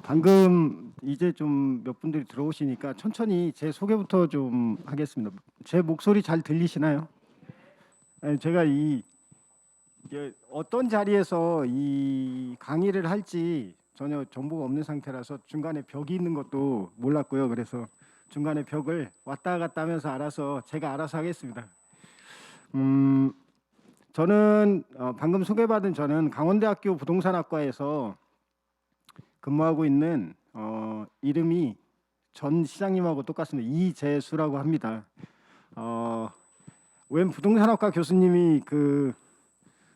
방금 이제 좀 몇 분들이 들어오시니까 천천히 제 소개부터 좀 하겠습니다. 제 목소리 잘 들리시나요? 아니, 제가 이게 어떤 자리에서 이 강의를 할지 전혀 정보가 없는 상태라서 중간에 벽이 있는 것도 몰랐고요. 그래서 중간에 벽을 왔다 갔다 하면서 제가 알아서 하겠습니다. 저는 방금 소개받은 저는 강원대학교 부동산학과에서 근무하고 있는 이름이 전 시장님하고 똑같습니다. 이재수라고 합니다. 웬 부동산학과 교수님이 그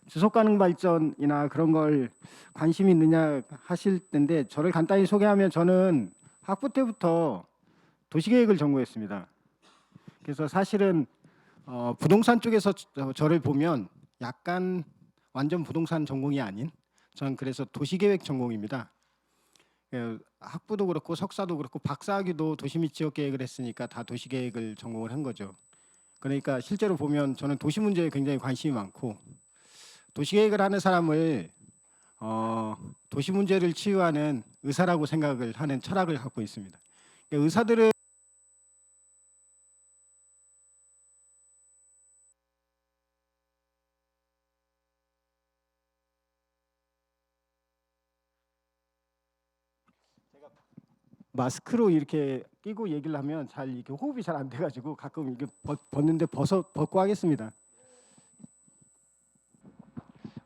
지속 가능 발전이나 그런 걸 관심이 있느냐 하실 텐데 저를 간단히 소개하면 저는 학부 때부터 도시계획을 전공했습니다. 그래서 사실은 부동산 쪽에서 저를 보면 약간 완전 부동산 전공이 아닌 저는 그래서 도시계획 전공입니다. 학부도 그렇고 석사도 그렇고 박사학위도 도시 및 지역계획을 했으니까 다 도시계획을 전공을 한 거죠. 그러니까 실제로 보면 저는 도시 문제에 굉장히 관심이 많고 도시계획을 하는 사람을 도시 문제를 치유하는 의사라고 생각을 하는 철학을 갖고 있습니다. 의사들은 마스크로 이렇게 끼고 얘기를 하면 잘 이렇게 호흡이 잘 안 돼가지고 가끔 이게 벗는데 벗고 하겠습니다.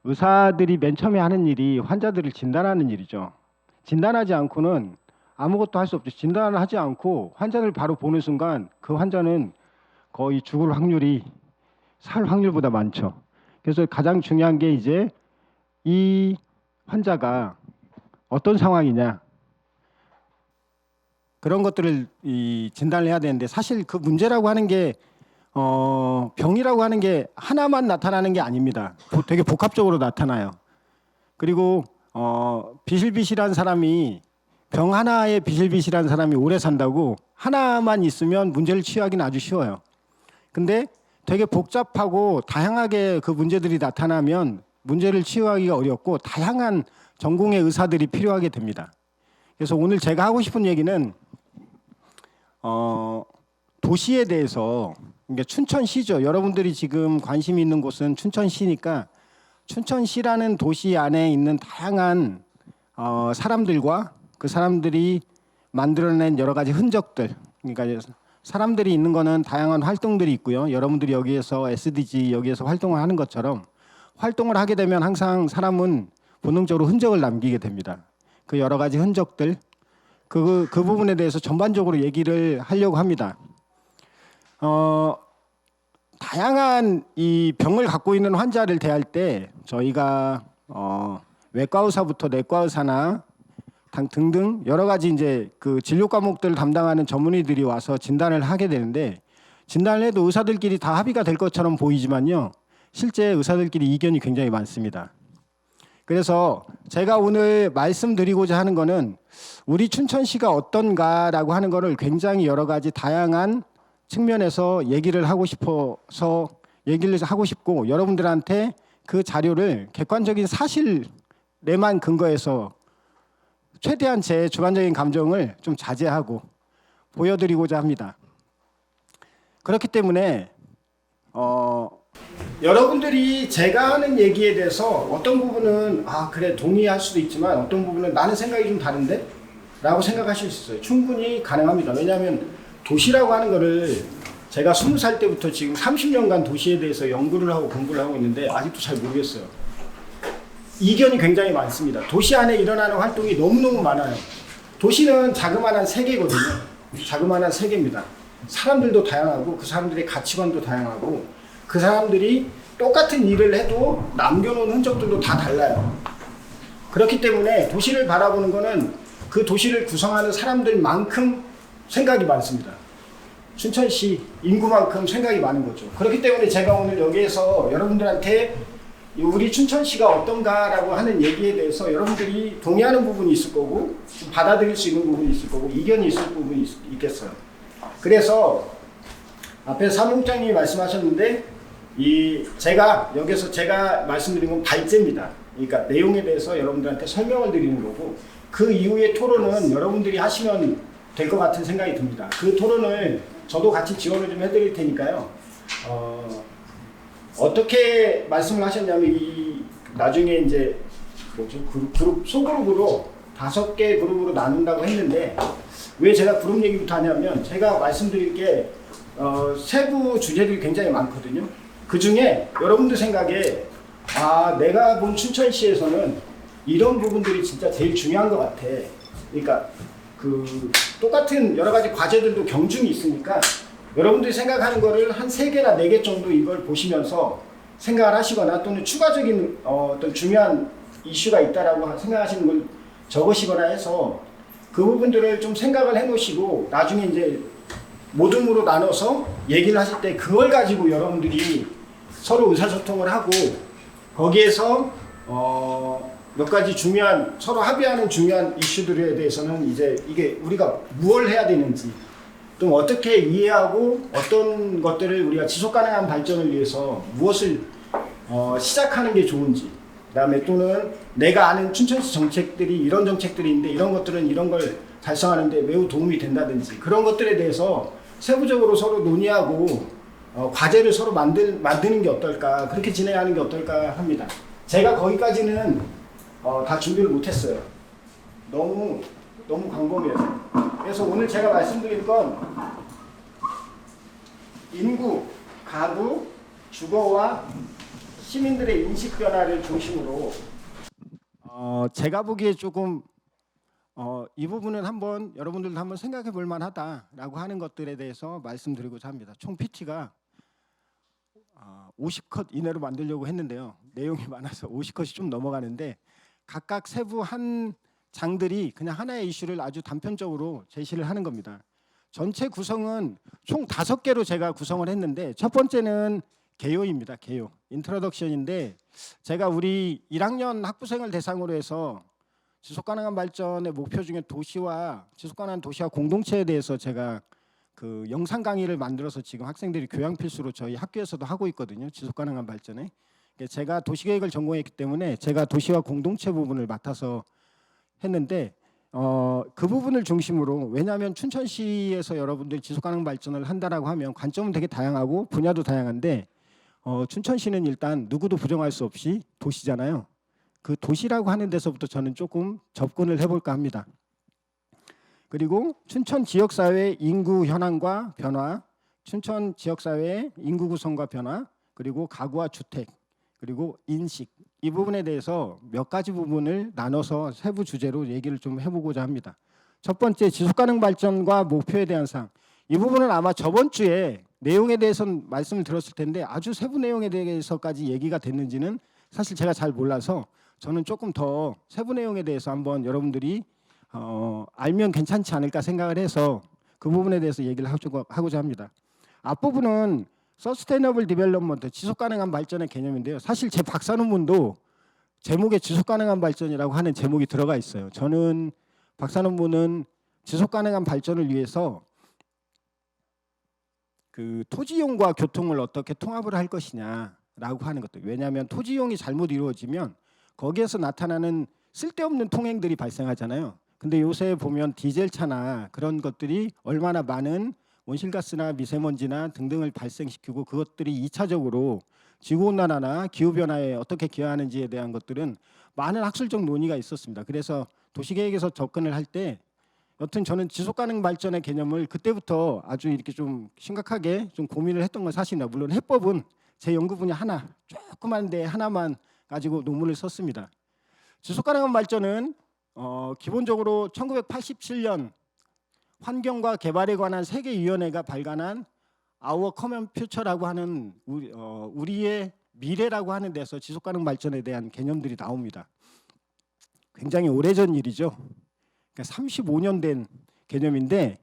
의사들이 맨 처음에 하는 일이 환자들을 진단하는 일이죠. 진단하지 않고는 아무것도 할 수 없죠. 진단을 하지 않고 환자를 바로 보는 순간 그 환자는 거의 죽을 확률이 살 확률보다 많죠. 그래서 가장 중요한 게 이제 이 환자가 어떤 상황이냐 그런 것들을 진단을 해야 되는데 사실 그 문제라고 하는 게 병이라고 하는 게 하나만 나타나는 게 아닙니다. 되게 복합적으로 나타나요. 그리고 비실비실한 사람이 병 하나에 비실비실한 사람이 오래 산다고 하나만 있으면 문제를 치유하기는 아주 쉬워요. 근데 되게 복잡하고 다양하게 그 문제들이 나타나면 문제를 치유하기가 어렵고 다양한 전공의 의사들이 필요하게 됩니다. 그래서 오늘 제가 하고 싶은 얘기는 도시에 대해서 그러니까 춘천시죠. 여러분들이 지금 관심이 있는 곳은 춘천시니까 춘천시라는 도시 안에 있는 다양한 사람들과 그 사람들이 만들어낸 여러 가지 흔적들 그러니까 사람들이 있는 거는 다양한 활동들이 있고요. 여러분들이 여기에서 SDG 여기에서 활동을 하는 것처럼 활동을 하게 되면 항상 사람은 본능적으로 흔적을 남기게 됩니다. 그 여러 가지 흔적들 그 부분에 대해서 전반적으로 얘기를 하려고 합니다. 다양한 이 병을 갖고 있는 환자를 대할 때 저희가 외과 의사부터 내과 의사나 등등 여러 가지 이제 그 진료 과목들을 담당하는 전문의들이 와서 진단을 하게 되는데 진단을 해도 의사들끼리 다 합의가 될 것처럼 보이지만요. 실제 의사들끼리 이견이 굉장히 많습니다. 그래서 제가 오늘 말씀드리고자 하는 거는 우리 춘천시가 어떤가라고 하는 거를 굉장히 여러 가지 다양한 측면에서 얘기를 하고 싶어서 얘기를 하고 싶고 여러분들한테 그 자료를 객관적인 사실에만 근거해서 최대한 제 주관적인 감정을 좀 자제하고 보여드리고자 합니다. 그렇기 때문에 여러분들이 제가 하는 얘기에 대해서 어떤 부분은 그래 동의할 수도 있지만 어떤 부분은 나는 생각이 좀 다른데? 라고 생각하실 수 있어요. 충분히 가능합니다. 왜냐하면 도시라고 하는 거를 제가 20살 때부터 지금 30년간 도시에 대해서 연구를 하고 공부를 하고 있는데 아직도 잘 모르겠어요. 이견이 굉장히 많습니다. 도시 안에 일어나는 활동이 너무너무 많아요. 도시는 자그마한 세계거든요. 자그마한 세계입니다. 사람들도 다양하고 그 사람들의 가치관도 다양하고 그 사람들이 똑같은 일을 해도 남겨놓은 흔적들도 다 달라요. 그렇기 때문에 도시를 바라보는 거는 그 도시를 구성하는 사람들만큼 생각이 많습니다. 춘천시 인구만큼 생각이 많은 거죠. 그렇기 때문에 제가 오늘 여기에서 여러분들한테 우리 춘천시가 어떤가라고 하는 얘기에 대해서 여러분들이 동의하는 부분이 있을 거고 받아들일 수 있는 부분이 있을 거고 이견이 있을 부분이 있겠어요. 그래서 앞에 사무국장님이 말씀하셨는데 제가 여기서 제가 말씀드린 건 발제입니다. 그러니까 내용에 대해서 여러분들한테 설명을 드리는 거고 그 이후의 토론은 여러분들이 하시면 될 것 같은 생각이 듭니다. 그 토론을 저도 같이 지원을 좀 해드릴 테니까요. 어떻게 말씀을 하셨냐면 나중에 이제 그룹 소그룹으로 5개 그룹으로 나눈다고 했는데 왜 제가 그룹 얘기부터 하냐면 제가 말씀드릴 게 세부 주제들이 굉장히 많거든요. 그 중에 여러분들 생각에 내가 본 춘천시에서는 이런 부분들이 진짜 제일 중요한 것 같아. 그러니까 똑같은 여러 가지 과제들도 경중이 있으니까 여러분들이 생각하는 거를 한 3개나 4개 정도 이걸 보시면서 생각을 하시거나 또는 추가적인 어떤 중요한 이슈가 있다라고 생각하시는 걸 적으시거나 해서 그 부분들을 좀 생각을 해 놓으시고 나중에 이제 모둠으로 나눠서 얘기를 하실 때 그걸 가지고 여러분들이 서로 의사소통을 하고 거기에서 몇 가지 중요한 서로 합의하는 중요한 이슈들에 대해서는 이제 이게 우리가 무엇을 해야 되는지 또 어떻게 이해하고 어떤 것들을 우리가 지속 가능한 발전을 위해서 무엇을 시작하는 게 좋은지 그다음에 또는 내가 아는 춘천시 정책들이 이런 정책들이 있는데 이런 것들은 이런 걸 달성하는데 매우 도움이 된다든지 그런 것들에 대해서 세부적으로 서로 논의하고 과제를 서로 만드는 게 어떨까 그렇게 진행하는 게 어떨까 합니다. 제가 거기까지는 다 준비를 못했어요. 너무 광범위해서. 그래서 오늘 제가 말씀드릴 건 인구, 가구, 주거와 시민들의 인식 변화를 중심으로 제가 보기에 조금 이 부분은 한번 여러분들도 한번 생각해 볼 만하다라고 하는 것들에 대해서 말씀드리고자 합니다. 총 PT가 50컷 이내로 만들려고 했는데요. 내용이 많아서 50컷이 좀 넘어가는데 각각 세부 한 장들이 그냥 하나의 이슈를 아주 단편적으로 제시를 하는 겁니다. 전체 구성은 총 5개로 제가 구성을 했는데 첫 번째는 개요입니다. 개요. 인트로덕션인데 제가 우리 1학년 학부생을 대상으로 해서 지속가능한 발전의 목표 중에 지속가능한 도시와 공동체에 대해서 제가 그 영상 강의를 만들어서 지금 학생들이 교양 필수로 저희 학교에서도 하고 있거든요. 지속가능한 발전에. 제가 도시계획을 전공했기 때문에 제가 도시와 공동체 부분을 맡아서 했는데 그 부분을 중심으로 왜냐하면 춘천시에서 여러분들이 지속가능 발전을 한다라고 하면 관점은 되게 다양하고 분야도 다양한데 춘천시는 일단 누구도 부정할 수 없이 도시잖아요. 그 도시라고 하는 데서부터 저는 조금 접근을 해볼까 합니다. 그리고 춘천 지역사회 인구 현황과 변화, 춘천 지역사회의 인구 구성과 변화, 그리고 가구와 주택, 그리고 인식 이 부분에 대해서 몇 가지 부분을 나눠서 세부 주제로 얘기를 좀 해보고자 합니다. 첫 번째 지속가능 발전과 목표에 대한 사항. 이 부분은 아마 저번 주에 내용에 대해서는 말씀을 드렸을 텐데 아주 세부 내용에 대해서까지 얘기가 됐는지는 사실 제가 잘 몰라서 저는 조금 더 세부 내용에 대해서 한번 여러분들이 알면 괜찮지 않을까 생각을 해서 그 부분에 대해서 얘기를 하고자 합니다. 앞부분은 서스테이너블 디벨롭먼트 지속가능한 발전의 개념인데요. 사실 제 박사 논문도 제목에 지속가능한 발전이라고 하는 제목이 들어가 있어요. 저는 박사 논문은 지속가능한 발전을 위해서 그 토지용과 교통을 어떻게 통합을 할 것이냐라고 하는 것들. 왜냐하면 토지용이 잘못 이루어지면 거기에서 나타나는 쓸데없는 통행들이 발생하잖아요. 근데 요새 보면 디젤차나 그런 것들이 얼마나 많은 온실가스나 미세먼지나 등등을 발생시키고 그것들이 2차적으로 지구온난화나 기후변화에 어떻게 기여하는지에 대한 것들은 많은 학술적 논의가 있었습니다. 그래서 도시계획에서 접근을 할 때 여튼 저는 지속가능 발전의 개념을 그때부터 아주 이렇게 좀 심각하게 좀 고민을 했던 건 사실입니다. 물론 해법은 제 연구 분야 하나, 조그만데 하나만 가지고 논문을 썼습니다. 지속가능한 발전은 기본적으로 1987년 환경과 개발에 관한 세계위원회가 발간한 Our Common Future라고 하는 우리의 미래라고 하는 데서 지속가능 발전에 대한 개념들이 나옵니다. 굉장히 오래전 일이죠. 그러니까 35년 된 개념인데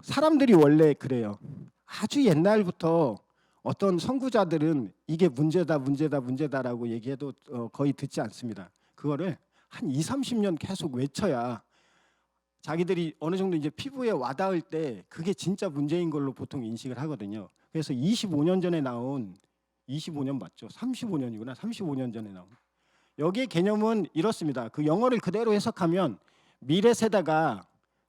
사람들이 원래 그래요. 아주 옛날부터 어떤 선구자들은 이게 문제다라고 얘기해도 거의 듣지 않습니다. 그거를 한 20-30년 계속 외쳐야 자기들이 어느 정도 이제 피부에 와닿을 때 그게 진짜 문제인 걸로 보통 인식을 하거든요. 그래서 25년 전에 나온 25년 맞죠? 35년이구나. 35년 전에 나온 여기의 개념은 이렇습니다. 그 영어를 그대로 해석하면 미래 세대가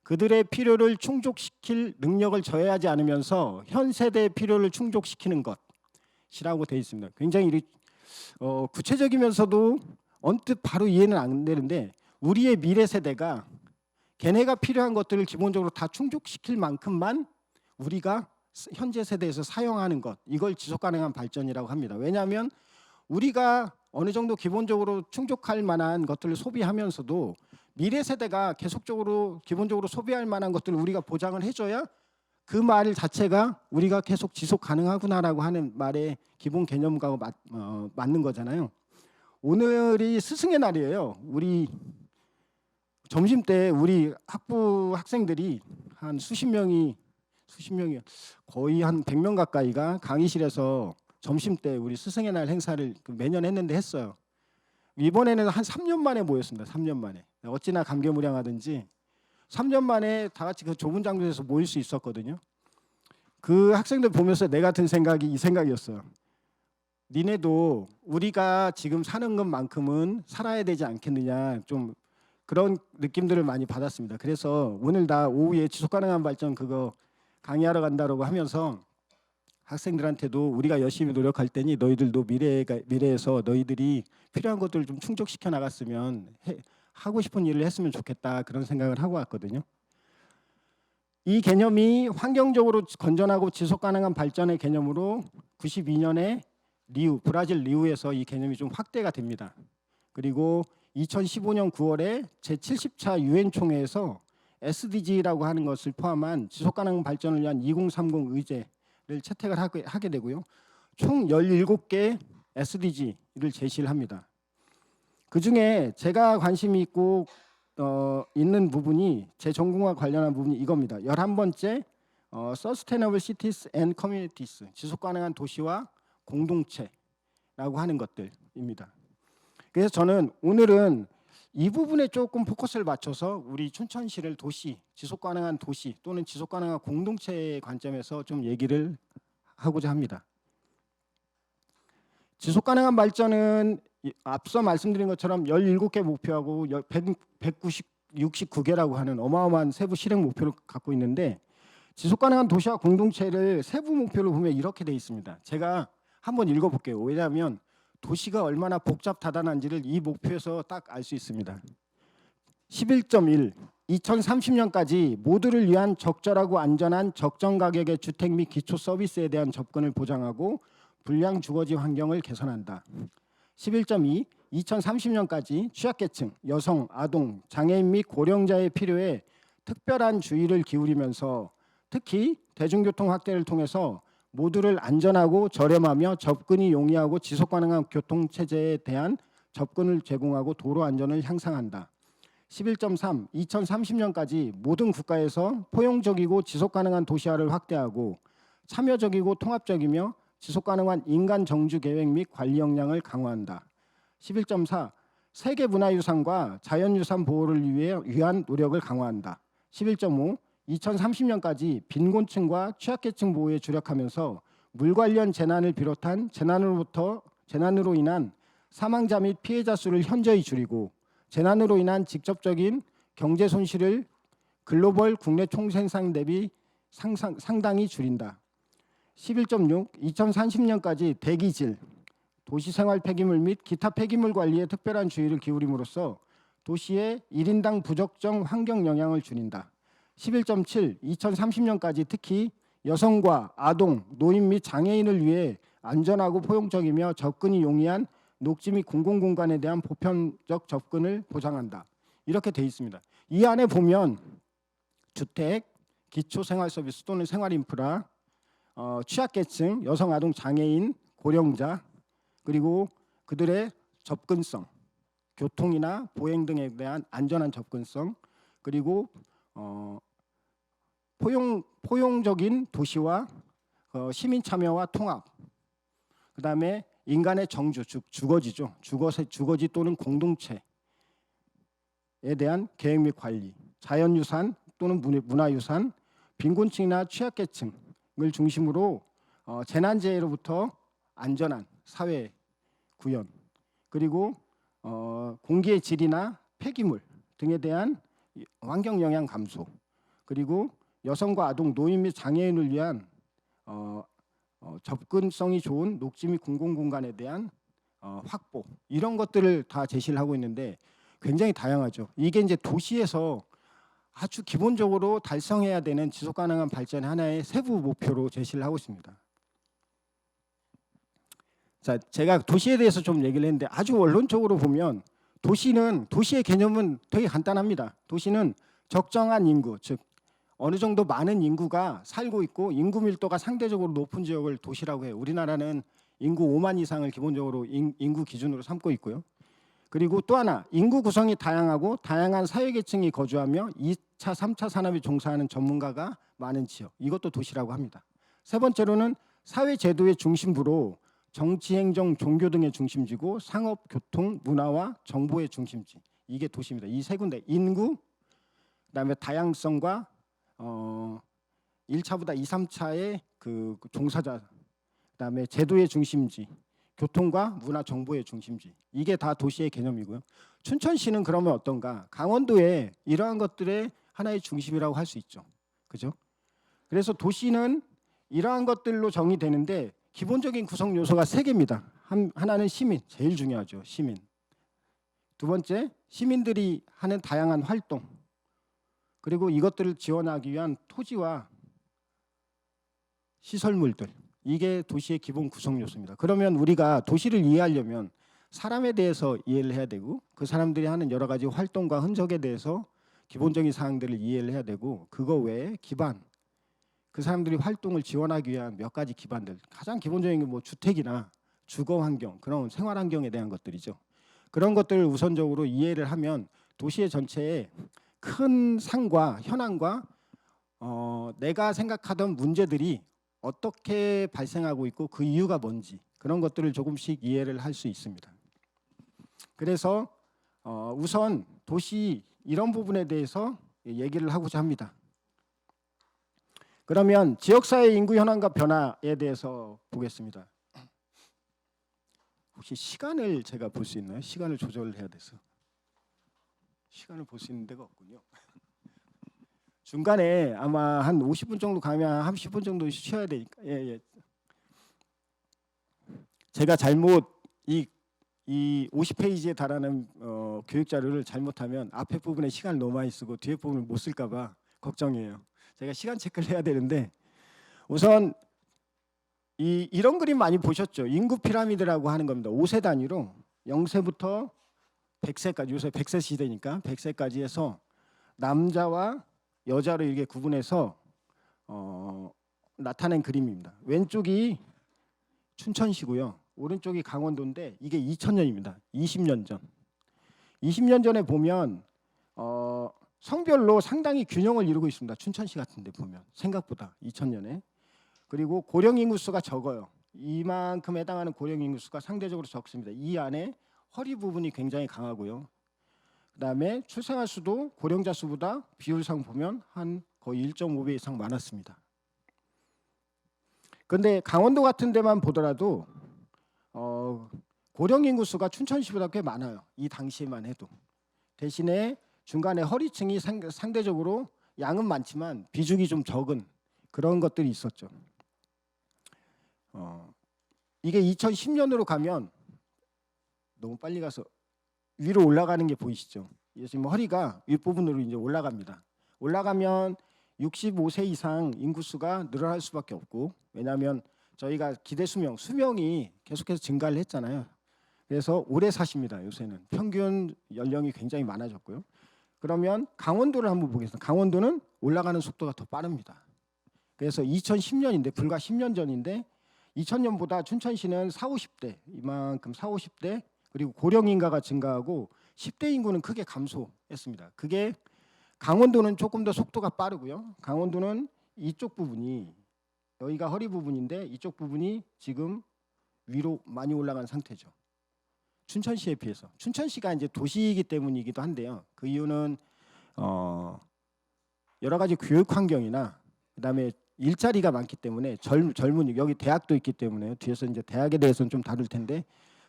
그들의 필요를 충족시킬 능력을 저해하지 않으면서 현 세대의 필요를 충족시키는 것이라고 되어 있습니다. 굉장히 구체적이면서도 언뜻 바로 이해는 안 되는데, 우리의 미래 세대가 걔네가 필요한 것들을 기본적으로 다 충족시킬 만큼만 우리가 현재 세대에서 사용하는 것, 이걸 지속가능한 발전이라고 합니다. 왜냐하면 우리가 어느 정도 기본적으로 충족할 만한 것들을 소비하면서도 미래 세대가 계속적으로 기본적으로 소비할 만한 것들을 우리가 보장을 해줘야 그 말 자체가 우리가 계속 지속 가능하구나라고 하는 말의 기본 개념과 맞는 거잖아요. 오늘이 스승의 날이에요. 우리 점심 때 우리 학부 학생들이 한 수십 명이 거의 한 100명 가까이가 강의실에서 점심 때 우리 스승의 날 행사를 매년 했는데 했어요. 이번에는 한 3년 만에 모였습니다. 3년 만에. 어찌나 감개무량하든지 3년 만에 다 같이 그 좁은 장소에서 모일 수 있었거든요. 그 학생들 보면서 내 같은 생각이 이 생각이었어요. 니네도 우리가 지금 사는 것만큼은 살아야 되지 않겠느냐, 좀 그런 느낌들을 많이 받았습니다. 그래서 오늘 나 오후에 지속가능한 발전 그거 강의하러 간다고 하면서 학생들한테도 우리가 열심히 노력할 테니 너희들도 미래에서 너희들이 필요한 것들을 좀 충족시켜 나갔으면 하고 싶은 일을 했으면 좋겠다, 그런 생각을 하고 왔거든요. 이 개념이 환경적으로 건전하고 지속가능한 발전의 개념으로 92년에 브라질 리우에서 이 개념이 좀 확대가 됩니다. 그리고 2015년 9월에 제70차 유엔 총회에서 SDG라고 하는 것을 포함한 지속가능 발전을 위한 2030 의제를 채택을 하게 되고요. 총 17개 SDG를 제시를 합니다. 그중에 제가 관심이 있고 있는 부분이, 제 전공과 관련한 부분이 이겁니다. 11번째 Sustainable Cities and Communities, 지속가능한 도시와 공동체라고 하는 것들입니다. 그래서 저는 오늘은 이 부분에 조금 포커스를 맞춰서 우리 춘천시를 도시, 지속가능한 도시 또는 지속가능한 공동체의 관점에서 좀 얘기를 하고자 합니다. 지속가능한 발전은 앞서 말씀드린 것처럼 17개 목표하고 169개라고 하는 어마어마한 세부 실행 목표를 갖고 있는데, 지속가능한 도시와 공동체를 세부 목표로 보면 이렇게 돼 있습니다. 제가 한번 읽어볼게요. 왜냐하면 도시가 얼마나 복잡다단한지를 이 목표에서 딱 알 수 있습니다. 11.1 2030년까지 모두를 위한 적절하고 안전한 적정 가격의 주택 및 기초 서비스에 대한 접근을 보장하고 불량 주거지 환경을 개선한다. 11.2 2030년까지 취약계층, 여성, 아동, 장애인 및 고령자의 필요에 특별한 주의를 기울이면서 특히 대중교통 확대를 통해서 모두를 안전하고 저렴하며 접근이 용이하고 지속가능한 교통체제에 대한 접근을 제공하고 도로 안전을 향상한다. 11.3 2030년까지 모든 국가에서 포용적이고 지속가능한 도시화를 확대하고 참여적이고 통합적이며 지속가능한 인간 정주 계획 및 관리 역량을 강화한다. 11.4 세계문화유산과 자연유산 보호를 위한 노력을 강화한다. 11.5 2030년까지 빈곤층과 취약계층 보호에 주력하면서 물 관련 재난을 비롯한 재난으로 인한 사망자 및 피해자 수를 현저히 줄이고 재난으로 인한 직접적인 경제 손실을 글로벌 국내 총생산 대비 상당히 줄인다. 11.6 2030년까지 대기질, 도시생활 폐기물 및 기타 폐기물 관리에 특별한 주의를 기울임으로써 도시의 1인당 부적정 환경 영향을 줄인다. 11.7 2030년까지 특히 여성과 아동, 노인 및 장애인을 위해 안전하고 포용적이며 접근이 용이한 녹지 및 공공공간에 대한 보편적 접근을 보장한다. 이렇게 돼 있습니다. 이 안에 보면 주택, 기초생활서비스 또는 생활인프라, 취약계층, 여성, 아동, 장애인, 고령자, 그리고 그들의 접근성, 교통이나 보행 등에 대한 안전한 접근성, 그리고 포용적인 도시와 시민 참여와 통합, 그 다음에 인간의 정주, 즉 주거지죠. 주거지 또는 공동체에 대한 계획 및 관리, 자연유산 또는 문화유산, 빈곤층이나 취약계층을 중심으로 재난재해로부터 안전한 사회 구현, 그리고 공기의 질이나 폐기물 등에 대한 환경 영향 감소, 그리고 여성과 아동, 노인 및 장애인을 위한 접근성이 좋은 녹지 및 공공공간에 대한 확보, 이런 것들을 다 제시를 하고 있는데 굉장히 다양하죠. 이게 이제 도시에서 아주 기본적으로 달성해야 되는 지속 가능한 발전의 하나의 세부 목표로 제시를 하고 있습니다. 자, 제가 도시에 대해서 좀 얘기를 했는데 아주 원론적으로 보면 도시의 개념은 되게 간단합니다. 도시는 적정한 인구, 즉 어느 정도 많은 인구가 살고 있고 인구 밀도가 상대적으로 높은 지역을 도시라고 해요. 우리나라는 인구 5만 이상을 기본적으로 인구 기준으로 삼고 있고요. 그리고 또 하나, 인구 구성이 다양하고 다양한 사회계층이 거주하며 2차, 3차 산업에 종사하는 전문가가 많은 지역, 이것도 도시라고 합니다. 세 번째로는 사회제도의 중심부로 정치, 행정, 종교 등의 중심지고 상업, 교통, 문화와 정보의 중심지, 이게 도시입니다. 이 세 군데, 인구, 그다음에 다양성과 1차보다 2, 3차의 그 종사자, 그다음에 제도의 중심지, 교통과 문화 정보의 중심지, 이게 다 도시의 개념이고요. 춘천시는 그러면 어떤가? 강원도에 이러한 것들의 하나의 중심이라고 할 수 있죠. 그죠? 그래서 도시는 이러한 것들로 정의되는데 기본적인 구성 요소가 세 개입니다. 하나는 시민, 제일 중요하죠. 시민. 두 번째, 시민들이 하는 다양한 활동. 그리고 이것들을 지원하기 위한 토지와 시설물들. 이게 도시의 기본 구성 요소입니다. 그러면 우리가 도시를 이해하려면 사람에 대해서 이해를 해야 되고 그 사람들이 하는 여러 가지 활동과 흔적에 대해서 기본적인 사항들을 이해를 해야 되고, 그거 외에 기반, 그 사람들이 활동을 지원하기 위한 몇 가지 기반들, 가장 기본적인 게 뭐 주택이나 주거 환경, 그런 생활 환경에 대한 것들이죠. 그런 것들을 우선적으로 이해를 하면 도시의 전체에 큰 상과 현황과 내가 생각하던 문제들이 어떻게 발생하고 있고 그 이유가 뭔지, 그런 것들을 조금씩 이해를 할 수 있습니다. 그래서 우선 도시 이런 부분에 대해서 얘기를 하고자 합니다. 그러면 지역사회 인구 현황과 변화에 대해서 보겠습니다. 혹시 시간을 제가 볼 수 있나요? 시간을 조절을 해야 돼서 시간을 볼 수 있는 데가 없군요. 중간에 아마 한 50분 정도 가면 한 10분 정도 쉬어야 되니까. 예. 제가 잘못 이 50페이지에 달하는 교육 자료를 잘못하면 앞에 부분에 시간을 너무 많이 쓰고 뒤에 부분을 못 쓸까 봐 걱정이에요. 제가 시간 체크를 해야 되는데, 우선 이런 그림 많이 보셨죠? 인구 피라미드라고 하는 겁니다. 5세 단위로 0세부터 100세까지, 요새 100세 시대니까 100세까지 해서 남자와 여자로 이렇게 구분해서 나타낸 그림입니다. 왼쪽이 춘천시고요. 오른쪽이 강원도인데 이게 2000년입니다. 20년 전. 20년 전에 보면 성별로 상당히 균형을 이루고 있습니다. 춘천시 같은 데 보면 생각보다 2000년에. 그리고 고령 인구수가 적어요. 이만큼 해당하는 고령 인구수가 상대적으로 적습니다. 이 안에 허리 부분이 굉장히 강하고요. 그다음에 출생아 수도 고령자 수보다 비율상 보면 한 거의 1.5배 이상 많았습니다. 그런데 강원도 같은 데만 보더라도 고령 인구수가 춘천시보다 꽤 많아요. 이 당시에만 해도. 대신에 중간에 허리층이 상대적으로 양은 많지만 비중이 좀 적은 그런 것들이 있었죠. 이게 2010년으로 가면 너무 빨리 가서 위로 올라가는 게 보이시죠? 지금 허리가 윗부분으로 이제 올라갑니다. 올라가면 65세 이상 인구수가 늘어날 수밖에 없고, 왜냐하면 저희가 기대 수명이 계속해서 증가를 했잖아요. 그래서 오래 사십니다. 요새는 평균 연령이 굉장히 많아졌고요. 그러면 강원도를 한번 보겠습니다. 강원도는 올라가는 속도가 더 빠릅니다. 그래서 2010년인데 불과 10년 전인데 2000년보다 춘천시는 40, 50대 이만큼 40, 50대 그리고 고령 인가가 증가하고 10대 인구는 크게 감소했습니다. 그게 강원도는 조금 더 속도가 빠르고요. 강원도는 이쪽 부분이, 여기가 허리 부분인데 이쪽 부분이 지금 위로 많이 올라간 상태죠. 춘천시에 비해서. 춘천시가 이제 도시이기 때문이기도 한데요. 그 이유는 여러 가지 교육 환경이나 그다음에 일자리가 많기 때문에 젊은 여기 대학도 있기 때문에 뒤에서 이제 대학에 대해서는 좀 다룰 텐데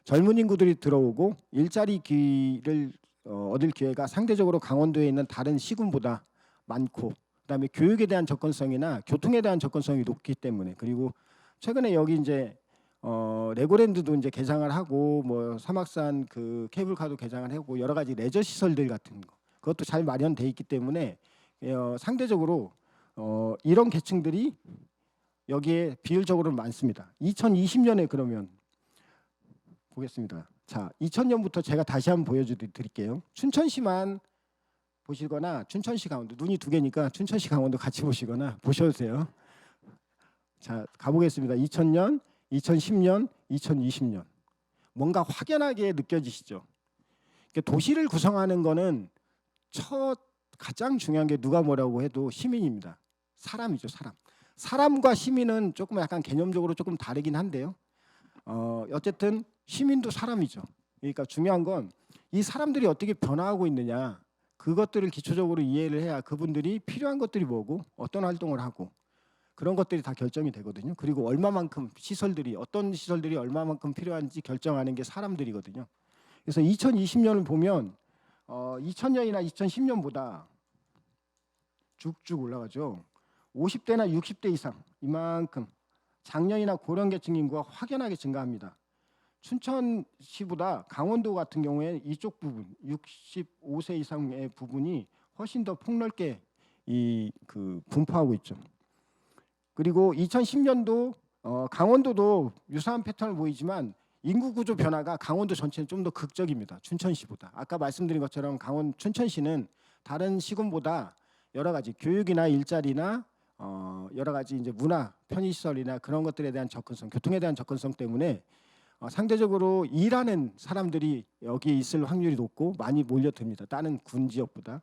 젊은 인구들이 들어오고 일자리 기회를 얻을 기회가 상대적으로 강원도에 있는 다른 시군보다 많고, 그다음에 교육에 대한 접근성이나 교통에 대한 접근성이 높기 때문에, 그리고 최근에 여기 이제 레고랜드도 이제 개장을 하고 뭐 사막산 그 케이블카도 개장을 하고 여러 가지 레저 시설들 같은 거 그것도 잘 마련돼 있기 때문에 상대적으로 이런 계층들이 여기에 비율적으로 많습니다. 2020년에 그러면 보겠습니다. 자, 2000년부터 제가 다시 한번 보여드릴게요. 춘천시만 보시거나 춘천시 강원도 눈이 두 개니까 춘천시 강원도 같이 보시거나 보셔도 돼요. 자, 가보겠습니다. 2000년, 2010년, 2020년 뭔가 확연하게 느껴지시죠? 도시를 구성하는 거는 가장 중요한 게 누가 뭐라고 해도 시민입니다. 사람이죠, 사람. 사람과 시민은 조금 약간 개념적으로 조금 다르긴 한데요. 어쨌든 시민도 사람이죠. 그러니까 중요한 건 이 사람들이 어떻게 변화하고 있느냐, 그것들을 기초적으로 이해를 해야 그분들이 필요한 것들이 뭐고 어떤 활동을 하고 그런 것들이 다 결정이 되거든요. 그리고 얼마만큼 어떤 시설들이 얼마만큼 필요한지 결정하는 게 사람들이거든요. 그래서 2020년을 보면 2000년이나 2010년보다 쭉쭉 올라가죠. 50대나 60대 이상 이만큼 장년이나 고령계층 인구가 확연하게 증가합니다. 춘천시보다 강원도 같은 경우에 이쪽 부분 65세 이상의 부분이 훨씬 더 폭넓게 분포하고 있죠. 그리고 2010년도 강원도도 유사한 패턴을 보이지만 인구 구조 변화가 강원도 전체는 좀 더 극적입니다. 춘천시보다. 아까 말씀드린 것처럼 춘천시는 다른 시군보다 여러 가지 교육이나 일자리나 여러 가지 이제 문화, 편의시설이나 그런 것들에 대한 접근성, 교통에 대한 접근성 때문에 상대적으로 일하는 사람들이 여기에 있을 확률이 높고 많이 몰려듭니다. 다른 군 지역보다.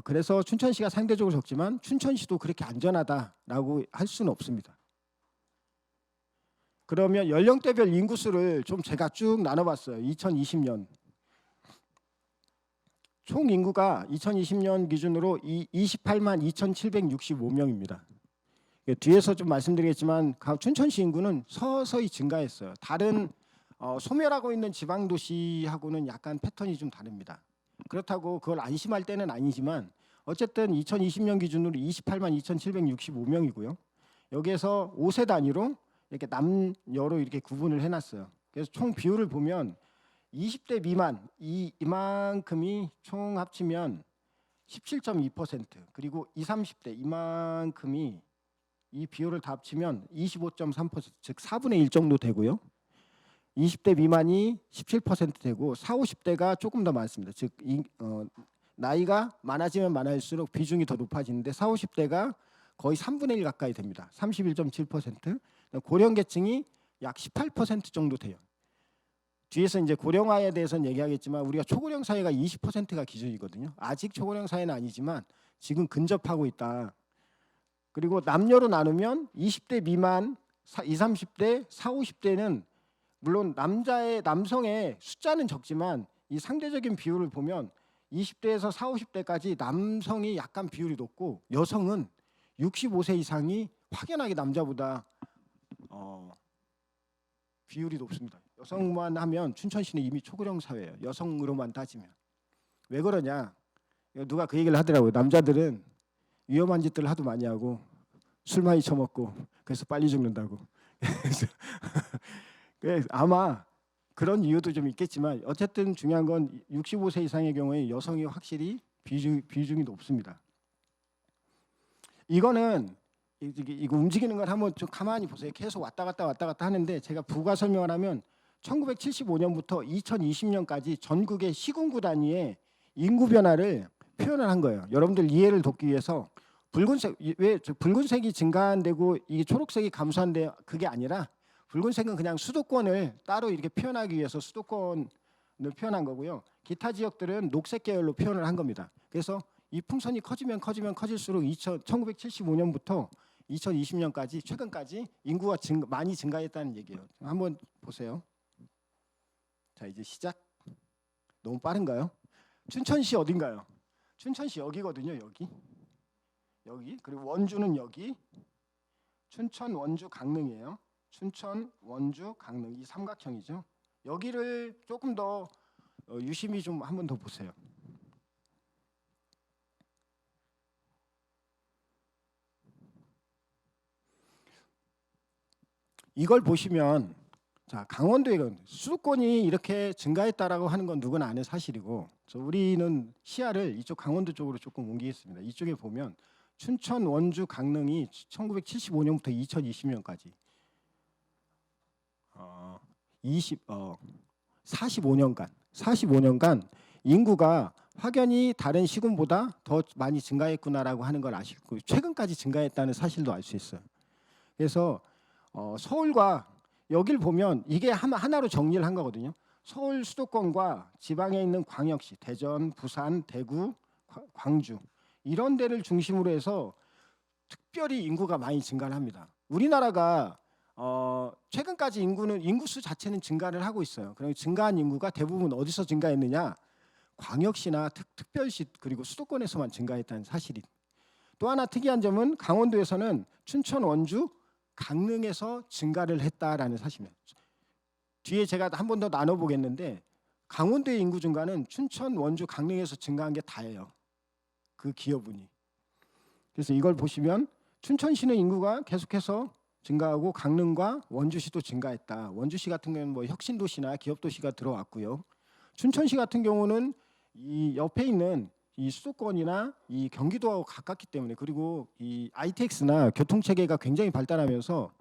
그래서 춘천시가 상대적으로 적지만 춘천시도 그렇게 안전하다라고 할 수는 없습니다. 그러면 연령대별 인구수를 좀 제가 쭉 나눠봤어요. 2020년 총 인구가 2020년 기준으로 28만 2,765명입니다. 뒤에서 좀 말씀드리겠지만 춘천시 인구는 서서히 증가했어요. 다른 소멸하고 있는 지방 도시하고는 약간 패턴이 좀 다릅니다. 그렇다고 그걸 안심할 때는 아니지만 어쨌든 2020년 기준으로 28만 2,765명이고요. 여기에서 5세 단위로 이렇게 남녀로 이렇게 구분을 해놨어요. 그래서 총 비율을 보면 20대 미만 이만큼이 총 합치면 17.2%, 그리고 20, 30대 이만큼이 이 비율을 다 합치면 25.3%, 즉 4분의 1 정도 되고요. 20대 미만이 17% 되고 40, 50대가 조금 더 많습니다. 즉 나이가 많아지면 많아질수록 비중이 더 높아지는데 40, 50대가 거의 3분의 1 가까이 됩니다. 31.7%. 고령계층이 약 18% 정도 돼요. 뒤에서 이제 고령화에 대해서는 얘기하겠지만 우리가 초고령 사회가 20%가 기준이거든요. 아직 초고령 사회는 아니지만 지금 근접하고 있다. 그리고 남녀로 나누면 20대 미만, 20, 30대, 40, 50대는 물론 남성의 숫자는 적지만 이 상대적인 비율을 보면 20대에서 40, 50대까지 남성이 약간 비율이 높고 여성은 65세 이상이 확연하게 남자보다 비율이 높습니다. 여성만 하면 춘천시는 이미 초고령 사회예요. 여성으로만 따지면. 왜 그러냐? 누가 그 얘기를 하더라고요. 남자들은 위험한 짓들을 하도 많이 하고 술 많이 처먹고 그래서 빨리 죽는다고. 그래서 아마 그런 이유도 좀 있겠지만 어쨌든 중요한 건 65세 이상의 경우에 여성이 확실히 비중이 높습니다. 이거는 이거 움직이는 걸 한번 좀 가만히 보세요. 계속 왔다 갔다 하는데 제가 부가 설명을 하면 1975년부터 2020년까지 전국의 시군구 단위의 인구 변화를 표현을 한 거예요. 여러분들 이해를 돕기 위해서 붉은색이 증가한되고 이 초록색이 감소한데 그게 아니라 붉은색은 그냥 수도권을 따로 이렇게 표현하기 위해서 수도권을 표현한 거고요. 기타 지역들은 녹색 계열로 표현을 한 겁니다. 그래서 이 풍선이 커지면 커질수록 1975년부터 2020년까지 최근까지 인구가 많이 증가했다는 얘기예요. 한번 보세요. 자, 이제 시작. 너무 빠른가요? 춘천시 어딘가요? 춘천시 여기거든요. 여기. 그리고 원주는 여기. 춘천, 원주, 강릉이에요. 춘천, 원주, 강릉 이 삼각형이죠. 여기를 조금 더 유심히 좀 한 번 더 보세요. 이걸 보시면 자, 강원도의 수도권이 이렇게 증가했다라고 하는 건 누구나 아는 사실이고, 우리는 시야를 이쪽 강원도 쪽으로 조금 옮기겠습니다. 이쪽에 보면 춘천, 원주, 강릉이 1975년부터 2020년까지 45년간 인구가 확연히 다른 시군보다 더 많이 증가했구나라고 하는 걸 아시고, 최근까지 증가했다는 사실도 알 수 있어요. 그래서 서울과 여길 보면 이게 하나로 정리를 한 거거든요. 서울 수도권과 지방에 있는 광역시, 대전, 부산, 대구, 광주 이런 데를 중심으로 해서 특별히 인구가 많이 증가를 합니다. 우리나라가 최근까지 인구수 자체는 증가를 하고 있어요. 그럼 증가한 인구가 대부분 어디서 증가했느냐? 광역시나 특별시 그리고 수도권에서만 증가했다는 사실이. 또 하나 특이한 점은 강원도에서는 춘천, 원주, 강릉에서 증가를 했다라는 사실입니다. 뒤에 제가 한 번 더 나눠보겠는데 강원도의 인구 증가는 춘천, 원주, 강릉에서 증가한 게 다예요. 그 기여분이. 그래서 이걸 보시면 춘천시는 인구가 계속해서 증가하고 강릉과 원주시도 증가했다. 원주시 같은 경우는 뭐 혁신도시나 기업도시가 들어왔고요. 춘천시 같은 경우는 이 옆에 있는 이 수도권이나 이 경기도하고 가깝기 때문에, 그리고 이 ITX나 교통체계가 굉장히 발달하면서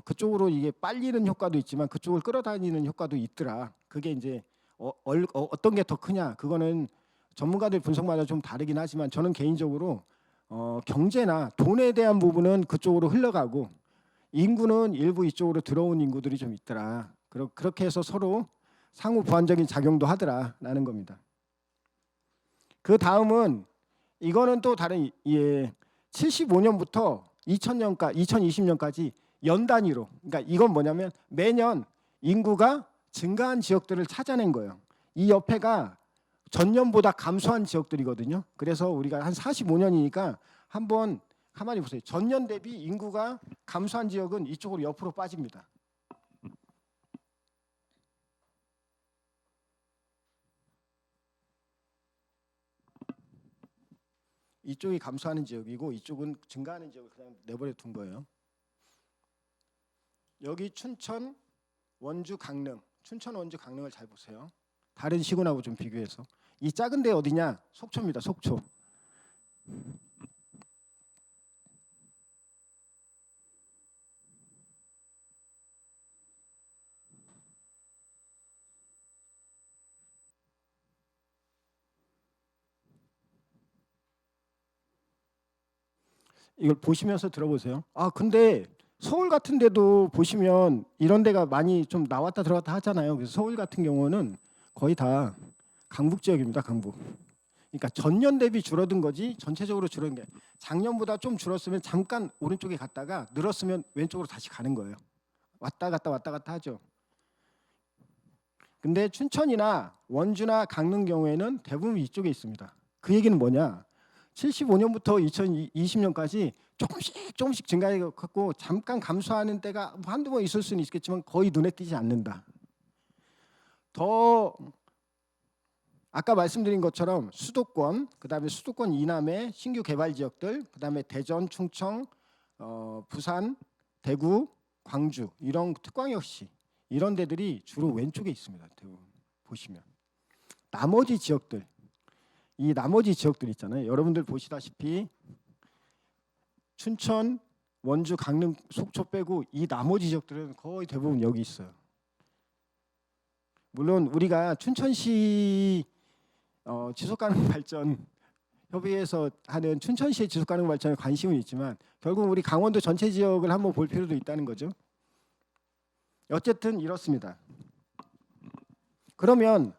그쪽으로 이게 빨리는 효과도 있지만 그쪽을 끌어다니는 효과도 있더라. 그게 이제 어떤 게 더 크냐? 그거는 전문가들 분석마다 좀 다르긴 하지만 저는 개인적으로 경제나 돈에 대한 부분은 그쪽으로 흘러가고 인구는 일부 이쪽으로 들어온 인구들이 좀 있더라. 그렇게 해서 서로 상호 보완적인 작용도 하더라라는 겁니다. 그 다음은 이거는 또 다른 75년부터 2020년까지 연 단위로, 그러니까 이건 뭐냐면 매년 인구가 증가한 지역들을 찾아낸 거예요. 이 옆에가 전년보다 감소한 지역들이거든요. 그래서 우리가 한 45년이니까 한번 가만히 보세요. 전년 대비 인구가 감소한 지역은 이쪽으로 옆으로 빠집니다. 이쪽이 감소하는 지역이고 이쪽은 증가하는 지역을 그냥 내버려 둔 거예요. 여기 춘천, 원주, 강릉, 춘천, 원주, 강릉을 잘 보세요. 다른 시군하고 좀 비교해서. 이 작은 데 어디냐? 속초입니다. 속초. 이걸 보시면서 들어보세요. 아, 근데 서울 같은 데도 보시면 이런 데가 많이 좀 나왔다 들어갔다 하잖아요. 그래서 서울 같은 경우는 거의 다 강북 지역입니다. 강북. 그러니까 전년 대비 줄어든 거지 전체적으로 줄어든 게, 작년보다 좀 줄었으면 잠깐 오른쪽에 갔다가 늘었으면 왼쪽으로 다시 가는 거예요. 왔다 갔다 하죠. 근데 춘천이나 원주나 강릉 경우에는 대부분 이쪽에 있습니다. 그 얘기는 뭐냐? 75년부터 2020년까지 조금씩 증가해갖고 잠깐 감소하는 때가 한두 번 있을 수는 있겠지만 거의 눈에 띄지 않는다. 더 아까 말씀드린 것처럼 수도권, 그다음에 수도권 이남의 신규 개발 지역들, 그다음에 대전, 충청, 부산, 대구, 광주 이런 특광역시 이런 데들이 주로 왼쪽에 있습니다. 대부분 보시면 나머지 지역들, 이 나머지 지역들 있잖아요. 여러분들 보시다시피 춘천, 원주, 강릉, 속초 빼고 이 나머지 지역들은 거의 대부분 여기 있어요. 물론 우리가 춘천시 지속가능 발전 협의회에서 하는 춘천시의 지속가능 발전에 관심은 있지만 결국 우리 강원도 전체 지역을 한번 볼 필요도 있다는 거죠. 어쨌든 이렇습니다. 그러면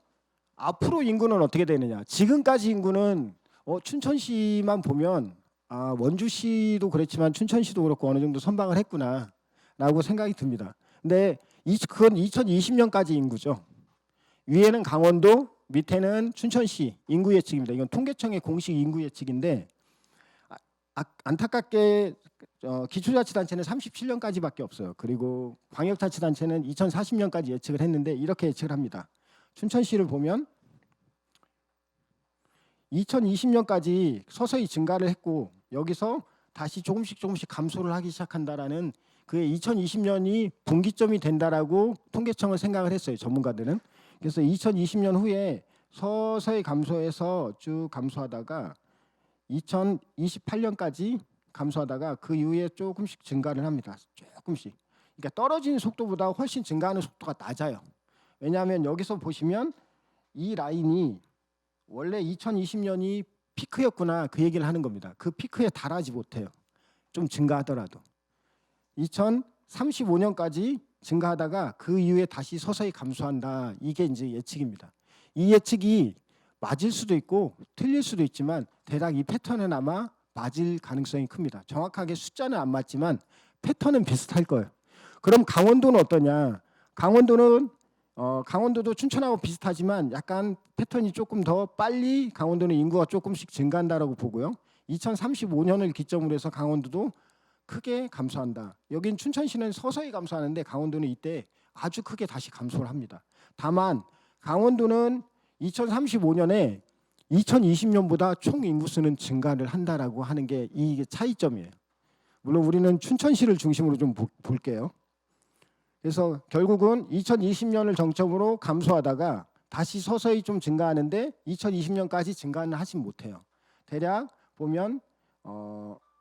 앞으로 인구는 어떻게 되느냐? 지금까지 인구는 춘천시만 보면 원주시도 그렇지만 춘천시도 그렇고 어느 정도 선방을 했구나라고 생각이 듭니다. 근데 그건 2020년까지 인구죠. 위에는 강원도, 밑에는 춘천시 인구 예측입니다. 이건 통계청의 공식 인구 예측인데 안타깝게 기초자치단체는 37년까지밖에 없어요. 그리고 광역자치단체는 2040년까지 예측을 했는데 이렇게 예측을 합니다. 춘천시를 보면 2020년까지 서서히 증가를 했고 여기서 다시 조금씩 감소를 하기 시작한다라는 그의 2020년이 분기점이 된다라고 통계청은 생각을 했어요. 전문가들은. 그래서 2020년 후에 서서히 감소해서 쭉 감소하다가 2028년까지 감소하다가 그 이후에 조금씩 증가를 합니다. 조금씩. 그러니까 떨어지는 속도보다 훨씬 증가하는 속도가 낮아요. 왜냐하면 여기서 보시면 이 라인이 원래 2020년이 피크였구나 그 얘기를 하는 겁니다. 그 피크에 달하지 못해요. 좀 증가하더라도. 2035년까지 증가하다가 그 이후에 다시 서서히 감소한다. 이게 이제 예측입니다. 이 예측이 맞을 수도 있고 틀릴 수도 있지만 대략 이 패턴은 아마 맞을 가능성이 큽니다. 정확하게 숫자는 안 맞지만 패턴은 비슷할 거예요. 그럼 강원도는 어떠냐? 강원도도 춘천하고 비슷하지만 약간 패턴이 조금 더 빨리 강원도는 인구가 조금씩 증가한다라고 보고요. 2035년을 기점으로 해서 강원도도 크게 감소한다. 여긴 춘천시는 서서히 감소하는데 강원도는 이때 아주 크게 다시 감소를 합니다. 다만 강원도는 2035년에 2020년보다 총 인구수는 증가를 한다라고 하는 게 이게 차이점이에요. 물론 우리는 춘천시를 중심으로 좀 볼게요. 그래서 결국은 2020년을 정점으로 감소하다가 다시 서서히 좀 증가하는데 2020년까지 증가는 하진 못해요. 대략 보면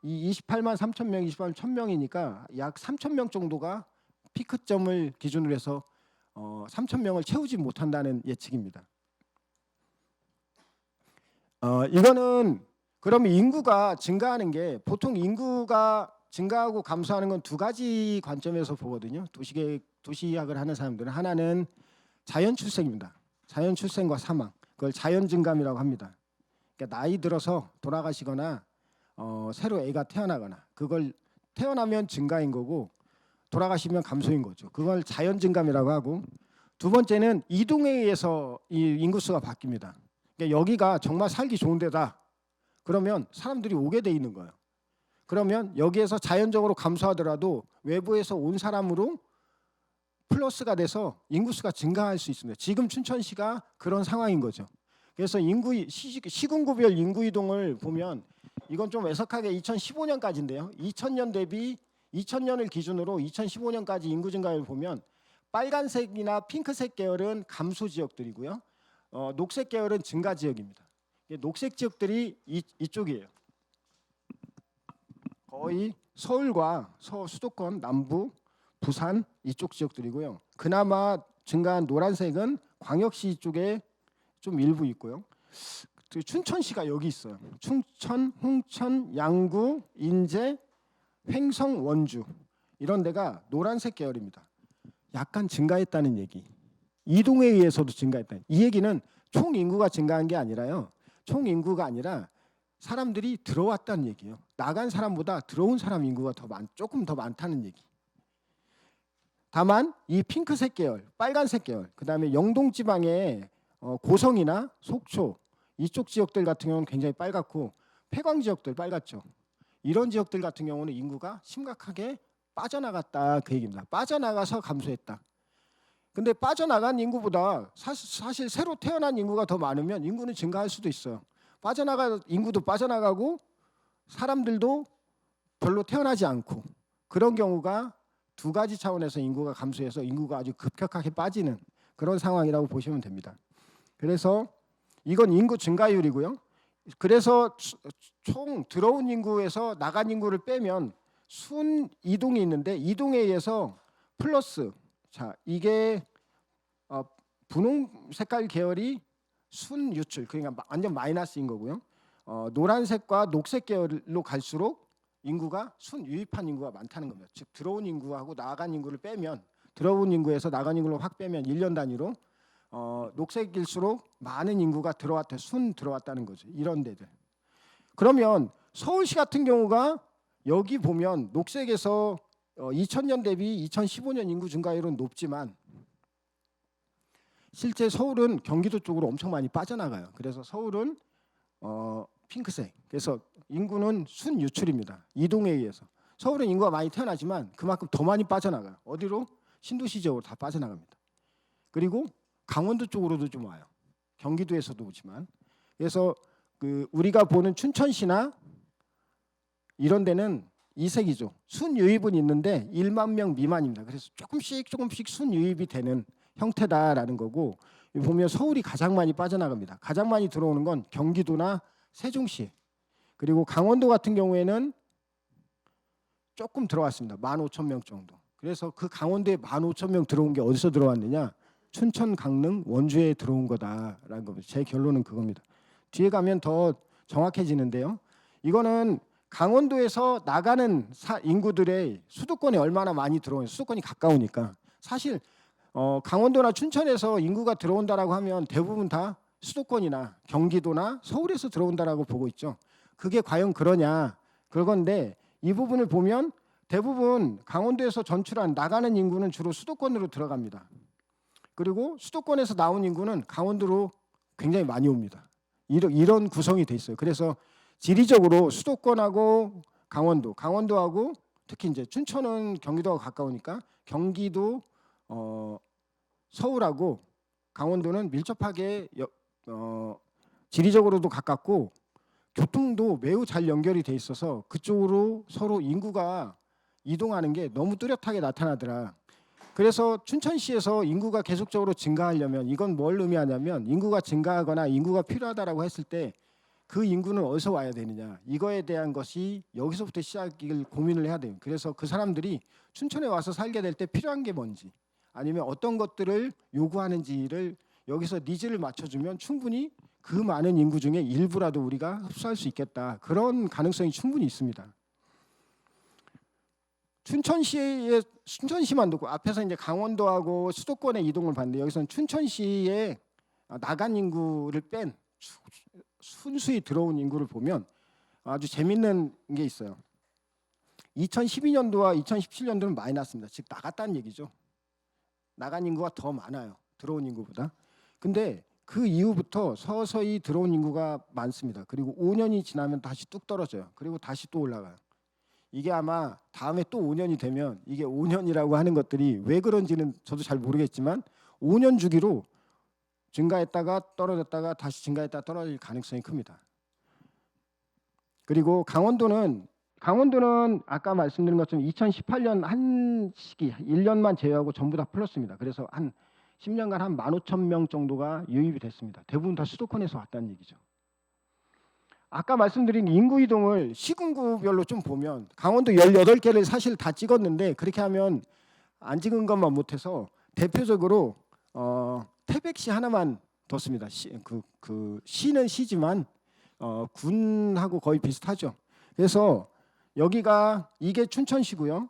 이 28만 3천 명, 28만 1천 명이니까 약 3천 명 정도가 피크점을 기준으로 해서 3천 명을 채우지 못한다는 예측입니다. 이거는 그러면 인구가 증가하는 게 보통 인구가 증가하고 감소하는 건 두 가지 관점에서 보거든요. 도시학을 하는 사람들은 하나는 자연 출생입니다. 자연 출생과 사망. 그걸 자연 증감이라고 합니다. 그러니까 나이 들어서 돌아가시거나 새로 애가 태어나거나 그걸 태어나면 증가인 거고 돌아가시면 감소인 거죠. 그걸 자연 증감이라고 하고 두 번째는 이동에 의해서 이 인구수가 바뀝니다. 그러니까 여기가 정말 살기 좋은 데다. 그러면 사람들이 오게 돼 있는 거예요. 그러면 여기에서 자연적으로 감소하더라도 외부에서 온 사람으로 플러스가 돼서 인구수가 증가할 수 있습니다. 지금 춘천시가 그런 상황인 거죠. 그래서 시군구별 인구 이동을 보면 이건 좀 애석하게 2015년까지인데요. 2000년 대비 2000년을 기준으로 2015년까지 인구 증가율 보면 빨간색이나 핑크색 계열은 감소 지역들이고요. 녹색 계열은 증가 지역입니다. 녹색 지역들이 이쪽이에요. 거의 서울과 수도권 남부, 부산 이쪽 지역들이고요. 그나마 증가한 노란색은 광역시 쪽에 좀 일부 있고요. 춘천시가 여기 있어요. 춘천, 홍천, 양구, 인제, 횡성, 원주 이런 데가 노란색 계열입니다. 약간 증가했다는 얘기. 이동에 의해서도 증가했다. 이 얘기는 총 인구가 증가한 게 아니라요. 총 인구가 아니라 사람들이 들어왔다는 얘기예요. 나간 사람보다 들어온 사람 인구가 조금 더 많다는 얘기. 다만 이 핑크색 계열, 빨간색 계열, 그다음에 영동 지방의 고성이나 속초 이쪽 지역들 같은 경우는 굉장히 빨갛고 폐광 지역들 빨갛죠. 이런 지역들 같은 경우는 인구가 심각하게 빠져나갔다 그 얘기입니다. 빠져나가서 감소했다. 근데 빠져나간 인구보다 사실 새로 태어난 인구가 더 많으면 인구는 증가할 수도 있어요. 인구도 빠져나가고 사람들도 별로 태어나지 않고 그런 경우가 두 가지 차원에서 인구가 감소해서 인구가 아주 급격하게 빠지는 그런 상황이라고 보시면 됩니다. 그래서 이건 인구 증가율이고요. 그래서 총 들어온 인구에서 나간 인구를 빼면 순 이동이 있는데 이동에 의해서 플러스 자 이게 분홍 색깔 계열이 순 유출 그러니까 완전 마이너스인 거고요. 노란색과 녹색 계열로 갈수록 인구가 순 유입한 인구가 많다는 겁니다. 즉 들어온 인구하고 나간 인구를 빼면 들어온 인구에서 나간 인구를 확 빼면 1년 단위로 녹색일수록 많은 인구가 순 들어왔다는 거죠. 이런 데들. 그러면 서울시 같은 경우가 여기 보면 녹색에서 2000년 대비 2015년 인구 증가율은 높지만 실제 서울은 경기도 쪽으로 엄청 많이 빠져나가요. 그래서 서울은 핑크색. 그래서 인구는 순 유출입니다. 이동에 의해서. 서울은 인구가 많이 태어나지만 그만큼 더 많이 빠져나가요. 어디로? 신도시 지역으로 다 빠져나갑니다. 그리고 강원도 쪽으로도 좀 와요. 경기도에서도 오지만. 그래서 그 우리가 보는 춘천시나 이런 데는 이색이죠. 순유입은 있는데 1만 명 미만입니다. 그래서 조금씩 순유입이 되는 형태다라는 거고, 보면 서울이 가장 많이 빠져나갑니다. 가장 많이 들어오는 건 경기도나 세종시, 그리고 강원도 같은 경우에는 조금 들어왔습니다. 15,000명 정도. 그래서 그 강원도에 15,000명 들어온 게 어디서 들어왔느냐? 춘천, 강릉, 원주에 들어온 거다라는 겁니다. 제 결론은 그겁니다. 뒤에 가면 더 정확해지는데요. 이거는 강원도에서 나가는 인구들의 수도권에 얼마나 많이 들어오는, 수도권이 가까우니까 사실 강원도나 춘천에서 인구가 들어온다라고 하면 대부분 다 수도권이나 경기도나 서울에서 들어온다라고 보고 있죠. 그게 과연 그러냐? 그건데 이 부분을 보면 대부분 강원도에서 전출한 나가는 인구는 주로 수도권으로 들어갑니다. 그리고 수도권에서 나온 인구는 강원도로 굉장히 많이 옵니다. 이런 구성이 돼 있어요. 그래서 지리적으로 수도권하고 강원도하고 특히 이제 춘천은 경기도가 가까우니까 경기도, 서울하고 강원도는 밀접하게 지리적으로도 가깝고 교통도 매우 잘 연결이 돼 있어서 그쪽으로 서로 인구가 이동하는 게 너무 뚜렷하게 나타나더라. 그래서 춘천시에서 인구가 계속적으로 증가하려면 이건 뭘 의미하냐면 인구가 증가하거나 인구가 필요하다라고 했을 때 그 인구는 어디서 와야 되느냐, 이거에 대한 것이 여기서부터 시작을 고민을 해야 돼요. 그래서 그 사람들이 춘천에 와서 살게 될 때 필요한 게 뭔지, 아니면 어떤 것들을 요구하는지를 여기서 니즈를 맞춰주면 충분히 그 많은 인구 중에 일부라도 우리가 흡수할 수 있겠다. 그런 가능성이 충분히 있습니다. 춘천시만 두고 앞에서 이제 강원도하고 수도권의 이동을 봤는데 여기서는 춘천시에 나간 인구를 뺀 순수히 들어온 인구를 보면 아주 재밌는 게 있어요. 2012년도와 2017년도는 마이너스입니다. 즉 나갔다는 얘기죠. 나간 인구가 더 많아요. 들어온 인구보다. 근데 그 이후부터 서서히 들어온 인구가 많습니다. 그리고 5년이 지나면 다시 뚝 떨어져요. 그리고 다시 또 올라가요. 이게 아마 다음에 또 5년이 되면 이게 5년이라고 하는 것들이 왜 그런지는 저도 잘 모르겠지만 5년 주기로 증가했다가 떨어졌다가 다시 증가했다가 떨어질 가능성이 큽니다. 그리고 강원도는 아까 말씀드린 것처럼 2018년 한 시기 1년만 제외하고 전부 다 플러스입니다. 그래서 한 10년간 한 15,000명 정도가 유입이 됐습니다. 대부분 다 수도권에서 왔다는 얘기죠. 아까 말씀드린 인구 이동을 시군구별로 좀 보면 강원도 18개를 사실 다 찍었는데 그렇게 하면 안 찍은 것만 못해서 대표적으로 태백시 하나만 뒀습니다. 시는 시지만 군하고 거의 비슷하죠. 그래서 여기가 이게 춘천시고요.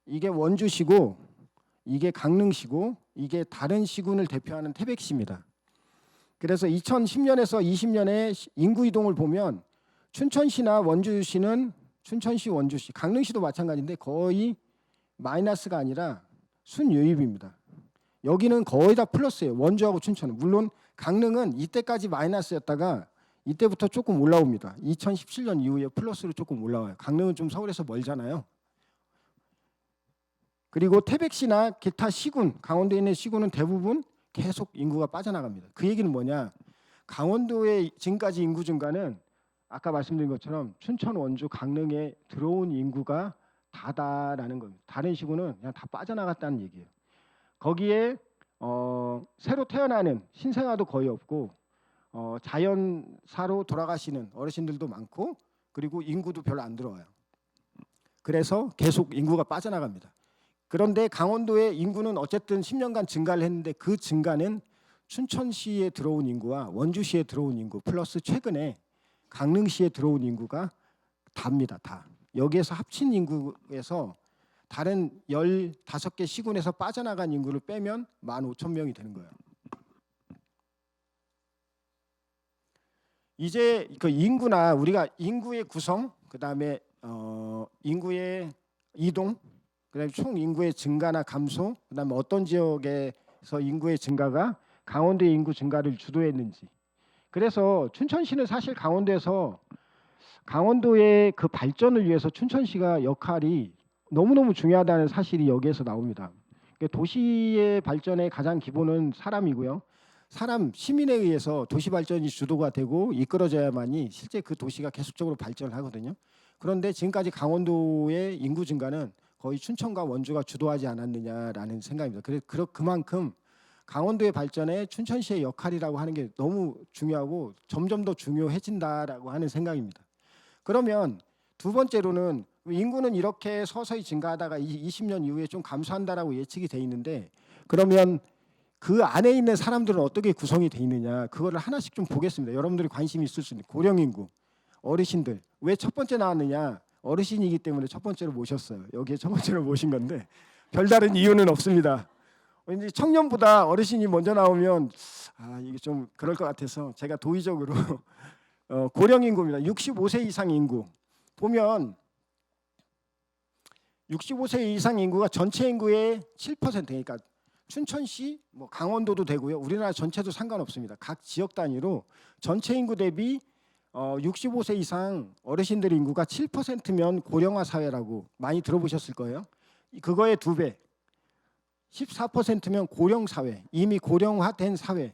이게 원주시고 이게 강릉시고 이게 다른 시군을 대표하는 태백시입니다. 그래서 2010년에서 20년에 인구 이동을 보면 춘천시나 원주시는 춘천시, 원주시, 강릉시도 마찬가지인데 거의 마이너스가 아니라 순유입입니다. 여기는 거의 다 플러스예요. 원주하고 춘천은. 물론 강릉은 이때까지 마이너스였다가 이때부터 조금 올라옵니다. 2017년 이후에 플러스로 조금 올라와요. 강릉은 좀 서울에서 멀잖아요. 그리고 태백시나 기타 시군, 강원도에 있는 시군은 대부분 계속 인구가 빠져나갑니다. 그 얘기는 뭐냐? 강원도의 지금까지 인구 증가는 아까 말씀드린 것처럼 춘천, 원주, 강릉에 들어온 인구가 다다라는 겁니다. 다른 시군은 그냥 다 빠져나갔다는 얘기예요. 거기에 새로 태어나는 신생아도 거의 없고 자연사로 돌아가시는 어르신들도 많고 그리고 인구도 별로 안 들어와요. 그래서 계속 인구가 빠져나갑니다. 그런데 강원도의 인구는 어쨌든 10년간 증가를 했는데 그 증가는 춘천시에 들어온 인구와 원주시에 들어온 인구 플러스 최근에 강릉시에 들어온 인구가 답니다. 다. 여기에서 합친 인구에서 다른 15개 시군에서 빠져나간 인구를 빼면 15,000명이 되는 거예요. 이제 그 인구나 우리가 인구의 구성, 그다음에 인구의 이동, 그다음에 총 인구의 증가나 감소, 그다음에 어떤 지역에서 인구의 증가가 강원도의 인구 증가를 주도했는지. 그래서 춘천시는 사실 강원도에서 강원도의 그 발전을 위해서 춘천시가 역할이 너무너무 중요하다는 사실이 여기에서 나옵니다. 그러니까 도시의 발전의 가장 기본은 사람이고요. 사람, 시민에 의해서 도시 발전이 주도가 되고 이끌어져야만이 실제 그 도시가 계속적으로 발전을 하거든요. 그런데 지금까지 강원도의 인구 증가는 거의 춘천과 원주가 주도하지 않았느냐라는 생각입니다. 그만큼 강원도의 발전에 춘천시의 역할이라고 하는 게 너무 중요하고 점점 더 중요해진다라고 하는 생각입니다. 그러면 두 번째로는 인구는 이렇게 서서히 증가하다가 20년 이후에 좀 감소한다라고 예측이 돼 있는데, 그러면 그 안에 있는 사람들은 어떻게 구성이 돼 있느냐, 그거를 하나씩 좀 보겠습니다. 여러분들이 관심이 있을 수 있는 고령 인구, 어르신들. 왜 첫 번째 나왔느냐? 어르신이기 때문에 첫 번째로 모셨어요. 여기에 첫 번째로 모신 건데 별다른 이유는 없습니다. 왠지 청년보다 어르신이 먼저 나오면 이게 좀 그럴 것 같아서 제가 도의적으로 고령 인구입니다. 65세 이상 인구 보면 65세 이상 인구가 전체 인구의 7%, 그러니까 춘천시, 뭐 강원도도 되고요. 우리나라 전체도 상관없습니다. 각 지역 단위로 전체 인구 대비 65세 이상 어르신들 인구가 7%면 고령화 사회라고 많이 들어보셨을 거예요. 그거의 2배, 14%면 고령 사회, 이미 고령화된 사회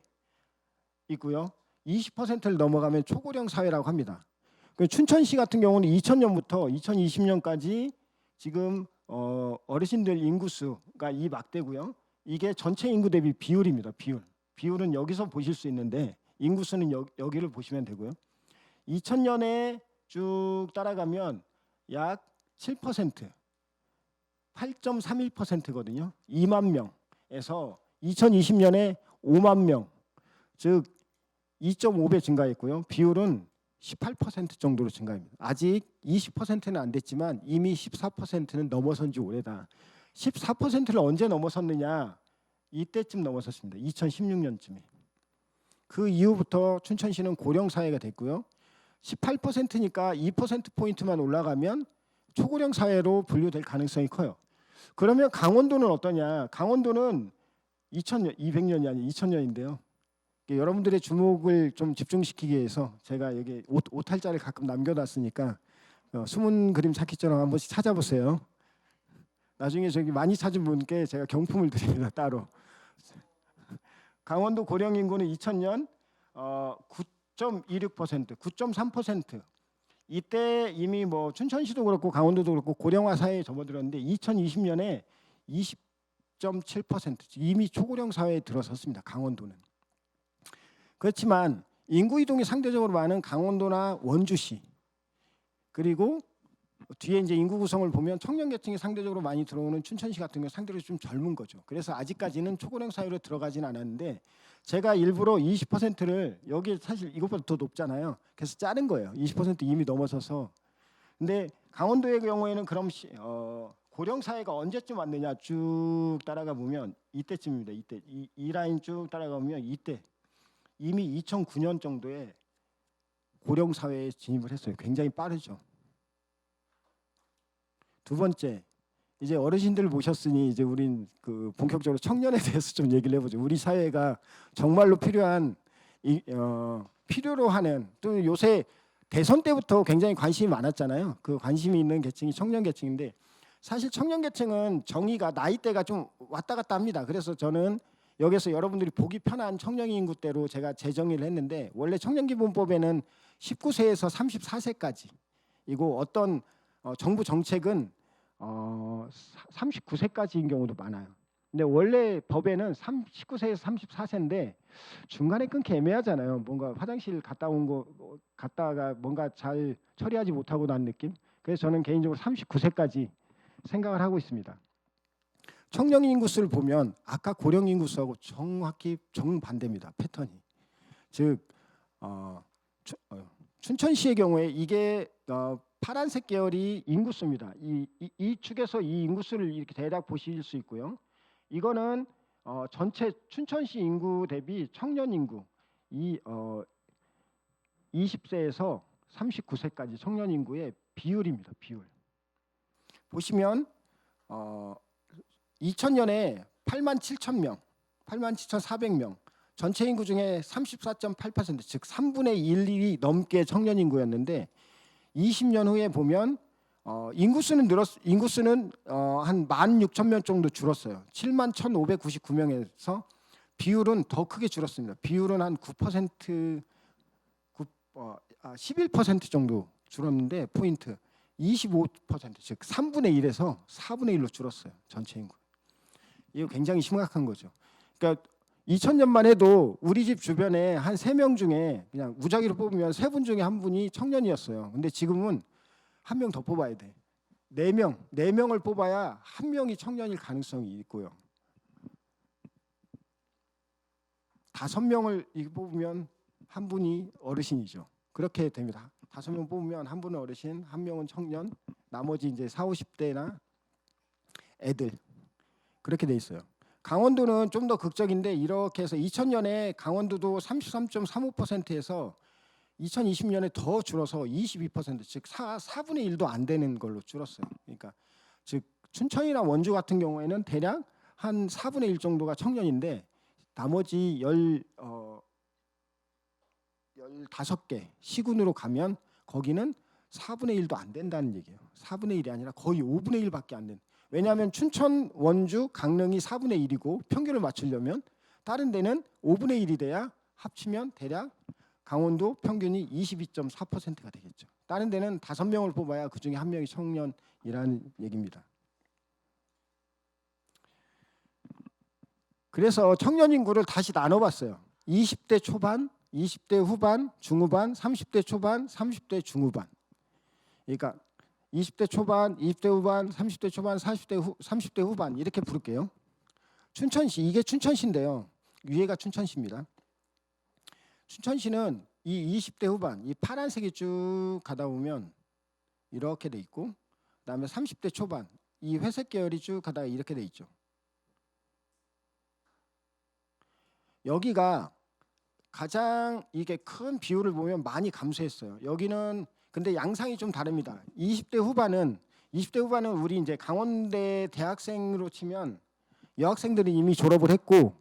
있고요. 20%를 넘어가면 초고령 사회라고 합니다. 춘천시 같은 경우는 2000년부터 2020년까지 지금 어르신들 인구수가 이 막대고요. 이게 전체 인구 대비 비율입니다. 비율은 여기서 보실 수 있는데 인구수는 여기를 보시면 되고요. 2000년에 쭉 따라가면 약 7%, 8.31%거든요. 2만 명에서 2020년에 5만 명, 즉 2.5배 증가했고요. 비율은 18% 정도로 증가합니다. 아직 20%는 안 됐지만 이미 14%는 넘어선 지 오래다. 14%를 언제 넘어섰느냐? 이때쯤 넘어섰습니다. 2016년쯤에. 그 이후부터 춘천시는 고령 사회가 됐고요. 18%니까 2%포인트만 올라가면 초고령 사회로 분류될 가능성이 커요. 그러면 강원도는 어떠냐? 강원도는 2000년, 200년이 아니라 2000년인데요. 여러분들의 주목을 좀 집중시키기 위해서 제가 여기 오탈자를 가끔 남겨놨으니까 숨은 그림 찾기처럼 한 번씩 찾아보세요. 나중에 저기 많이 찾은 분께 제가 경품을 드립니다. 따로. 강원도 고령 인구는 2000년 9.26%, 9.3%. 이때 이미 뭐 춘천시도 그렇고 강원도도 그렇고 고령화 사회에 접어들었는데 2020년에 20.7%, 이미 초고령 사회에 들어섰습니다. 강원도는. 그렇지만 인구 이동이 상대적으로 많은 강원도나 원주시, 그리고 뒤에 이제 인구 구성을 보면 청년 계층이 상대적으로 많이 들어오는 춘천시 같은 경우 상대적으로 좀 젊은 거죠. 그래서 아직까지는 초고령 사회로 들어가진 않았는데 제가 일부러 20%를 여기 사실 이것보다 더 높잖아요. 그래서 자른 거예요. 20% 이미 넘어서서. 근데 강원도의 경우에는 그럼 고령 사회가 언제쯤 왔느냐 쭉 따라가 보면 이때쯤입니다. 이때 이 라인 쭉 따라가 보면 이때 이미 2009년 정도에 고령 사회에 진입을 했어요. 굉장히 빠르죠. 두 번째, 이제 어르신들 모셨으니 이제 우린 그 본격적으로 청년에 대해서 좀 얘기를 해보죠. 우리 사회가 정말로 필요한 필요로 하는, 또 요새 대선 때부터 굉장히 관심이 많았잖아요. 그 관심이 있는 계층이 청년 계층인데 사실 청년 계층은 정의가 나이대가 좀 왔다 갔다 합니다. 그래서 저는 여기서 여러분들이 보기 편한 청년 인구대로 제가 재정의를 했는데 원래 청년기본법에는 19세에서 34세까지 이고 어떤 정부 정책은 39세까지인 경우도 많아요. 근데 원래 법에는 19세에서 34세인데 중간에 끊기 애매하잖아요. 뭔가 화장실 갔다 온 거 갔다가 뭔가 잘 처리하지 못하고 난 느낌. 그래서 저는 개인적으로 39세까지 생각을 하고 있습니다. 청년 인구수를 보면 아까 고령 인구수하고 정확히 정반대입니다. 패턴이. 즉 춘천시의 경우에 이게 파란색 계열이 인구수입니다. 이 축에서 이 인구수를 이렇게 대략 보실 수 있고요. 이거는 전체 춘천시 인구 대비 청년 인구, 20세에서 39세까지 청년 인구의 비율입니다. 비율. 보시면 2000년에 87,000명, 87,400명, 전체 인구 중에 34.8%, 즉 3분의 1이 넘게 청년 인구였는데 20년 후에 보면 인구수는 한 16,000명 정도 줄었어요. 71,599명에서 비율은 더 크게 줄었습니다. 비율은 한 9%, 11% 정도 줄었는데 포인트 25%, 즉 3분의 1에서 4분의 1로 줄었어요. 전체 인구. 이거 굉장히 심각한 거죠. 그러니까 2000년만 해도 우리 집 주변에 한 3명 중에 그냥 무작위로 뽑으면 3분 중에 1분이 청년이었어요. 근데 지금은 1명 더 뽑아야 돼. 4명을 뽑아야 1명이 청년일 가능성이 있고요. 5명을 뽑으면 1분이 어르신이죠. 그렇게 됩니다. 5명 뽑으면 1분은 어르신, 1명은 청년, 나머지 이제 40, 50대나 애들. 그렇게 돼 있어요. 강원도는 좀 더 극적인데 이렇게 해서 2000년에 강원도도 33.35%에서 2020년에 더 줄어서 22%, 즉 4분의 1도 안 되는 걸로 줄었어요. 그러니까 즉 춘천이나 원주 같은 경우에는 대략 한 4분의 1 정도가 청년인데 나머지 15개 시군으로 가면 거기는 4분의 1도 안 된다는 얘기예요. 4분의 1이 아니라 거의 5분의 1밖에 안 된. 왜냐하면 춘천, 원주, 강릉이 4분의 1이고 평균을 맞추려면 다른 데는 5분의 1이 돼야 합치면 대략 강원도 평균이 22.4%가 되겠죠. 다른 데는 5명을 뽑아야 그중에 1명이 청년이라는 얘기입니다. 그래서 청년 인구를 다시 나눠봤어요. 20대 초반, 20대 후반, 중후반, 30대 초반, 30대 중후반. 그러니까 20대 초반, 20대 후반, 30대 초반, 30대 후반 이렇게 부를게요. 춘천시, 이게 춘천시인데요. 위에가 춘천시입니다. 춘천시는 이 20대 후반, 이 파란색이 쭉 가다 보면 이렇게 돼 있고, 그다음에 30대 초반, 이 회색 계열이 쭉 가다가 이렇게 돼 있죠. 여기가 가장 이게 큰 비율을 보면 많이 감소했어요. 여기는 근데 양상이 좀 다릅니다. 20대 후반은 우리 이제 강원대 대학생으로 치면 여학생들이 이미 졸업을 했고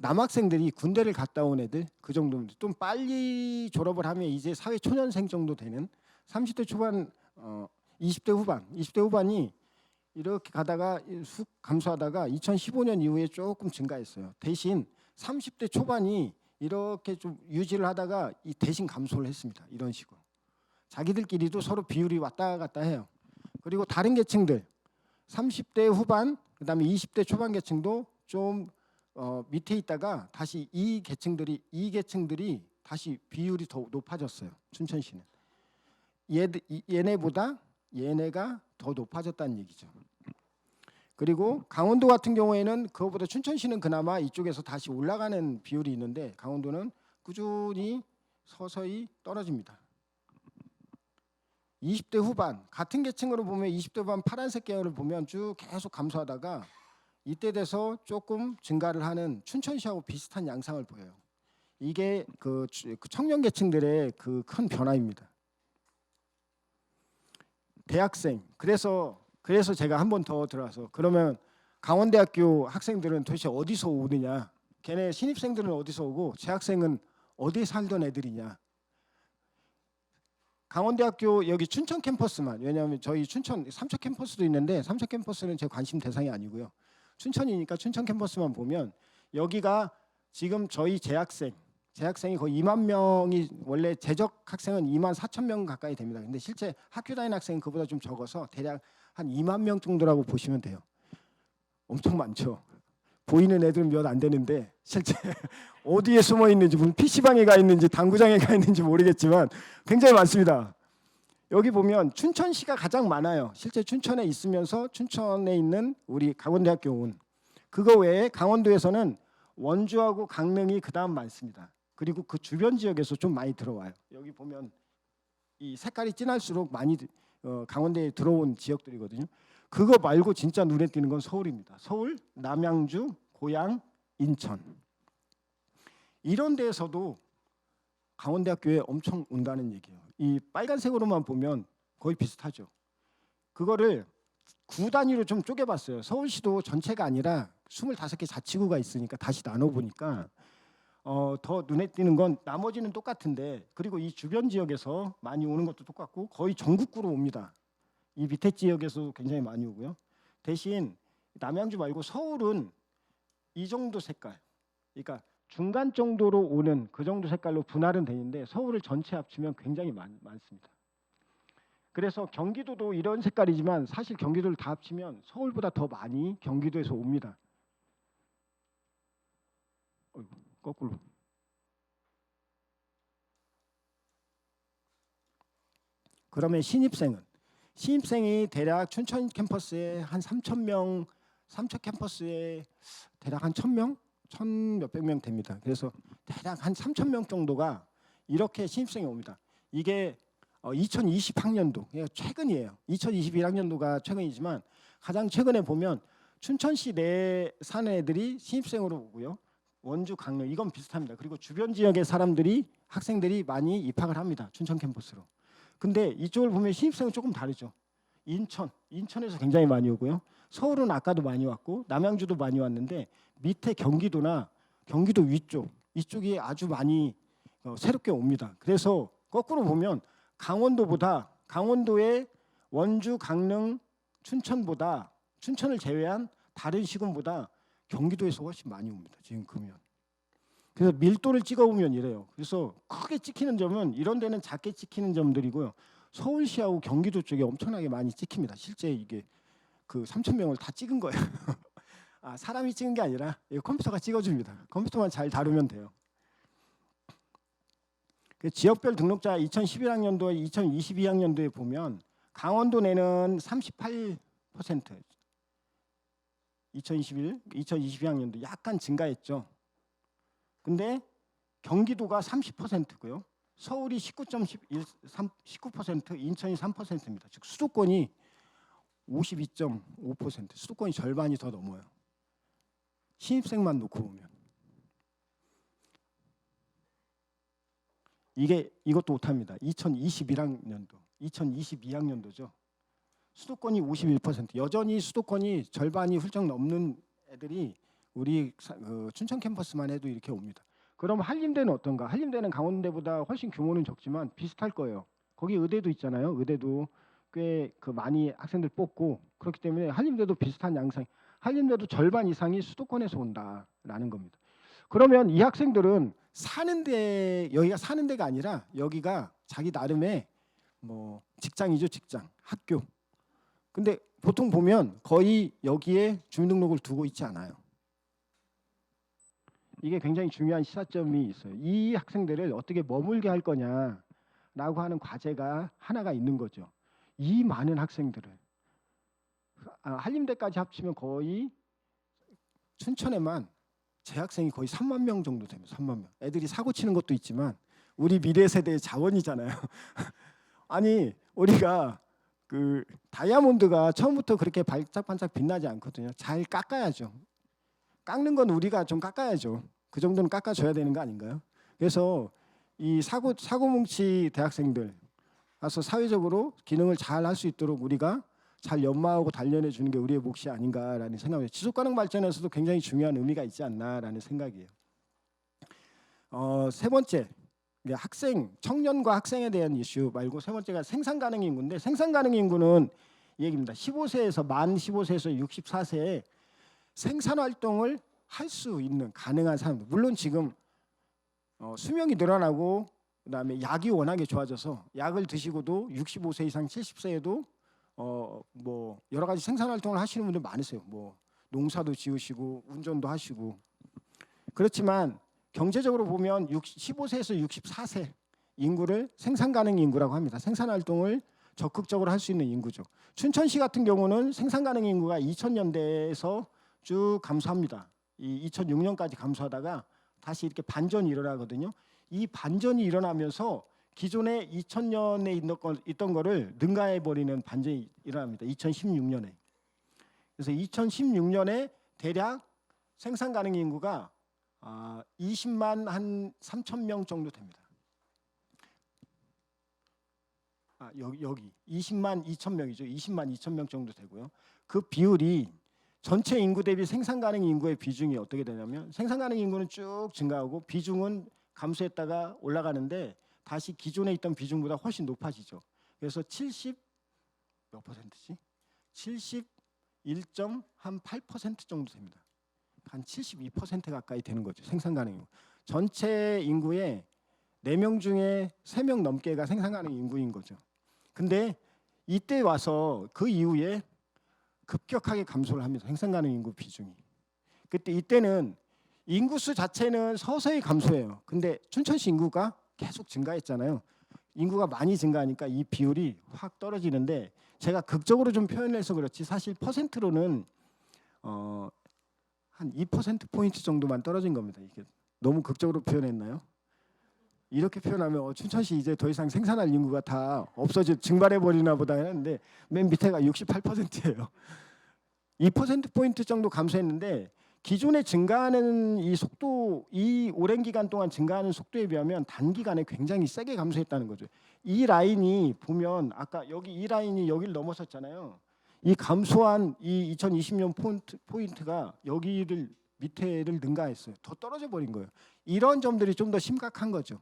남학생들이 군대를 갔다 온 애들 그 정도입니다. 좀 빨리 졸업을 하면 이제 사회 초년생 정도 되는 30대 초반 20대 후반이 이렇게 가다가 쑥 감소하다가 2015년 이후에 조금 증가했어요. 대신 30대 초반이 이렇게 좀 유지를 하다가 이 대신 감소를 했습니다. 이런 식으로. 자기들끼리도 서로 비율이 왔다 갔다 해요. 그리고 다른 계층들 30대 후반 그다음에 20대 초반 계층도 좀 밑에 있다가 다시 이 계층들이 다시 비율이 더 높아졌어요. 춘천시는. 얘네보다 얘네가 더 높아졌다는 얘기죠. 그리고 강원도 같은 경우에는 그거보다 춘천시는 그나마 이쪽에서 다시 올라가는 비율이 있는데 강원도는 꾸준히 서서히 떨어집니다. 20대 후반 같은 계층으로 보면 20대 후반 파란색 계열을 보면 쭉 계속 감소하다가 이때 돼서 조금 증가를 하는 춘천시하고 비슷한 양상을 보여요. 이게 그 청년 계층들의 그 큰 변화입니다. 대학생 그래서 제가 한 번 더 들어와서 그러면 강원대학교 학생들은 도대체 어디서 오느냐? 걔네 신입생들은 어디서 오고 재학생은 어디에 살던 애들이냐? 강원대학교 여기 춘천 캠퍼스만 왜냐하면 저희 춘천 삼척 캠퍼스도 있는데 삼척 캠퍼스는 제 관심 대상이 아니고요. 춘천이니까 춘천 캠퍼스만 보면 여기가 지금 저희 재학생이 거의 2만 명이 원래 재적 학생은 2만 4천 명 가까이 됩니다. 근데 실제 학교 다니는 학생은 그보다 좀 적어서 대략 한 2만 명 정도라고 보시면 돼요. 엄청 많죠. 보이는 애들은 몇 안 되는데 실제 어디에 숨어 있는지 무슨 PC방에 가 있는지 당구장에 가 있는지 모르겠지만 굉장히 많습니다. 여기 보면 춘천시가 가장 많아요. 실제 춘천에 있으면서 춘천에 있는 우리 강원대학교 온 그거 외에 강원도에서는 원주하고 강릉이 그다음 많습니다. 그리고 그 주변 지역에서 좀 많이 들어와요. 여기 보면 이 색깔이 진할수록 많이 강원대에 들어온 지역들이거든요. 그거 말고 진짜 눈에 띄는 건 서울입니다. 서울, 남양주, 고양, 인천 이런 데에서도 강원대학교에 엄청 온다는 얘기예요. 이 빨간색으로만 보면 거의 비슷하죠. 그거를 구 단위로 좀 쪼개봤어요. 서울시도 전체가 아니라 25개 자치구가 있으니까 다시 나눠보니까 더 눈에 띄는 건 나머지는 똑같은데, 그리고 이 주변 지역에서 많이 오는 것도 똑같고 거의 전국구로 옵니다. 이 밑에 지역에서 굉장히 많이 오고요. 대신 남양주 말고 서울은 이 정도 색깔, 그러니까 중간 정도로 오는 그 정도 색깔로 분할은 되는데 서울을 전체 합치면 굉장히 많습니다. 그래서 경기도도 이런 색깔이지만 사실 경기도를 다 합치면 서울보다 더 많이 경기도에서 옵니다. 거꾸로. 그러면 신입생이 대략 춘천 캠퍼스에 한 3,000명, 삼척 캠퍼스에 대략 한 1,000명, 1,000 몇백 명 됩니다. 그래서 대략 한 3,000명 정도가 이렇게 신입생이 옵니다. 이게 2020학년도 최근이에요. 2021학년도가 최근이지만 가장 최근에 보면 춘천시 내 사는 애들이 신입생으로 오고요. 원주, 강릉 이건 비슷합니다. 그리고 주변 지역의 학생들이 많이 입학을 합니다. 춘천 캠퍼스로. 근데 이쪽을 보면 신입생은 조금 다르죠. 인천에서 굉장히 많이 오고요. 서울은 아까도 많이 왔고 남양주도 많이 왔는데 밑에 경기도나 경기도 이쪽이 아주 많이 새롭게 옵니다. 그래서 거꾸로 보면 강원도의 원주, 강릉, 춘천보다 춘천을 제외한 다른 시군보다 경기도에서 훨씬 많이 옵니다. 지금 보면. 그래서 밀도를 찍어보면 이래요. 그래서 크게 찍히는 점은 이런 데는 작게 찍히는 점들이고요. 서울시하고 경기도 쪽에 엄청나게 많이 찍힙니다. 실제 이게 그 3,000명을 다 찍은 거예요. 사람이 찍은 게 아니라 컴퓨터가 찍어줍니다. 컴퓨터만 잘 다루면 돼요. 그 지역별 등록자 2011학년도와 2022학년도에 보면 강원도 내는 38%, 2022학년도 약간 증가했죠. 근데 경기도가 30%고요. 서울이 19%, 인천이 3%입니다. 즉 수도권이 52.5%, 수도권이 절반이 더 넘어요. 신입생만 놓고 보면. 이것도 못합니다. 2022학년도죠. 수도권이 51%. 여전히 수도권이 절반이 훌쩍 넘는 애들이 우리 춘천 캠퍼스만 해도 이렇게 옵니다. 그럼 한림대는 어떤가? 한림대는 강원대보다 훨씬 규모는 적지만 비슷할 거예요. 거기 의대도 있잖아요. 의대도 꽤 많이 학생들 뽑고 그렇기 때문에 한림대도 비슷한 양상. 한림대도 절반 이상이 수도권에서 온다라는 겁니다. 그러면 이 학생들은 여기가 사는 데가 아니라 여기가 자기 나름의 직장이죠, 직장, 학교. 근데 보통 보면 거의 여기에 주민등록을 두고 있지 않아요. 이게 굉장히 중요한 시사점이 있어요. 이 학생들을 어떻게 머물게 할 거냐라고 하는 과제가 하나가 있는 거죠. 이 많은 학생들을 한림대까지 합치면 거의 춘천에만 재학생이 거의 3만 명 정도 됩니다. 3만 명. 애들이 사고 치는 것도 있지만 우리 미래 세대의 자원이잖아요. 아니 우리가 다이아몬드가 처음부터 그렇게 반짝반짝 빛나지 않거든요. 잘 깎아야죠. 깎는 건 우리가 좀 깎아야죠. 그 정도는 깎아줘야 되는 거 아닌가요? 그래서 이 사고뭉치 대학생들 와서 사회적으로 기능을 잘 할 수 있도록 우리가 잘 연마하고 단련해 주는 게 우리의 몫이 아닌가라는 생각이에요. 지속가능 발전에서도 굉장히 중요한 의미가 있지 않나라는 생각이에요. 세 번째, 청년과 학생에 대한 이슈 말고 세 번째가 생산 가능 인구인데 생산 가능 인구는 이 얘기입니다. 만 15세에서 64세에 생산 활동을 할 수 있는 가능한 사람들. 물론 지금 수명이 늘어나고 그다음에 약이 워낙에 좋아져서 약을 드시고도 65세 이상 70세에도 여러 가지 생산 활동을 하시는 분들 많으세요. 농사도 지으시고 운전도 하시고. 그렇지만 경제적으로 보면 15세에서 64세 인구를 생산 가능 인구라고 합니다. 생산 활동을 적극적으로 할 수 있는 인구죠. 춘천시 같은 경우는 생산 가능 인구가 2000년대에서 쭉 감소합니다. 2006년까지 감소하다가 다시 이렇게 반전이 일어나거든요. 이 반전이 일어나면서 기존에 2000년에 있던 거를 능가해 버리는 반전이 일어납니다. 2016년에. 그래서 2016년에 대략 생산 가능 인구가 20만 한 3천 명 정도 됩니다. 여기 20만 2천 명이죠. 20만 2천 명 정도 되고요. 그 비율이 전체 인구 대비 생산 가능 인구의 비중이 어떻게 되냐면 생산 가능 인구는 쭉 증가하고 비중은 감소했다가 올라가는데 다시 기존에 있던 비중보다 훨씬 높아지죠. 그래서 70 몇 퍼센트지? 71.8% 정도 됩니다. 한 72% 가까이 되는 거죠. 생산 가능 인구. 전체 인구의 4명 중에 3명 넘게가 생산 가능 인구인 거죠. 근데 이때 와서 그 이후에 급격하게 감소를 합니다. 생산 가능 인구 비중이. 그때 이때는 인구수 자체는 서서히 감소해요. 근데 춘천시 인구가 계속 증가했잖아요. 인구가 많이 증가하니까 이 비율이 확 떨어지는데 제가 극적으로 좀 표현해서 그렇지 사실 퍼센트로는 한 2% 포인트 정도만 떨어진 겁니다. 이게 너무 극적으로 표현했나요? 이렇게 표현하면 춘천시 이제 더 이상 생산할 인구가 다 없어져 증발해 버리나 보다 했는데 맨 밑에가 68%예요. 2% 포인트 정도 감소했는데 기존에 증가하는 이 속도, 이 오랜 기간 동안 증가하는 속도에 비하면 단기간에 굉장히 세게 감소했다는 거죠. 이 라인이 보면 아까 여기 이 라인이 여기를 넘어섰잖아요. 이 감소한 이 2020년 포인트가 여기를 밑에를 능가했어요. 더 떨어져 버린 거예요. 이런 점들이 좀 더 심각한 거죠.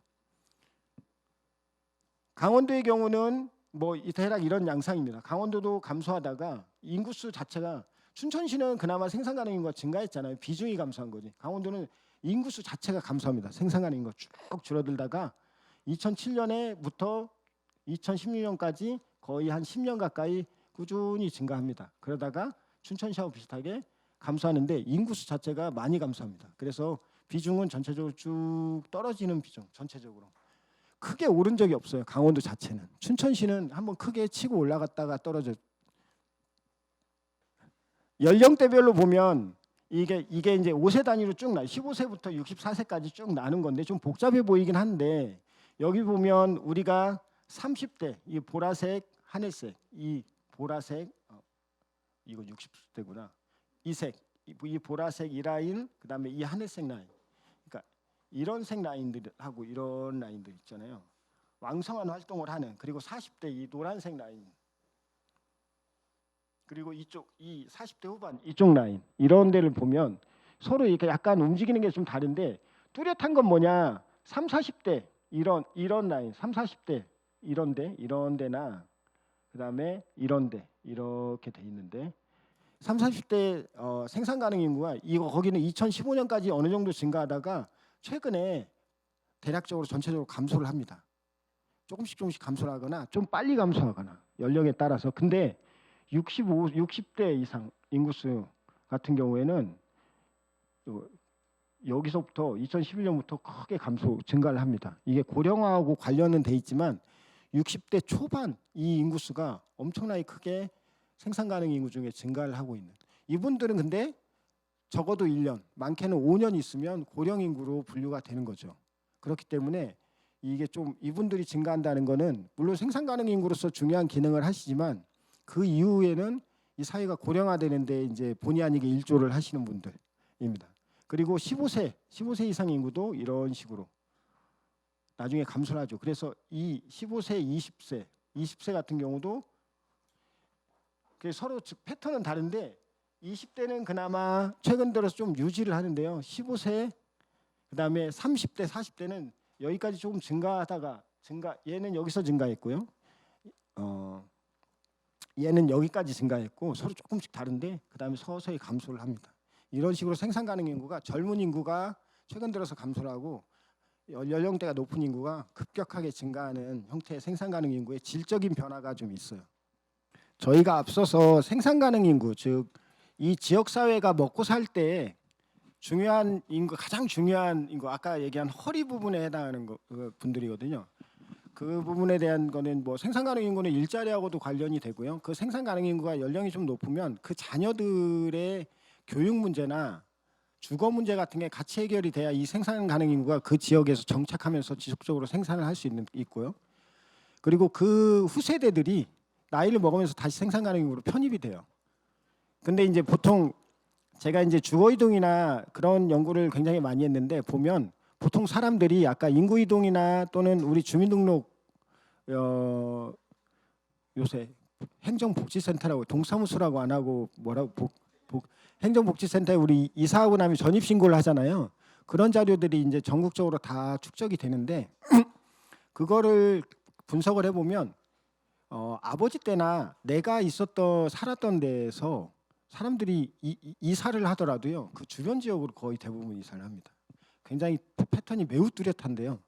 강원도의 경우는 뭐 대략 이런 양상입니다. 강원도도 감소하다가 인구수 자체가 춘천시는 그나마 생산 가능 인구가 증가했잖아요. 비중이 감소한 거지. 강원도는 인구수 자체가 감소합니다. 생산 가능 인구가 쭉 줄어들다가 2007년에부터 2016년까지 거의 한 10년 가까이 꾸준히 증가합니다. 그러다가 춘천시하고 비슷하게 감소하는데 인구수 자체가 많이 감소합니다. 그래서 비중은 전체적으로 쭉 떨어지는 비중, 전체적으로. 크게 오른 적이 없어요. 강원도 자체는. 춘천시는 한번 크게 치고 올라갔다가 떨어져. 연령대별로 보면 이게 이제 5세 단위로 쭉 나. 15세부터 64세까지 쭉 나눈 건데 좀 복잡해 보이긴 한데 여기 보면 우리가 30대 이 보라색, 하늘색, 이 보라색 이거 60대구나. 이 보라색 이 라인, 그다음에 이 하늘색 라인. 그러니까 이런 색 라인들하고 이런 라인들 있잖아요. 왕성한 활동을 하는 그리고 40대 이 노란색 라인. 그리고 이쪽 이 40대 후반 이쪽 라인 이런 데를 보면 서로 이렇게 약간 움직이는 게 좀 다른데 뚜렷한 건 뭐냐? 3, 40대 이런 라인, 3, 40대 이런 데나 그다음에 이런 데 이렇게 돼 있는데 3, 40대 생산 가능 인구가 이거 거기는 2015년까지 어느 정도 증가하다가 최근에 대략적으로 전체적으로 감소를 합니다. 조금씩 감소를 하거나 좀 빨리 감소하거나 연령에 따라서. 근데 60대 이상 인구수 같은 경우에는 여기서부터 2011년부터 크게 증가를 합니다. 이게 고령화하고 관련은 돼 있지만 60대 초반 이 인구수가 엄청나게 크게 생산 가능 인구 중에 증가를 하고 있는. 이분들은 근데 적어도 1년, 많게는 5년 있으면 고령 인구로 분류가 되는 거죠. 그렇기 때문에 이게 좀 이분들이 증가한다는 거는 물론 생산 가능 인구로서 중요한 기능을 하시지만 그 이후에는 이 사회가 고령화되는데 이제 본의 아니게 일조를 하시는 분들입니다. 그리고 15세 이상 인구도 이런 식으로 나중에 감소를 하죠. 그래서 이 15세, 20세 같은 경우도 서로 패턴은 다른데 20대는 그나마 최근 들어서 좀 유지를 하는데요. 15세, 그다음에 30대, 40대는 여기까지 조금 증가하다가 얘는 여기서 증가했고요. 얘는 여기까지 증가했고 서로 조금씩 다른데 그다음에 서서히 감소를 합니다. 이런 식으로 생산 가능 인구가 젊은 인구가 최근 들어서 감소를 하고 연령대가 높은 인구가 급격하게 증가하는 형태의 생산 가능 인구의 질적인 변화가 좀 있어요. 저희가 앞서서 생산 가능 인구, 즉 이 지역 사회가 먹고 살 때 중요한 인구, 가장 중요한 인구, 아까 얘기한 허리 부분에 해당하는 분들이거든요. 그 부분에 대한 거는 뭐 생산 가능 인구는 일자리하고도 관련이 되고요. 그 생산 가능 인구가 연령이 좀 높으면 그 자녀들의 교육 문제나 주거 문제 같은 게 같이 해결이 돼야 이 생산 가능 인구가 그 지역에서 정착하면서 지속적으로 생산을 할 수 있고요. 그리고 그 후세대들이 나이를 먹으면서 다시 생산 가능 인구로 편입이 돼요. 근데 이제 보통 제가 이제 주거 이동이나 그런 연구를 굉장히 많이 했는데 보면 보통 사람들이 아까 인구 이동이나 또는 우리 주민등록 요새 행정복지센터라고 동사무소라고 안 하고 뭐라고 행정복지센터에 우리 이사하고 나면 전입신고를 하잖아요. 그런 자료들이 이제 전국적으로 다 축적이 되는데 그거를 분석을 해보면 아버지 때나 내가 살았던 데에서 사람들이 이사를 하더라도요. 그 주변 지역으로 거의 대부분 이사를 합니다. 굉장히 패턴이 매우 뚜렷한데요.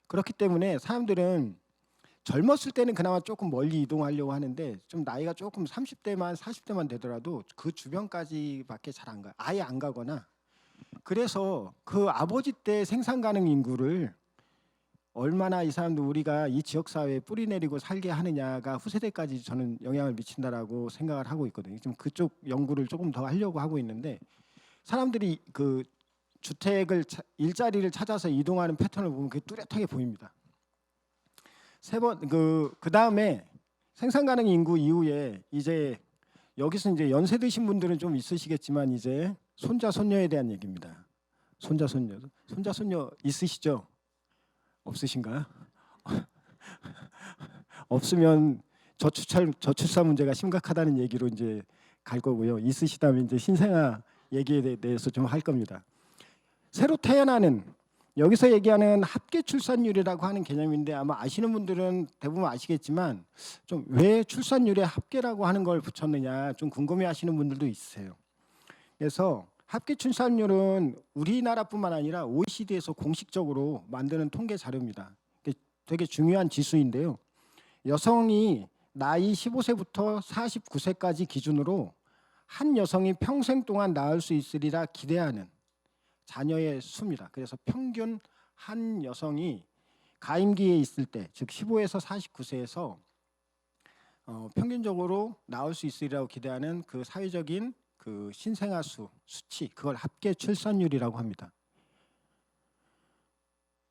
그렇기 때문에 사람들은 젊었을 때는 그나마 조금 멀리 이동하려고 하는데 좀 나이가 조금 30대만 40대만 되더라도 그 주변까지밖에 잘 안 가요. 아예 안 가거나. 그래서 그 아버지 때 생산 가능 인구를 얼마나 이 사람들 우리가 이 지역 사회에 뿌리 내리고 살게 하느냐가 후세대까지 저는 영향을 미친다라고 생각을 하고 있거든요. 지금 그쪽 연구를 조금 더 하려고 하고 있는데 사람들이 그 일자리를 찾아서 이동하는 패턴을 보면 그게 뚜렷하게 보입니다. 그 다음에 생산 가능 인구 이후에 이제 여기서 이제 연세 드신 분들은 좀 있으시겠지만 이제 손자 손녀에 대한 얘기입니다. 손자 손녀 있으시죠? 없으신가요? 없으면 저출산 문제가 심각하다는 얘기로 이제 갈 거고요. 있으시다면 이제 신생아 얘기에 대해서 좀 할 겁니다. 새로 태어나는 여기서 얘기하는 합계 출산율이라고 하는 개념인데 아마 아시는 분들은 대부분 아시겠지만 좀 왜 출산율에 합계라고 하는 걸 붙였느냐 좀 궁금해하시는 분들도 있으세요. 그래서 합계 출산율은 우리나라뿐만 아니라 OECD에서 공식적으로 만드는 통계 자료입니다. 되게 중요한 지수인데요. 여성이 나이 15세부터 49세까지 기준으로 한 여성이 평생 동안 낳을 수 있으리라 기대하는 자녀의 수입니다. 그래서 평균 한 여성이 가임기에 있을 때, 즉 15에서 49세에서 평균적으로 낳을 수 있으리라고 기대하는 그 사회적인 그 신생아 수치, 그걸 합계 출산율이라고 합니다.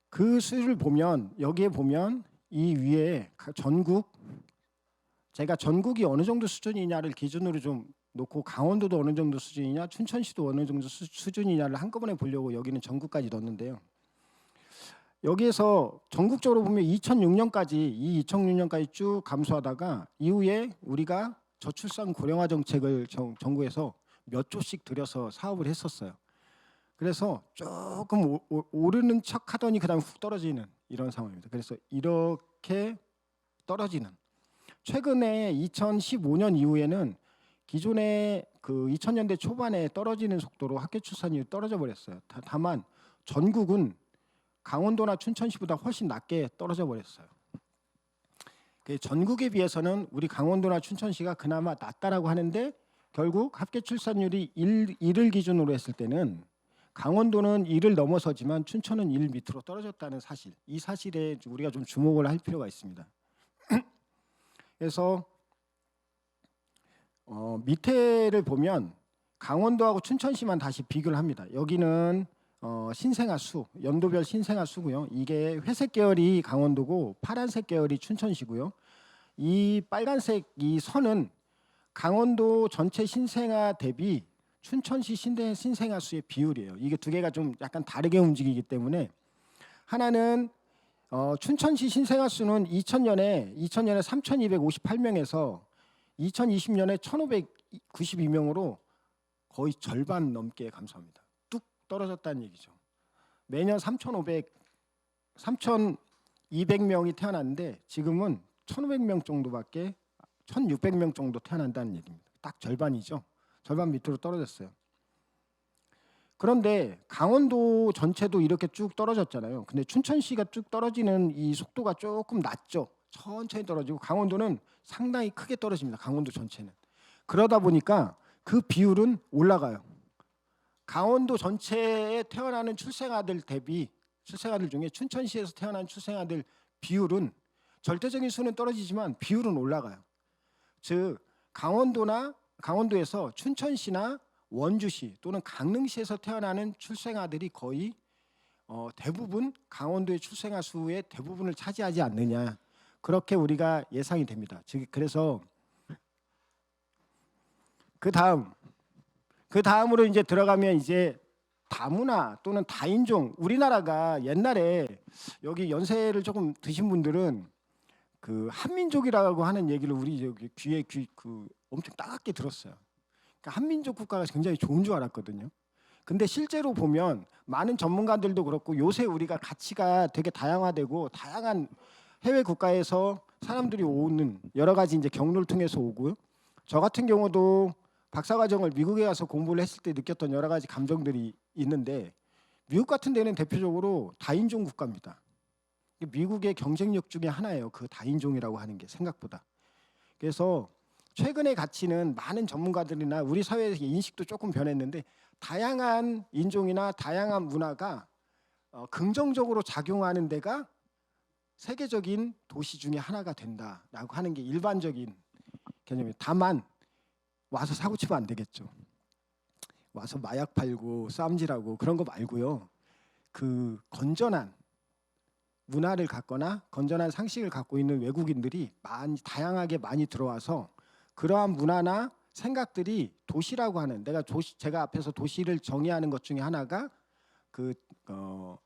그 수를 보면 여기에 보면 이 위에 제가 전국이 어느 정도 수준이냐를 기준으로 좀 놓고 강원도도 어느 정도 수준이냐, 춘천시도 어느 정도 수준이냐를 한꺼번에 보려고 여기는 전국까지 넣었는데요. 여기에서 전국적으로 보면 2006년까지 쭉 감소하다가 이후에 우리가 저출산 고령화 정책을 정부에서 몇 조씩 들여서 사업을 했었어요. 그래서 조금 오르는 척 하더니 그다음 훅 떨어지는 이런 상황입니다. 그래서 이렇게 떨어지는 최근에 2015년 이후에는 기존의 그 2000년대 초반에 떨어지는 속도로 합계 출산율이 떨어져 버렸어요. 다만 전국은 강원도나 춘천시보다 훨씬 낮게 떨어져 버렸어요. 전국에 비해서는 우리 강원도나 춘천시가 그나마 낮다라고 하는데 결국 합계 출산율이 1을 기준으로 했을 때는 강원도는 1을 넘어서지만 춘천은 1 밑으로 떨어졌다는 사실, 이 사실에 우리가 좀 주목을 할 필요가 있습니다. 그래서 밑에를 보면 강원도하고 춘천시만 다시 비교를 합니다. 여기는 신생아 수, 연도별 신생아 수고요. 이게 회색 계열이 강원도고 파란색 계열이 춘천시고요. 이 빨간색 이 선은 강원도 전체 신생아 대비 춘천시 신생아 수의 비율이에요. 이게 두 개가 좀 약간 다르게 움직이기 때문에 하나는 춘천시 신생아 수는 2000년에 3258명에서 2020년에 1592명으로 거의 절반 넘게 감소합니다. 뚝 떨어졌다는 얘기죠. 매년 3200명이 태어났는데 지금은 1500명 정도밖에 1600명 정도 태어난다는 얘기입니다. 딱 절반이죠. 절반 밑으로 떨어졌어요. 그런데 강원도 전체도 이렇게 쭉 떨어졌잖아요. 근데 춘천시가 쭉 떨어지는 이 속도가 조금 낮죠. 천천히 떨어지고 강원도는 상당히 크게 떨어집니다. 강원도 전체는. 그러다 보니까 그 비율은 올라가요. 강원도 전체에 태어나는 출생아들 대비 출생아들 중에 춘천시에서 태어난 출생아들 비율은 절대적인 수는 떨어지지만 비율은 올라가요. 즉 강원도에서 춘천시나 원주시 또는 강릉시에서 태어나는 출생아들이 거의 대부분 강원도의 출생아 수의 대부분을 차지하지 않느냐, 그렇게 우리가 예상이 됩니다. 즉 그래서 그 다음으로 이제 들어가면 이제 다문화 또는 다인종, 우리나라가 옛날에 여기 연세를 조금 드신 분들은 그 한민족이라고 하는 얘기를 우리 여기 귀에 엄청 따갑게 들었어요. 그러니까 한민족 국가가 굉장히 좋은 줄 알았거든요. 근데 실제로 보면 많은 전문가들도 그렇고 요새 우리가 가치가 되게 다양화되고 다양한 해외 국가에서 사람들이 오는 여러 가지 이제 경로를 통해서 오고요. 저 같은 경우도 박사과정을 미국에 가서 공부를 했을 때 느꼈던 여러 가지 감정들이 있는데 미국 같은 데는 대표적으로 다인종 국가입니다. 미국의 경쟁력 중에 하나예요. 그 다인종이라고 하는 게 생각보다. 그래서 최근의 가치는 많은 전문가들이나 우리 사회의 인식도 조금 변했는데 다양한 인종이나 다양한 문화가 긍정적으로 작용하는 데가 세계적인 도시 중에 하나가 된다라고 하는 게 일반적인 개념이에요. 다만 와서 사고 치면 안 되겠죠. 와서 마약 팔고 쌈질하고 그런 거 말고요. 그 건전한 문화를 갖거나 건전한 상식을 갖고 있는 외국인들이 다양하게 많이 들어와서 그러한 문화나 생각들이 도시라고 하는 제가 앞에서 도시를 정의하는 것 중에 하나가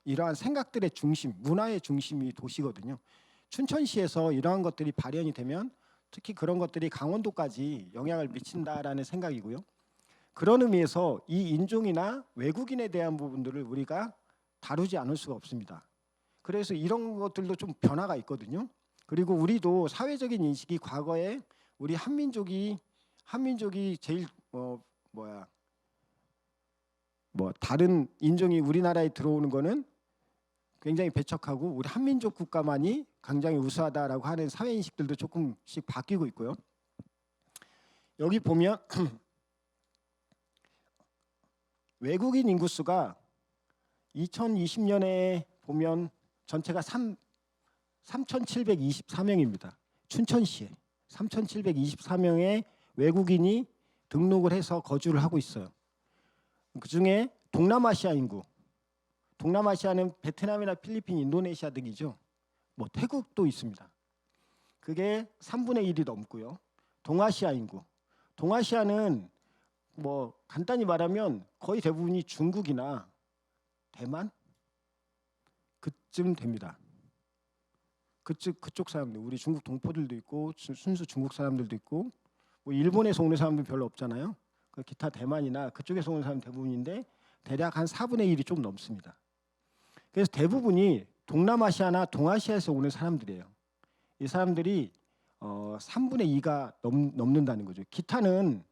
이러한 생각들의 중심, 문화의 중심이 도시거든요. 춘천시에서 이러한 것들이 발현이 되면 특히 그런 것들이 강원도까지 영향을 미친다라는 생각이고요. 그런 의미에서 이 인종이나 외국인에 대한 부분들을 우리가 다루지 않을 수가 없습니다. 그래서 이런 것들도 좀 변화가 있거든요. 그리고 우리도 사회적인 인식이 과거에 우리 한민족이 제일 다른 인종이 우리나라에 들어오는 거는 굉장히 배척하고 우리 한민족 국가만이 굉장히 우수하다라고 하는 사회 인식들도 조금씩 바뀌고 있고요. 여기 보면 외국인 인구수가 2020년에 보면 전체가 3,724명입니다. 춘천시에 3,724명의 외국인이 등록을 해서 거주를 하고 있어요. 그중에 동남아시아 인구, 동남아시아는 베트남이나 필리핀, 인도네시아 등이죠. 태국도 있습니다. 그게 3분의 1이 넘고요. 동아시아 인구, 동아시아는 간단히 말하면 거의 대부분이 중국이나 대만 그쯤 됩니다. 그쪽 사람들, 우리 중국 동포들도 있고 순수 중국 사람들도 있고 일본에서 오는 사람들 별로 없잖아요. 기타 대만이나 그쪽에서 오는 사람 대부분인데 대략 한 4분의 1이 좀 넘습니다. 그래서 대부분이 동남아시아나 동아시아에서 오는 사람들이에요. 이 사람들이 3분의 2가 넘는다는 거죠. 기타는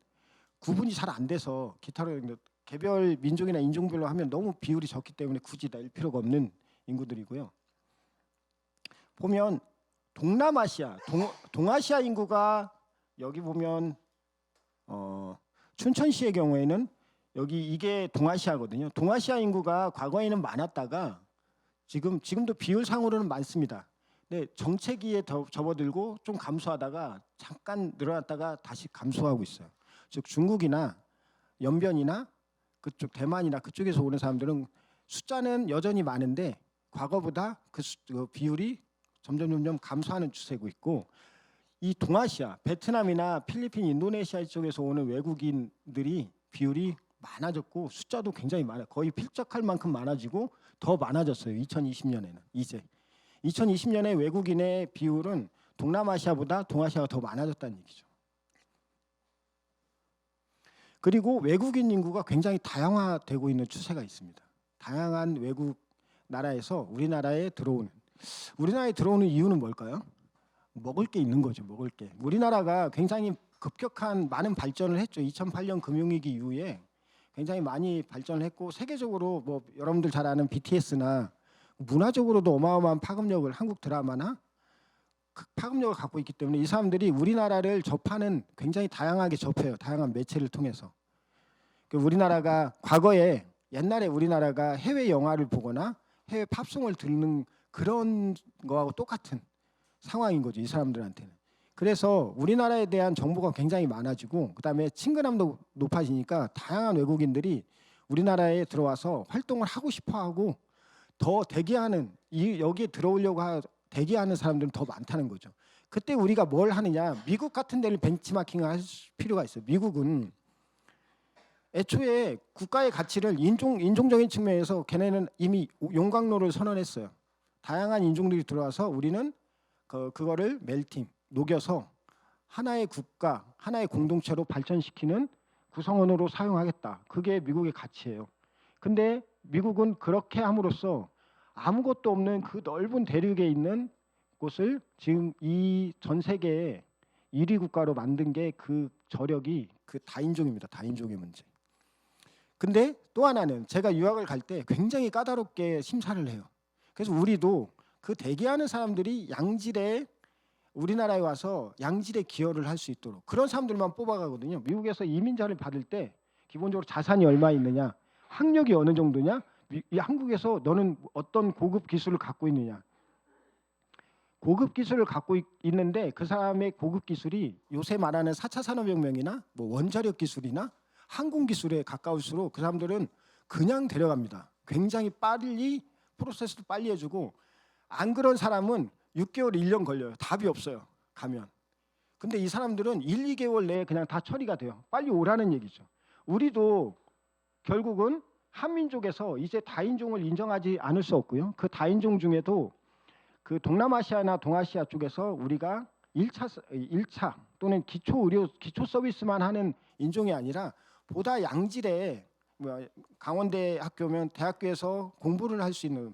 구분이 잘 안 돼서 기타로 개별 민족이나 인종별로 하면 너무 비율이 적기 때문에 굳이 낼 필요가 없는 인구들이고요. 보면 동남아시아, 동아시아 인구가 여기 보면 춘천시의 경우에는 이게 동아시아거든요. 동아시아 인구가 과거에는 많았다가 지금도 비율상으로는 많습니다. 근데 정체기에 접어들고 좀 감소하다가 잠깐 늘어났다가 다시 감소하고 있어요. 즉 중국이나 연변이나 그쪽 대만이나 그쪽에서 오는 사람들은 숫자는 여전히 많은데 과거보다 그 비율이 점점 감소하는 추세고 있고 이 동아시아, 베트남이나 필리핀, 인도네시아 쪽에서 오는 외국인들이 비율이 많아졌고 숫자도 굉장히 많아요. 거의 필적할 만큼 많아지고 더 많아졌어요. 2020년에는 이제 2020년에 외국인의 비율은 동남아시아보다 동아시아가 더 많아졌다는 얘기죠. 그리고 외국인 인구가 굉장히 다양화되고 있는 추세가 있습니다. 다양한 외국 나라에서 우리나라에 들어오는 이유는 뭘까요? 먹을 게 있는 거죠. 먹을 게. 우리나라가 굉장히 급격한 많은 발전을 했죠. 2008년 금융위기 이후에 굉장히 많이 발전을 했고 세계적으로 여러분들 잘 아는 BTS나 문화적으로도 어마어마한 파급력을 한국 드라마나 파급력을 갖고 있기 때문에 이 사람들이 우리나라를 접하는 굉장히 다양하게 접해요. 다양한 매체를 통해서. 우리나라가 과거에 옛날에 우리나라가 해외 영화를 보거나 해외 팝송을 듣는 그런 거하고 똑같은 상황인 거죠. 이 사람들한테는. 그래서 우리나라에 대한 정보가 굉장히 많아지고 그다음에 친근함도 높아지니까 다양한 외국인들이 우리나라에 들어와서 활동을 하고 싶어하고 더 대기하는 여기에 들어오려고 대기하는 사람들은 더 많다는 거죠. 그때 우리가 뭘 하느냐. 미국 같은 데를 벤치마킹을 할 필요가 있어요. 미국은 애초에 국가의 가치를 인종적인 측면에서 걔네는 이미 용광로를 선언했어요. 다양한 인종들이 들어와서 우리는 그거를 멜팅, 녹여서 하나의 국가, 하나의 공동체로 발전시키는 구성원으로 사용하겠다. 그게 미국의 가치예요. 근데 미국은 그렇게 함으로써 아무것도 없는 그 넓은 대륙에 있는 곳을 지금 이 전 세계의 1위 국가로 만든 게 그 저력이 그 다인종입니다. 다인종의 문제. 근데 또 하나는 제가 유학을 갈 때 굉장히 까다롭게 심사를 해요. 그래서 우리도 그 대기하는 사람들이 양질의 우리나라에 와서 양질의 기여를 할 수 있도록 그런 사람들만 뽑아가거든요. 미국에서 이민자를 받을 때 기본적으로 자산이 얼마 있느냐, 학력이 어느 정도냐, 이 한국에서 너는 어떤 고급 기술을 갖고 있느냐. 고급 기술을 갖고 있는데 그 사람의 고급 기술이 요새 말하는 4차 산업혁명이나 뭐 원자력 기술이나 항공 기술에 가까울수록 그 사람들은 그냥 데려갑니다. 굉장히 빨리 프로세스도 빨리 해주고 안 그런 사람은 6개월, 1년 걸려요. 답이 없어요. 가면. 근데 이 사람들은 1, 2개월 내에 그냥 다 처리가 돼요. 빨리 오라는 얘기죠. 우리도 결국은 한민족에서 이제 다인종을 인정하지 않을 수 없고요. 그 다인종 중에도 그 동남아시아나 동아시아 쪽에서 우리가 1차 또는 기초 의료, 기초 서비스만 하는 인종이 아니라 보다 양질의 강원대 학교면 대학교에서 공부를 할 수 있는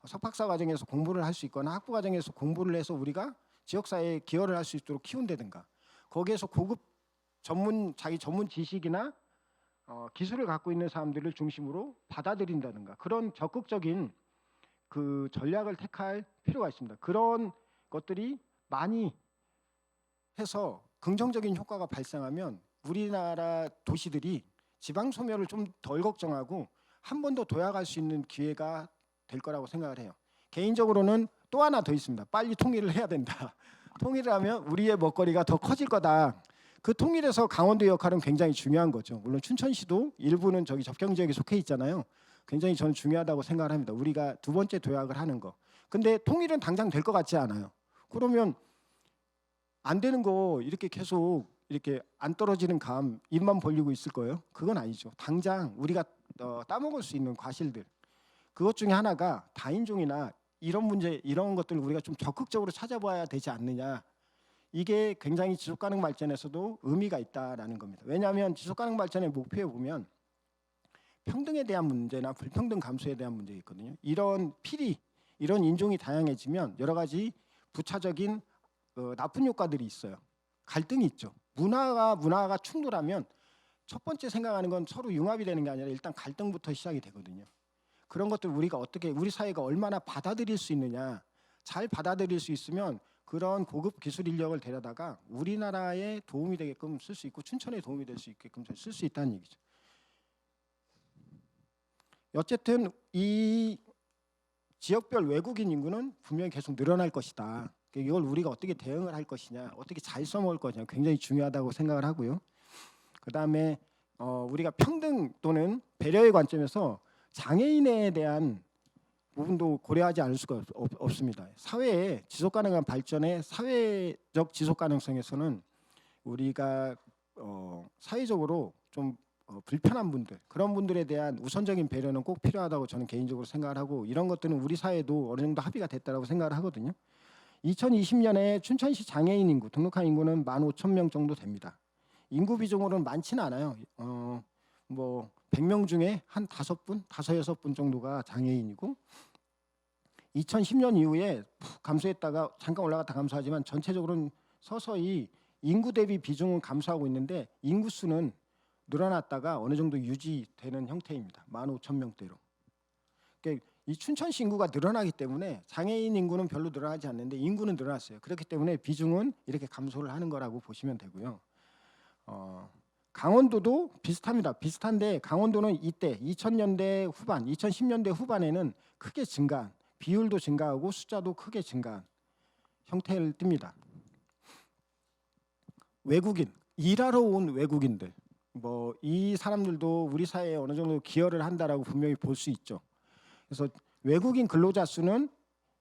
석박사 과정에서 공부를 할 수 있거나 학부 과정에서 공부를 해서 우리가 지역사회에 기여를 할 수 있도록 키운다든가 거기에서 고급 자기 전문 지식이나 기술을 갖고 있는 사람들을 중심으로 받아들인다든가 그런 적극적인 그 전략을 택할 필요가 있습니다. 그런 것들이 많이 해서 긍정적인 효과가 발생하면 우리나라 도시들이 지방 소멸을 좀 덜 걱정하고 한 번 더 도약할 수 있는 기회가 될 거라고 생각을 해요. 개인적으로는 또 하나 더 있습니다. 빨리 통일을 해야 된다. 통일을 하면 우리의 먹거리가 더 커질 거다. 그 통일에서 강원도의 역할은 굉장히 중요한 거죠. 물론 춘천시도 일부는 저기 접경 지역에 속해 있잖아요. 굉장히 저는 중요하다고 생각을 합니다. 우리가 두 번째 도약을 하는 거. 근데 통일은 당장 될 것 같지 않아요. 그러면 안 되는 거 이렇게 계속 이렇게 안 떨어지는 감 입만 벌리고 있을 거예요? 그건 아니죠. 당장 우리가 따먹을 수 있는 과실들 그것 중에 하나가 다인종이나 이런 문제 이런 것들을 우리가 좀 적극적으로 찾아봐야 되지 않느냐. 이게 굉장히 지속가능 발전에서도 의미가 있다라는 겁니다. 왜냐하면 지속가능 발전의 목표에 보면 평등에 대한 문제나 불평등 감소에 대한 문제가 있거든요. 이런 이런 인종이 다양해지면 여러 가지 부차적인 나쁜 효과들이 있어요. 갈등이 있죠. 문화가 충돌하면 첫 번째 생각하는 건 서로 융합이 되는 게 아니라 일단 갈등부터 시작이 되거든요. 그런 것들 우리가 어떻게 우리 사회가 얼마나 받아들일 수 있느냐. 잘 받아들일 수 있으면 그런 고급 기술 인력을 데려다가 우리나라에 도움이 되게끔 쓸 수 있고 춘천에 도움이 될 수 있게끔 쓸 수 있다는 얘기죠. 어쨌든 이 지역별 외국인 인구는 분명히 계속 늘어날 것이다. 이걸 우리가 어떻게 대응을 할 것이냐, 어떻게 잘 써먹을 것이냐 굉장히 중요하다고 생각을 하고요. 그다음에 우리가 평등 또는 배려의 관점에서 장애인에 대한 부분도 고려하지 않을 수가 없습니다. 사회의 지속가능한 발전의 사회적 지속가능성에서는 우리가 사회적으로 좀 불편한 분들 그런 분들에 대한 우선적인 배려는 꼭 필요하다고 저는 개인적으로 생각을 하고 이런 것들은 우리 사회도 어느 정도 합의가 됐다고 생각을 하거든요. 2020년에 춘천시 장애인 인구 등록한 인구는 15,000명 정도 됩니다. 인구 비중으로는 많지는 않아요. 뭐 100명 중에 한 5분, 6분 정도가 장애인이고 2010년 이후에 푹 감소했다가 잠깐 올라갔다 감소하지만 전체적으로는 서서히 인구 대비 비중은 감소하고 있는데 인구수는 늘어났다가 어느 정도 유지되는 형태입니다. 15,000명대로. 그러니까 이 춘천시 인구가 늘어나기 때문에 장애인 인구는 별로 늘어나지 않는데 인구는 늘어났어요. 그렇기 때문에 비중은 이렇게 감소를 하는 거라고 보시면 되고요. 강원도도 비슷합니다. 비슷한데 강원도는 이때 2000년대 후반, 2010년대 후반에는 크게 증가한 비율도 증가하고 숫자도 크게 증가한 형태를 띱니다. 외국인, 일하러 온 외국인들 뭐 이 사람들도 우리 사회에 어느 정도 기여를 한다라고 분명히 볼 수 있죠. 그래서 외국인 근로자 수는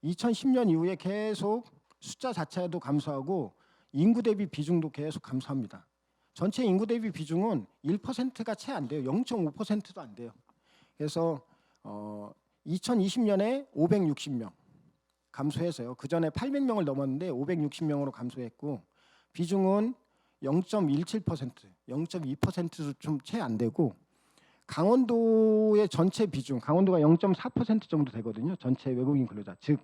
2010년 이후에 계속 숫자 자체도 감소하고 인구 대비 비중도 계속 감소합니다. 전체 인구 대비 비중은 1%가 채 안 돼요. 0.5%도 안 돼요. 그래서 2020년에 560명 감소해서요. 그 전에 800명을 넘었는데 560명으로 감소했고 비중은 0.17%, 0.2%도 좀 채 안 되고 강원도의 전체 비중, 강원도가 0.4% 정도 되거든요. 전체 외국인 근로자. 즉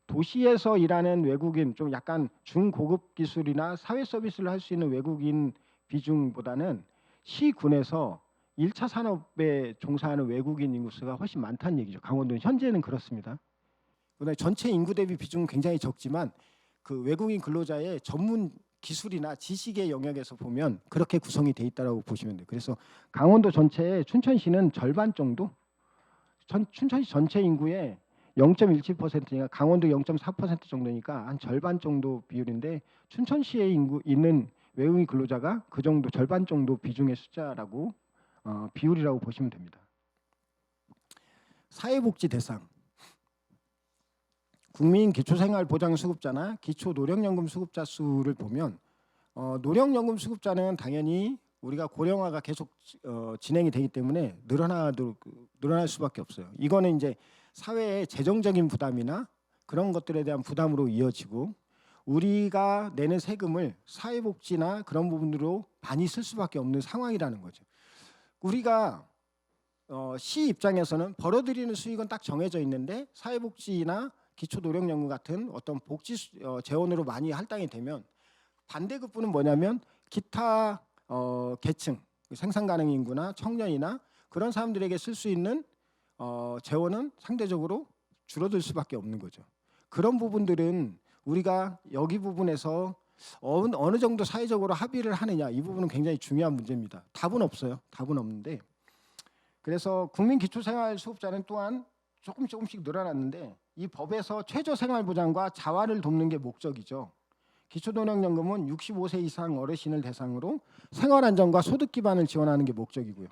도시에서 일하는 외국인, 좀 약간 중고급 기술이나 사회 서비스를 할 수 있는 외국인 비중보다는 시군에서 1차 산업에 종사하는 외국인 인구수가 훨씬 많다는 얘기죠. 강원도는 현재는 그렇습니다. 그다음에 전체 인구 대비 비중은 굉장히 적지만 그 외국인 근로자의 전문 기술이나 지식의 영역에서 보면 그렇게 구성이 돼 있다라고 보시면 돼요. 그래서 강원도 전체의 춘천시는 절반 정도, 춘천시 전체 인구의 0.17%니까 강원도 0.4% 정도니까 한 절반 정도 비율인데 춘천시에 있는 외국인 근로자가 그 정도 절반 정도 비중의 숫자라고 비율이라고 보시면 됩니다. 사회복지 대상. 국민 기초생활보장수급자나 기초노령연금 수급자 수를 보면 노령연금 수급자는 당연히 우리가 고령화가 계속 진행이 되기 때문에 늘어날 수밖에 없어요. 이거는 이제 사회의 재정적인 부담이나 그런 것들에 대한 부담으로 이어지고 우리가 내는 세금을 사회복지나 그런 부분으로 많이 쓸 수밖에 없는 상황이라는 거죠. 우리가 시 입장에서는 벌어들이는 수익은 딱 정해져 있는데 사회복지나 기초노령연금 같은 어떤 복지 재원으로 많이 할당이 되면 반대급부는 뭐냐면 기타 계층, 생산 가능 인구나 청년이나 그런 사람들에게 쓸 수 있는 재원은 상대적으로 줄어들 수밖에 없는 거죠. 그런 부분들은 우리가 여기 부분에서 어느 정도 사회적으로 합의를 하느냐, 이 부분은 굉장히 중요한 문제입니다. 답은 없어요. 답은 없는데 그래서 국민기초생활수급자는 또한 조금씩 늘어났는데 이 법에서 최저생활보장과 자활을 돕는 게 목적이죠. 기초노령연금은 65세 이상 어르신을 대상으로 생활안정과 소득 기반을 지원하는 게 목적이고요.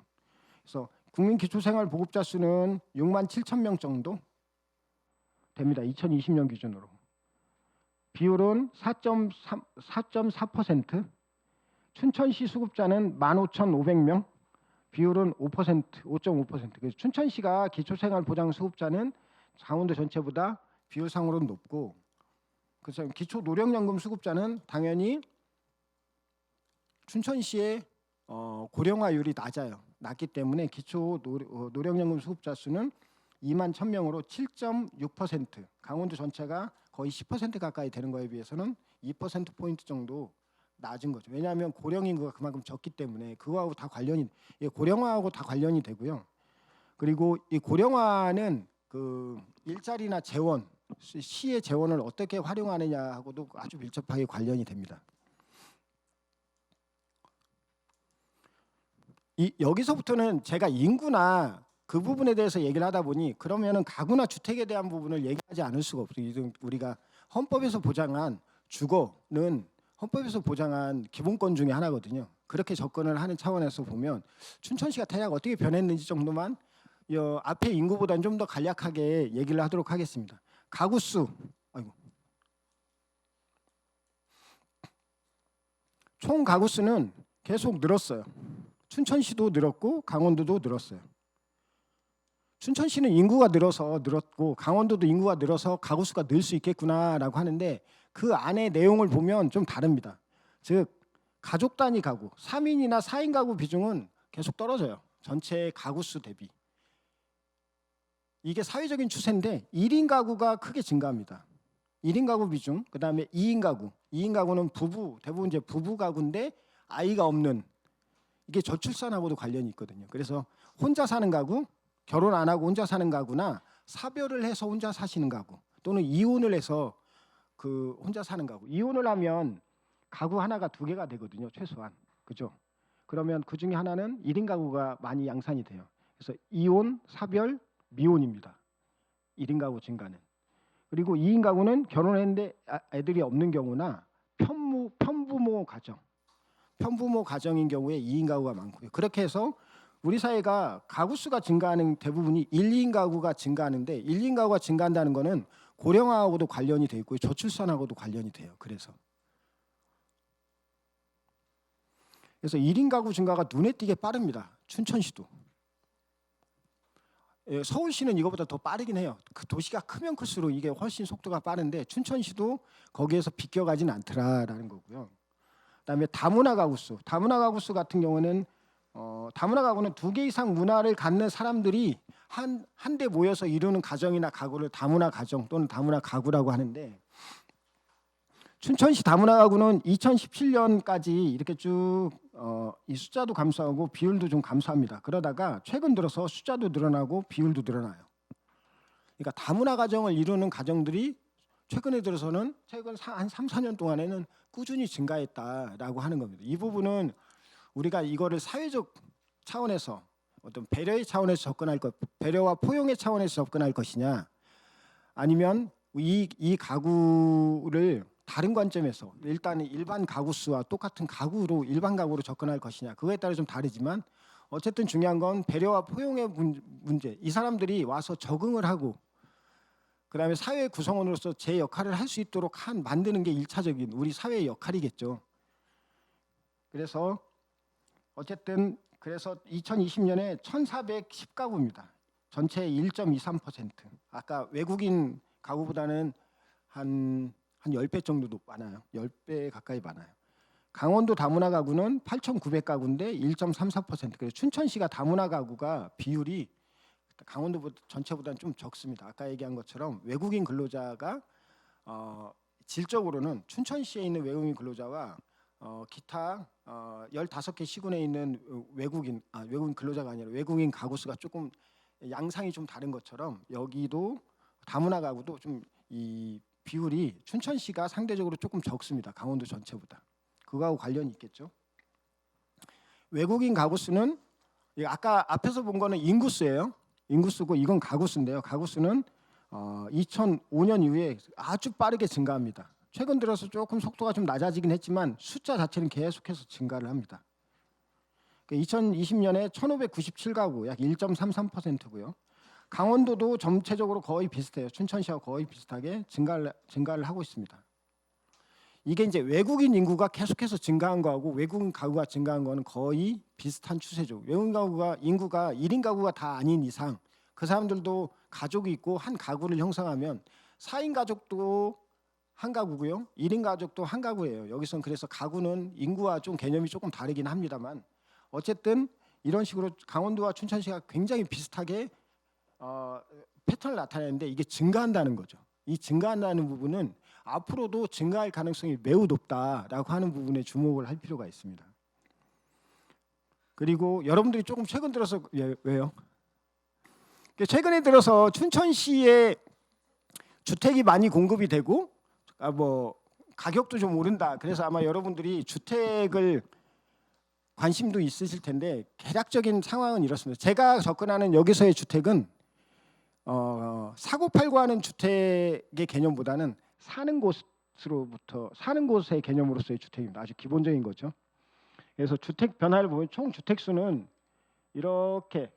그래서 국민기초생활보급자 수는 6만 7천 명 정도 됩니다. 2020년 기준으로. 비율은 4.4%, 춘천시 수급자는 15,500명, 비율은 5.5%. 그래서 춘천시가 기초생활보장 수급자는 강원도 전체보다 비율상으로는 높고, 그래서 기초노령연금 수급자는 당연히 춘천시의 고령화율이 낮기 때문에 기초노령연금 수급자 수는 2만 1,000명으로 7.6%, 강원도 전체가 거의 10% 가까이 되는 거에 비해서는 2%포인트 정도 낮은 거죠. 왜냐하면 고령 인구가 그만큼 적기 때문에 그거하고 다 고령화하고 다 관련이 되고요. 그리고 이 고령화는 그 일자리나 재원, 시의 재원을 어떻게 활용하느냐하고도 아주 밀접하게 관련이 됩니다. 여기서부터는 제가 인구나 그 부분에 대해서 얘기를 하다 보니 그러면은 가구나 주택에 대한 부분을 얘기하지 않을 수가 없어요. 우리가 헌법에서 보장한 주거는 헌법에서 보장한 기본권 중에 하나거든요. 그렇게 접근을 하는 차원에서 보면 춘천시가 대략 어떻게 변했는지 정도만 앞에 인구보다는 좀 더 간략하게 얘기를 하도록 하겠습니다. 가구 수, 총 가구 수는 계속 늘었어요. 춘천시도 늘었고 강원도도 늘었어요. 춘천시는 인구가 늘었고 강원도도 인구가 늘어서 가구 수가 늘 수 있겠구나라고 하는데 그 안에 내용을 보면 좀 다릅니다. 즉 가족 단위 가구, 3인이나 4인 가구 비중은 계속 떨어져요. 전체 가구 수 대비. 이게 사회적인 추세인데 1인 가구가 크게 증가합니다. 1인 가구 비중, 그다음에 2인 가구. 2인 가구는 대부분 이제 부부 가구인데 아이가 없는, 이게 저출산하고도 관련이 있거든요. 그래서 혼자 사는 가구, 결혼 안 하고 혼자 사는 가구나 사별을 해서 혼자 사시는 가구, 또는 이혼을 해서 그 혼자 사는 가구. 이혼을 하면 가구 하나가 2개가 되거든요, 최소한. 그죠? 그러면 그 중에 하나는 1인 가구가 많이 양산이 돼요. 그래서 이혼, 사별, 미혼입니다. 1인 가구 증가는. 그리고 2인 가구는 결혼했는데 애들이 없는 경우나 편부모 가정인 경우에 2인 가구가 많고요. 그렇게 해서 우리 사회가 가구 수가 증가하는 대부분이 1, 2인 가구가 증가하는데 1, 2인 가구가 증가한다는 것은 고령화하고도 관련이 돼 있고 저출산하고도 관련이 돼요. 그래서 1인 가구 증가가 눈에 띄게 빠릅니다. 춘천시도. 서울시는 이거보다 더 빠르긴 해요. 그 도시가 크면 클수록 이게 훨씬 속도가 빠른데 춘천시도 거기에서 비껴가진 않더라라는 거고요. 그다음에 다문화 가구수. 다문화 가구수 같은 경우는 다문화 가구는 2개 이상 문화를 갖는 사람들이 한데 모여서 이루는 가정이나 가구를 다문화 가정 또는 다문화 가구라고 하는데, 춘천시 다문화 가구는 2017년까지 이렇게 쭉 이 숫자도 감소하고 비율도 좀 감소합니다. 그러다가 최근 들어서 숫자도 늘어나고 비율도 늘어나요. 그러니까 다문화 가정을 이루는 가정들이 최근에 들어서는 최근 한 3, 4년 동안에는 꾸준히 증가했다라고 하는 겁니다. 이 부분은 우리가 이거를 사회적 차원에서 어떤 배려의 차원에서 접근할 것, 배려와 포용의 차원에서 접근할 것이냐, 아니면 이 가구를 다른 관점에서 일단 일반 가구 수와 똑같은 가구로 일반 가구로 접근할 것이냐, 그거에 따라 좀 다르지만 어쨌든 중요한 건 배려와 포용의 문제. 이 사람들이 와서 적응을 하고 그다음에 사회 구성원으로서 제 역할을 할 수 있도록 만드는 게 1차적인 우리 사회의 역할이겠죠. 그래서 어쨌든 그래서 2020년에 1,410가구입니다. 전체의 1.23%. 아까 외국인 가구보다는 한 10배 정도 많아요. 10배 가까이 많아요. 강원도 다문화 가구는 8,900가구인데 1.34%. 그래서 춘천시가 다문화 가구가 비율이 강원도 전체보다는 좀 적습니다. 아까 얘기한 것처럼 외국인 근로자가 질적으로는 춘천시에 있는 외국인 근로자와 기타 15개 시군에 있는 외국인 근로자가 아니라 외국인 가구 수가 조금 양상이 좀 다른 것처럼 여기도 다문화 가구도 좀 이 비율이 춘천시가 상대적으로 조금 적습니다. 강원도 전체보다. 그거하고 관련이 있겠죠. 외국인 가구 수는 아까 앞에서 본 거는 인구수예요. 인구수고 이건 가구수인데요. 가구수는 2005년 이후에 아주 빠르게 증가합니다. 최근 들어서 조금 속도가 좀 낮아지긴 했지만 숫자 자체는 계속해서 증가를 합니다. 2020년에 1,597가구, 약 1.33%고요. 강원도도 전체적으로 거의 비슷해요. 춘천시와 거의 비슷하게 증가를 하고 있습니다. 이게 이제 외국인 인구가 계속해서 증가한 거하고 외국인 가구가 증가한 거는 거의 비슷한 추세죠. 외국인 가구가 인구가 1인 가구가 다 아닌 이상 그 사람들도 가족이 있고 한 가구를 형성하면 4인 가족도 한 가구고요. 1인 가족도 한 가구예요. 여기선 그래서 가구는 인구와 좀 개념이 조금 다르긴 합니다만 어쨌든 이런 식으로 강원도와 춘천시가 굉장히 비슷하게 패턴을 나타내는데 이게 증가한다는 거죠. 이 증가한다는 부분은 앞으로도 증가할 가능성이 매우 높다라고 하는 부분에 주목을 할 필요가 있습니다. 그리고 여러분들이 조금 최근 들어서 왜요? 최근에 들어서 춘천시에 주택이 많이 공급이 되고 가격도 좀 오른다. 그래서 아마 여러분들이 주택을 관심도 있으실 텐데 개략적인 상황은 이렇습니다. 제가 접근하는 여기서의 주택은 사고 팔고 하는 주택의 개념보다는 사는 곳의 개념으로서의 주택입니다. 아주 기본적인 거죠. 그래서 주택 변화를 보면 총 주택 수는 이렇게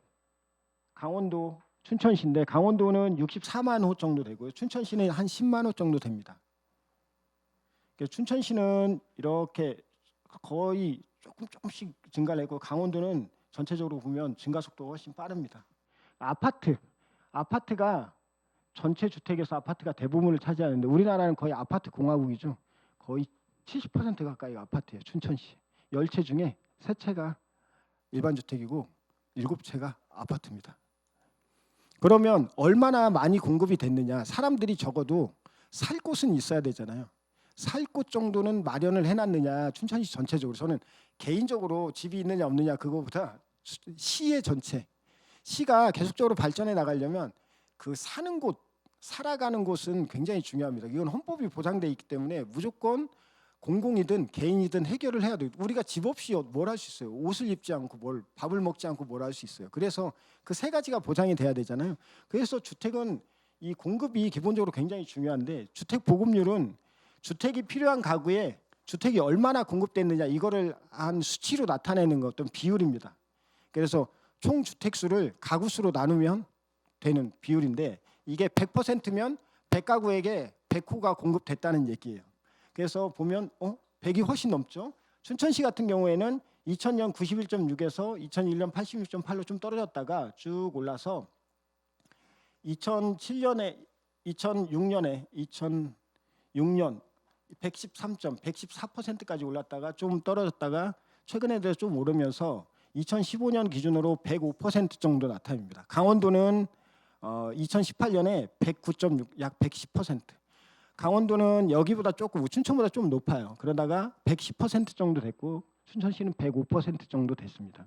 강원도, 춘천시인데 강원도는 64만 호 정도 되고요. 춘천시는 한 10만 호 정도 됩니다. 춘천시는 이렇게 거의 조금씩 증가를 했고 강원도는 전체적으로 보면 증가 속도가 훨씬 빠릅니다. 아파트가 전체 주택에서 아파트가 대부분을 차지하는데 우리나라는 거의 아파트 공화국이죠. 거의 70% 가까이 아파트예요. 춘천시. 10채 중에 3채가 일반 주택이고 7채가 아파트입니다. 그러면 얼마나 많이 공급이 됐느냐. 사람들이 적어도 살 곳은 있어야 되잖아요. 살 곳 정도는 마련을 해놨느냐. 춘천시 전체적으로. 저는 개인적으로 집이 있느냐 없느냐 그거보다 시의 전체. 시가 계속적으로 발전해 나가려면 그 사는 곳, 살아가는 곳은 굉장히 중요합니다. 이건 헌법이 보장돼 있기 때문에 무조건 공공이든 개인이든 해결을 해야 돼요. 우리가 집 없이 뭘 할 수 있어요? 옷을 입지 않고 밥을 먹지 않고 뭘 할 수 있어요? 그래서 그 세 가지가 보장이 돼야 되잖아요. 그래서 주택은 이 공급이 기본적으로 굉장히 중요한데 주택 보급률은 주택이 필요한 가구에 주택이 얼마나 공급됐느냐 이거를 한 수치로 나타내는 어떤 비율입니다. 그래서 총 주택 수를 가구 수로 나누면 되는 비율인데 이게 100%면 100가구에게 100호가 공급됐다는 얘기예요. 그래서 보면 100이 훨씬 넘죠. 춘천시 같은 경우에는 2000년 91.6에서 2001년 86.8로 좀 떨어졌다가 쭉 올라서 2006년 114%까지 올랐다가 좀 떨어졌다가 최근에 들어 좀 오르면서 2015년 기준으로 105% 정도 나타납니다. 강원도는 2018년에 109.6, 약 110%. 강원도는 여기보다 조금 춘천보다 좀 높아요. 그러다가 110% 정도 됐고 춘천시는 105% 정도 됐습니다.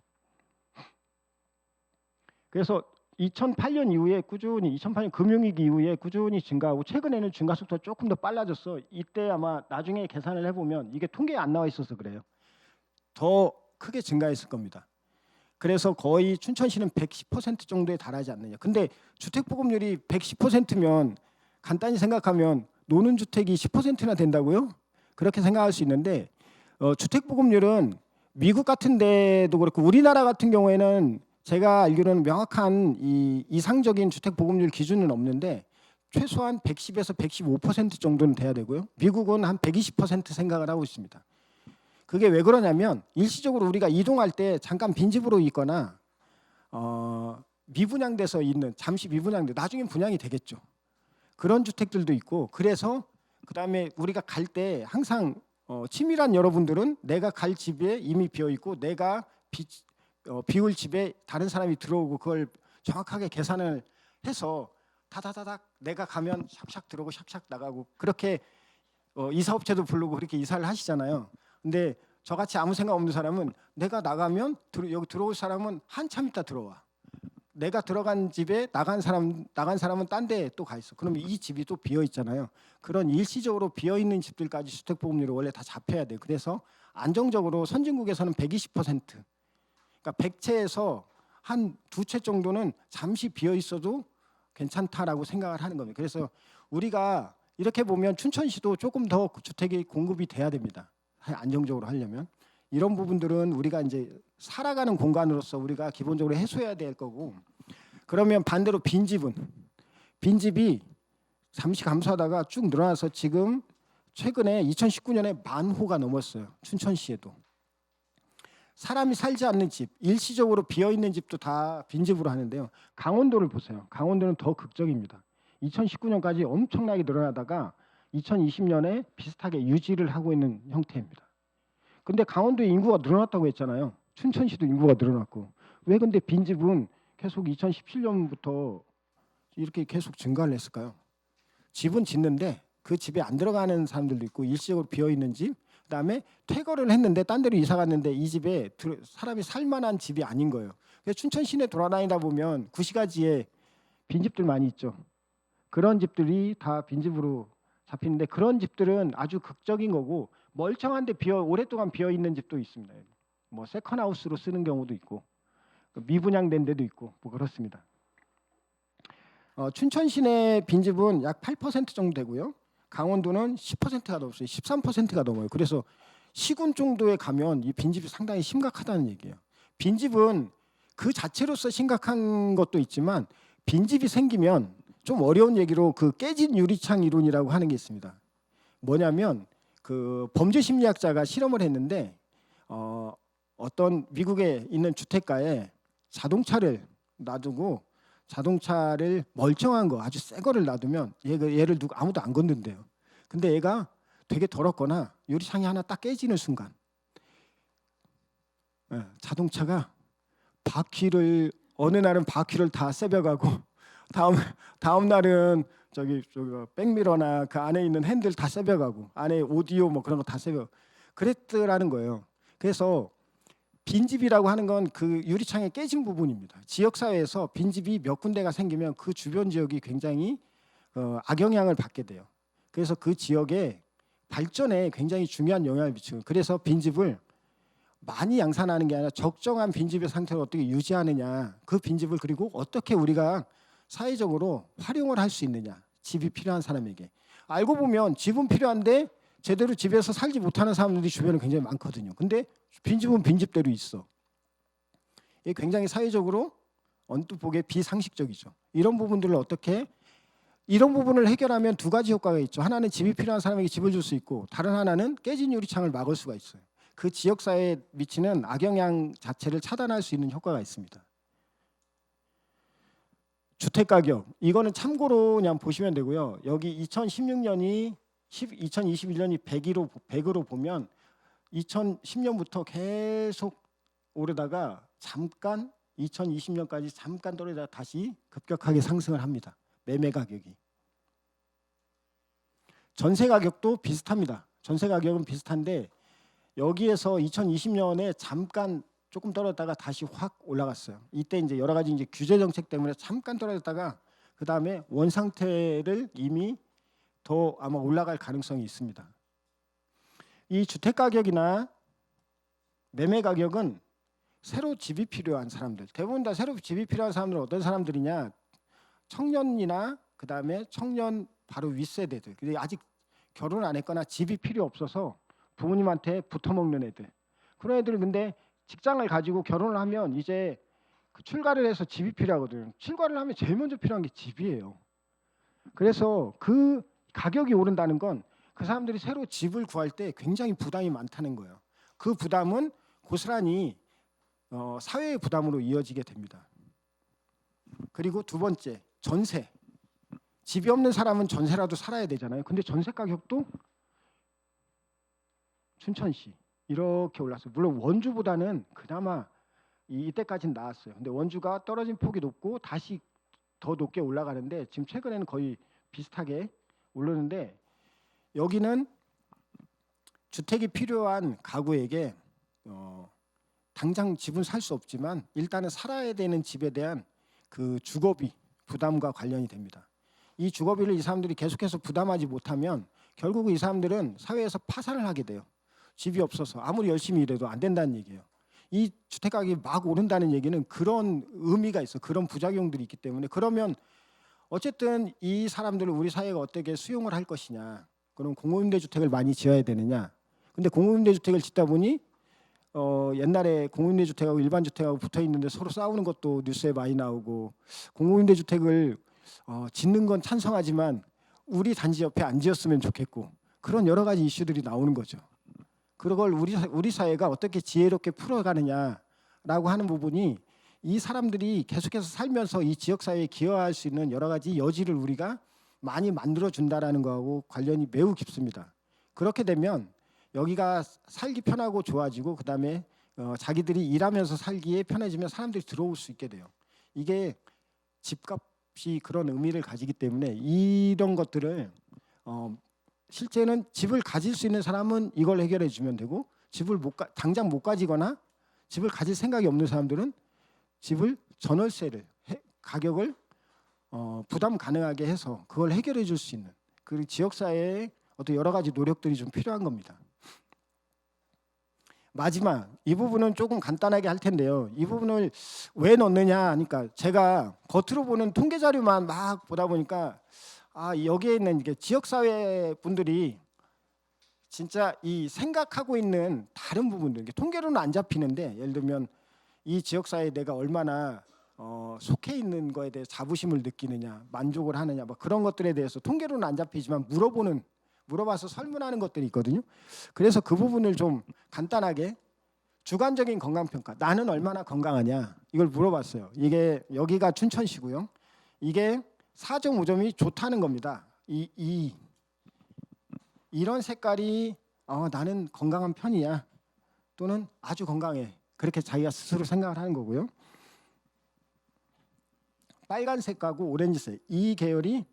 그래서 2008년 이후에 꾸준히 2008년 금융위기 이후에 꾸준히 증가하고 최근에는 증가 속도가 조금 더 빨라졌어. 이때 아마 나중에 계산을 해보면 이게 통계에 안 나와 있어서 그래요. 더 크게 증가했을 겁니다. 그래서 거의 춘천시는 110% 정도에 달하지 않느냐. 근데 주택 보급률이 110%면 간단히 생각하면 노는 주택이 10%나 된다고요? 그렇게 생각할 수 있는데 주택 보급률은 미국 같은 데도 그렇고 우리나라 같은 경우에는 제가 알기로는 명확한 이 이상적인 주택 보급률 기준은 없는데 최소한 110에서 115% 정도는 돼야 되고요. 미국은 한 120% 생각을 하고 있습니다. 그게 왜 그러냐면 일시적으로 우리가 이동할 때 잠깐 빈집으로 있거나 미분양돼서 있는 잠시 미분양돼 나중엔 분양이 되겠죠. 그런 주택들도 있고 그래서 그다음에 우리가 갈 때 항상 치밀한 여러분들은 내가 갈 집에 이미 비어 있고 내가 비울 집에 다른 사람이 들어오고 그걸 정확하게 계산을 해서 다다다닥 내가 가면 샥샥 들어오고 샥샥 나가고 그렇게 이사업체도 부르고 그렇게 이사를 하시잖아요. 근데 저같이 아무 생각 없는 사람은 내가 나가면 여기 들어올 사람은 한참 있다 들어와. 내가 들어간 집에 나간 사람은 딴 데에 또 가 있어. 그러면 이 집이 또 비어 있잖아요. 그런 일시적으로 비어 있는 집들까지 주택 보급률을 원래 다 잡혀야 돼요. 그래서 안정적으로 선진국에서는 120%. 그러니까 100채에서 한 2채 정도는 잠시 비어 있어도 괜찮다라고 생각을 하는 겁니다. 그래서 우리가 이렇게 보면 춘천시도 조금 더 주택이 공급이 돼야 됩니다. 안정적으로 하려면 이런 부분들은 우리가 이제 살아가는 공간으로서 우리가 기본적으로 해소해야 될 거고 그러면 반대로 빈집이 잠시 감소하다가 쭉 늘어나서 지금 최근에 2019년에 10,000호가 넘었어요. 춘천시에도. 사람이 살지 않는 집, 일시적으로 비어있는 집도 다 빈집으로 하는데요. 강원도를 보세요. 강원도는 더 극적입니다. 2019년까지 엄청나게 늘어나다가 2020년에 비슷하게 유지를 하고 있는 형태입니다. 근데 강원도의 인구가 늘어났다고 했잖아요. 춘천시도 인구가 늘어났고. 왜 근데 빈집은 계속 2017년부터 이렇게 계속 증가를 했을까요? 집은 짓는데 그 집에 안 들어가는 사람들도 있고 일시적으로 비어있는 집 그다음에 퇴거를 했는데 딴 데로 이사 갔는데 이 집에 사람이 살 만한 집이 아닌 거예요. 그래서 춘천 시내 돌아다니다 보면 구시가지에 빈집들 많이 있죠. 그런 집들이 다 빈집으로 잡히는데 그런 집들은 아주 극적인 거고 멀쩡한데 오랫동안 비어 있는 집도 있습니다. 뭐 세컨하우스로 쓰는 경우도 있고 미분양된 데도 있고 뭐 그렇습니다. 춘천 시내 빈집은 약 8% 정도 되고요. 강원도는 10%가 넘어요. 13%가 넘어요. 그래서 시군 정도에 가면 이 빈집이 상당히 심각하다는 얘기예요. 빈집은 그 자체로서 심각한 것도 있지만 빈집이 생기면 좀 어려운 얘기로 그 깨진 유리창 이론이라고 하는 게 있습니다. 뭐냐면 그 범죄 심리학자가 실험을 했는데 어떤 미국에 있는 주택가에 자동차를 놔두고 자동차를 멀쩡한 거 아주 새 거를 놔두면 얘를 누구 아무도 안 건든대요. 근데 얘가 되게 더럽거나 유리창이 하나 딱 깨지는 순간 자동차가 바퀴를 어느 날은 바퀴를 다 새벽하고 다음 날은 저기 백미러나 그 안에 있는 핸들 다 새벽하고 안에 오디오 뭐 그런 거 다 새벽 그랬더라는 거예요. 그래서 빈집이라고 하는 건 그 유리창에 깨진 부분입니다. 지역사회에서 빈집이 몇 군데가 생기면 그 주변 지역이 굉장히 악영향을 받게 돼요. 그래서 그 지역의 발전에 굉장히 중요한 영향을 미치고 그래서 빈집을 많이 양산하는 게 아니라 적정한 빈집의 상태를 어떻게 유지하느냐 그 빈집을 그리고 어떻게 우리가 사회적으로 활용을 할 수 있느냐 집이 필요한 사람에게 알고 보면 집은 필요한데 제대로 집에서 살지 못하는 사람들이 주변에 굉장히 많거든요. 근데 빈집은 빈집대로 있어. 이게 굉장히 사회적으로 언뜻 보기에 비상식적이죠. 이런 부분들을 어떻게 이런 부분을 해결하면 두 가지 효과가 있죠. 하나는 집이 필요한 사람에게 집을 줄 수 있고 다른 하나는 깨진 유리창을 막을 수가 있어요. 그 지역사회에 미치는 악영향 자체를 차단할 수 있는 효과가 있습니다. 주택가격 이거는 참고로 그냥 보시면 되고요. 여기 2016년이 2021년이 100으로 보면 2010년부터 계속 오르다가 잠깐 2020년까지 잠깐 떨어지다가 다시 급격하게 상승을 합니다. 매매 가격이. 전세 가격도 비슷합니다. 전세 가격은 비슷한데 여기에서 2020년에 잠깐 조금 떨어졌다가 다시 확 올라갔어요. 이때 이제 여러 가지 이제 규제 정책 때문에 잠깐 떨어졌다가 그 다음에 원 상태를 이미 더 아마 올라갈 가능성이 있습니다. 이 주택 가격이나 매매 가격은 새로 집이 필요한 사람들, 대부분 다 새로 집이 필요한 사람들은 어떤 사람들이냐? 청년이나 그 다음에 청년 바로 윗세대들, 근데 아직 결혼 안 했거나 집이 필요 없어서 부모님한테 붙어먹는 애들, 그런 애들은 근데 직장을 가지고 결혼을 하면 이제 그 출가를 해서 집이 필요하거든요. 출가를 하면 제일 먼저 필요한 게 집이에요. 그래서 그 가격이 오른다는 건 그 사람들이 새로 집을 구할 때 굉장히 부담이 많다는 거예요. 그 부담은 고스란히 사회의 부담으로 이어지게 됩니다. 그리고 두 번째, 전세. 집이 없는 사람은 전세라도 살아야 되잖아요. 근데 전세 가격도 춘천시 이렇게 올랐어요. 물론 원주보다는 그나마 이때까지는 나았어요. 근데 원주가 떨어진 폭이 높고 다시 더 높게 올라가는데 지금 최근에는 거의 비슷하게 오르는데, 여기는 주택이 필요한 가구에게 당장 집은 살 수 없지만 일단은 살아야 되는 집에 대한 그 주거비 부담과 관련이 됩니다. 이 주거비를 이 사람들이 계속해서 부담하지 못하면 결국 이 사람들은 사회에서 파산을 하게 돼요. 집이 없어서 아무리 열심히 일해도 안 된다는 얘기예요. 이 주택 가격이 막 오른다는 얘기는 그런 의미가 있어, 그런 부작용들이 있기 때문에. 그러면 어쨌든 이 사람들을 우리 사회가 어떻게 수용을 할 것이냐. 그럼 공공임대주택을 많이 지어야 되느냐. 근데 공공임대주택을 짓다 보니 옛날에 공공임대주택하고 일반주택하고 붙어있는데 서로 싸우는 것도 뉴스에 많이 나오고, 공공임대주택을 짓는 건 찬성하지만 우리 단지 옆에 안 지었으면 좋겠고, 그런 여러 가지 이슈들이 나오는 거죠. 그걸 우리 사회가 어떻게 지혜롭게 풀어가느냐라고 하는 부분이 이 사람들이 계속해서 살면서 이 지역사회에 기여할 수 있는 여러 가지 여지를 우리가 많이 만들어준다라는 거하고 관련이 매우 깊습니다. 그렇게 되면 여기가 살기 편하고 좋아지고, 그 다음에 자기들이 일하면서 살기에 편해지면 사람들이 들어올 수 있게 돼요. 이게 집값이 그런 의미를 가지기 때문에 이런 것들을 실제는 집을 가질 수 있는 사람은 이걸 해결해 주면 되고, 집을 당장 못 가지거나 집을 가질 생각이 없는 사람들은 집을 전월세를 가격을 부담 가능하게 해서 그걸 해결해 줄 수 있는, 그 지역사회의 어떤 여러 가지 노력들이 좀 필요한 겁니다. 마지막 이 부분은 조금 간단하게 할 텐데요. 이 부분을 왜 넣느냐 하니까 제가 겉으로 보는 통계 자료만 막 보다 보니까 여기에 있는 이게 지역사회 분들이 진짜 이 생각하고 있는 다른 부분들, 이게 통계로는 안 잡히는데, 예를 들면 이 지역사회에 내가 얼마나 속해 있는 거에 대해 자부심을 느끼느냐, 만족을 하느냐, 뭐 그런 것들에 대해서 통계로는 안 잡히지만 물어봐서 설문하는 것들이 있거든요. 그래서 그 부분을 좀 간단하게, 주관적인 건강평가, 나는 얼마나 건강하냐, 이걸 물어봤어요. 이게 여기가 춘천시고요. 이게 4.5점이 좋다는 겁니다. 이런 색깔이 나는 건강한 편이야, 또는 아주 건강해, 그렇게 자기가 스스로 생각을 하는 거고요. 빨간색하고 오렌지색, 이 계열이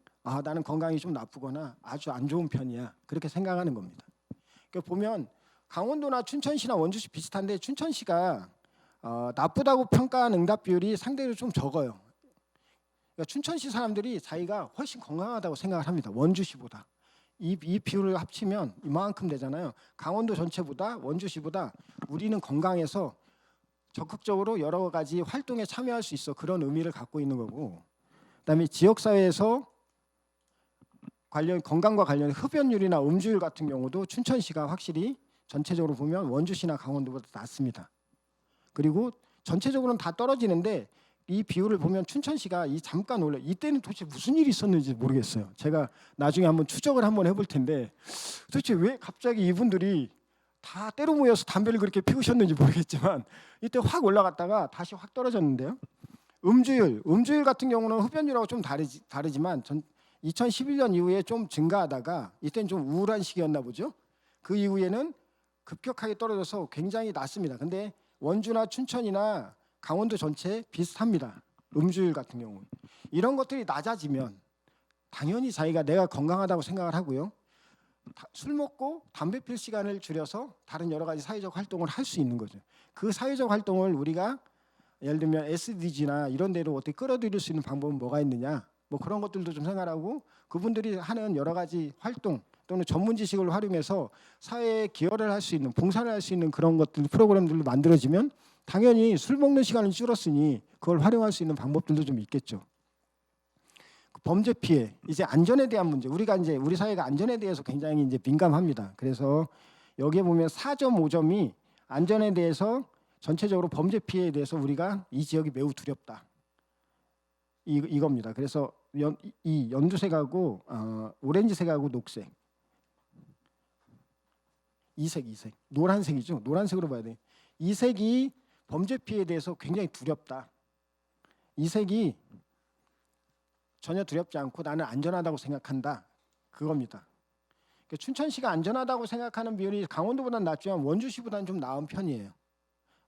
나는 건강이 좀 나쁘거나 아주 안 좋은 편이야, 그렇게 생각하는 겁니다. 그러니까 보면 강원도나 춘천시나 원주시 비슷한데, 춘천시가 나쁘다고 평가한 응답 비율이 상대적으로 좀 적어요. 그러니까 춘천시 사람들이 자기가 훨씬 건강하다고 생각을 합니다, 원주시보다. 이 비율을 합치면 이만큼 되잖아요. 강원도 전체보다, 원주시보다 우리는 건강해서 적극적으로 여러 가지 활동에 참여할 수 있어, 그런 의미를 갖고 있는 거고, 그다음에 지역사회에서 건강과 관련된 흡연율이나 음주율 같은 경우도 춘천시가 확실히 전체적으로 보면 원주시나 강원도보다 낮습니다. 그리고 전체적으로는 다 떨어지는데 이 비율을 보면 춘천시가 잠깐 올라, 이때는 도대체 무슨 일이 있었는지 모르겠어요. 제가 나중에 한번 추적을 한번 해볼 텐데, 도대체 왜 갑자기 이분들이 다 때로 모여서 담배를 그렇게 피우셨는지 모르겠지만 이때 확 올라갔다가 다시 확 떨어졌는데요. 음주율 같은 경우는 흡연율하고 좀 다르지만 2011년 이후에 좀 증가하다가 이때는 좀 우울한 시기였나 보죠. 그 이후에는 급격하게 떨어져서 굉장히 낮습니다. 근데 원주나 춘천이나 강원도 전체 비슷합니다. 음주율 같은 경우 이런 것들이 낮아지면 당연히 자기가 내가 건강하다고 생각을 하고요. 술 먹고 담배 필 시간을 줄여서 다른 여러 가지 사회적 활동을 할 수 있는 거죠. 그 사회적 활동을 우리가 예를 들면 SDG나 이런 데로 어떻게 끌어들일 수 있는 방법은 뭐가 있느냐, 뭐 그런 것들도 좀 생각하고 그분들이 하는 여러 가지 활동 또는 전문 지식을 활용해서 사회에 기여를 할 수 있는, 봉사를 할 수 있는 그런 것들 프로그램들로 만들어지면 당연히 술 먹는 시간이 줄었으니 그걸 활용할 수 있는 방법들도 좀 있겠죠. 범죄 피해, 이제 안전에 대한 문제. 우리가 이제 우리 사회가 안전에 대해서 굉장히 이제 민감합니다. 그래서 여기에 보면 4.5점이 안전에 대해서 전체적으로 범죄 피해에 대해서 우리가 이 지역이 매우 두렵다. 이겁니다. 그래서 이 연두색하고 오렌지색하고 녹색, 이색, 노란색이죠. 노란색으로 봐야 돼. 이 색이 범죄 피해에 대해서 굉장히 두렵다. 이 색이 전혀 두렵지 않고 나는 안전하다고 생각한다. 그겁니다. 그러니까 춘천시가 안전하다고 생각하는 비율이 강원도보다는 낮지만 원주시보다는 좀 나은 편이에요.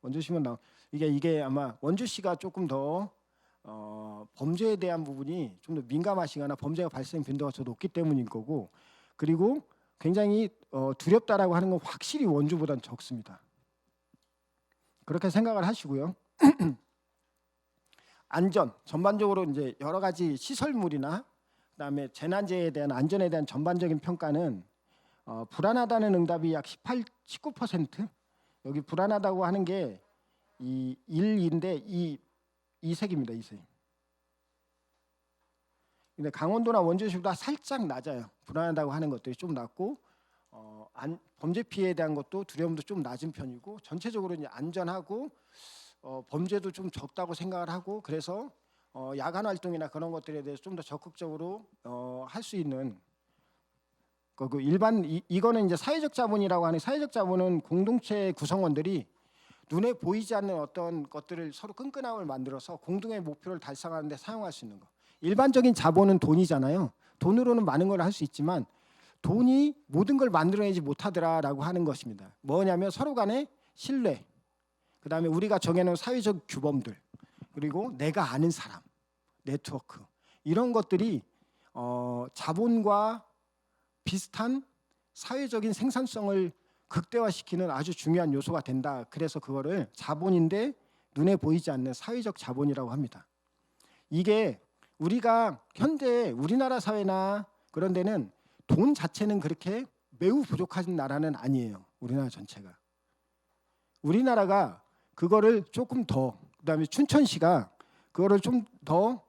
원주시면 이게 아마 원주시가 조금 더 범죄에 대한 부분이 좀 더 민감하시거나 범죄가 발생 빈도가 더 높기 때문인 거고, 그리고 굉장히 두렵다라고 하는 건 확실히 원주보다는 적습니다. 그렇게 생각을 하시고요. 안전 전반적으로 이제 여러 가지 시설물이나 그다음에 재난재해에 대한 안전에 대한 전반적인 평가는 불안하다는 응답이 약 19%. 여기 불안하다고 하는 게 이 1인데 이 색입니다. 이 색. 근데 강원도나 원주시보다 살짝 낮아요. 불안하다고 하는 것들이 좀 낮고 범죄 피해에 대한 것도 두려움도 좀 낮은 편이고 전체적으로 이제 안전하고 범죄도 좀 적다고 생각을 하고, 그래서 야간 활동이나 그런 것들에 대해서 좀 더 적극적으로 할 수 있는 그 일반 이거는 이제 사회적 자본이라고 하는, 사회적 자본은 공동체 구성원들이 눈에 보이지 않는 어떤 것들을 서로 끈끈함을 만들어서 공동의 목표를 달성하는 데 사용할 수 있는 거. 일반적인 자본은 돈이잖아요. 돈으로는 많은 걸 할 수 있지만 돈이 모든 걸 만들어내지 못하더라라고 하는 것입니다. 뭐냐면 서로 간의 신뢰, 그다음에 우리가 정해놓은 사회적 규범들, 그리고 내가 아는 사람, 네트워크, 이런 것들이 자본과 비슷한 사회적인 생산성을 극대화시키는 아주 중요한 요소가 된다. 그래서 그거를 자본인데 눈에 보이지 않는 사회적 자본이라고 합니다. 이게 우리가 현재 우리나라 사회나 그런 데는 돈 자체는 그렇게 매우 부족한 나라는 아니에요. 우리나라 전체가. 우리나라가 그거를 조금 더, 그다음에 춘천시가 그거를 좀 더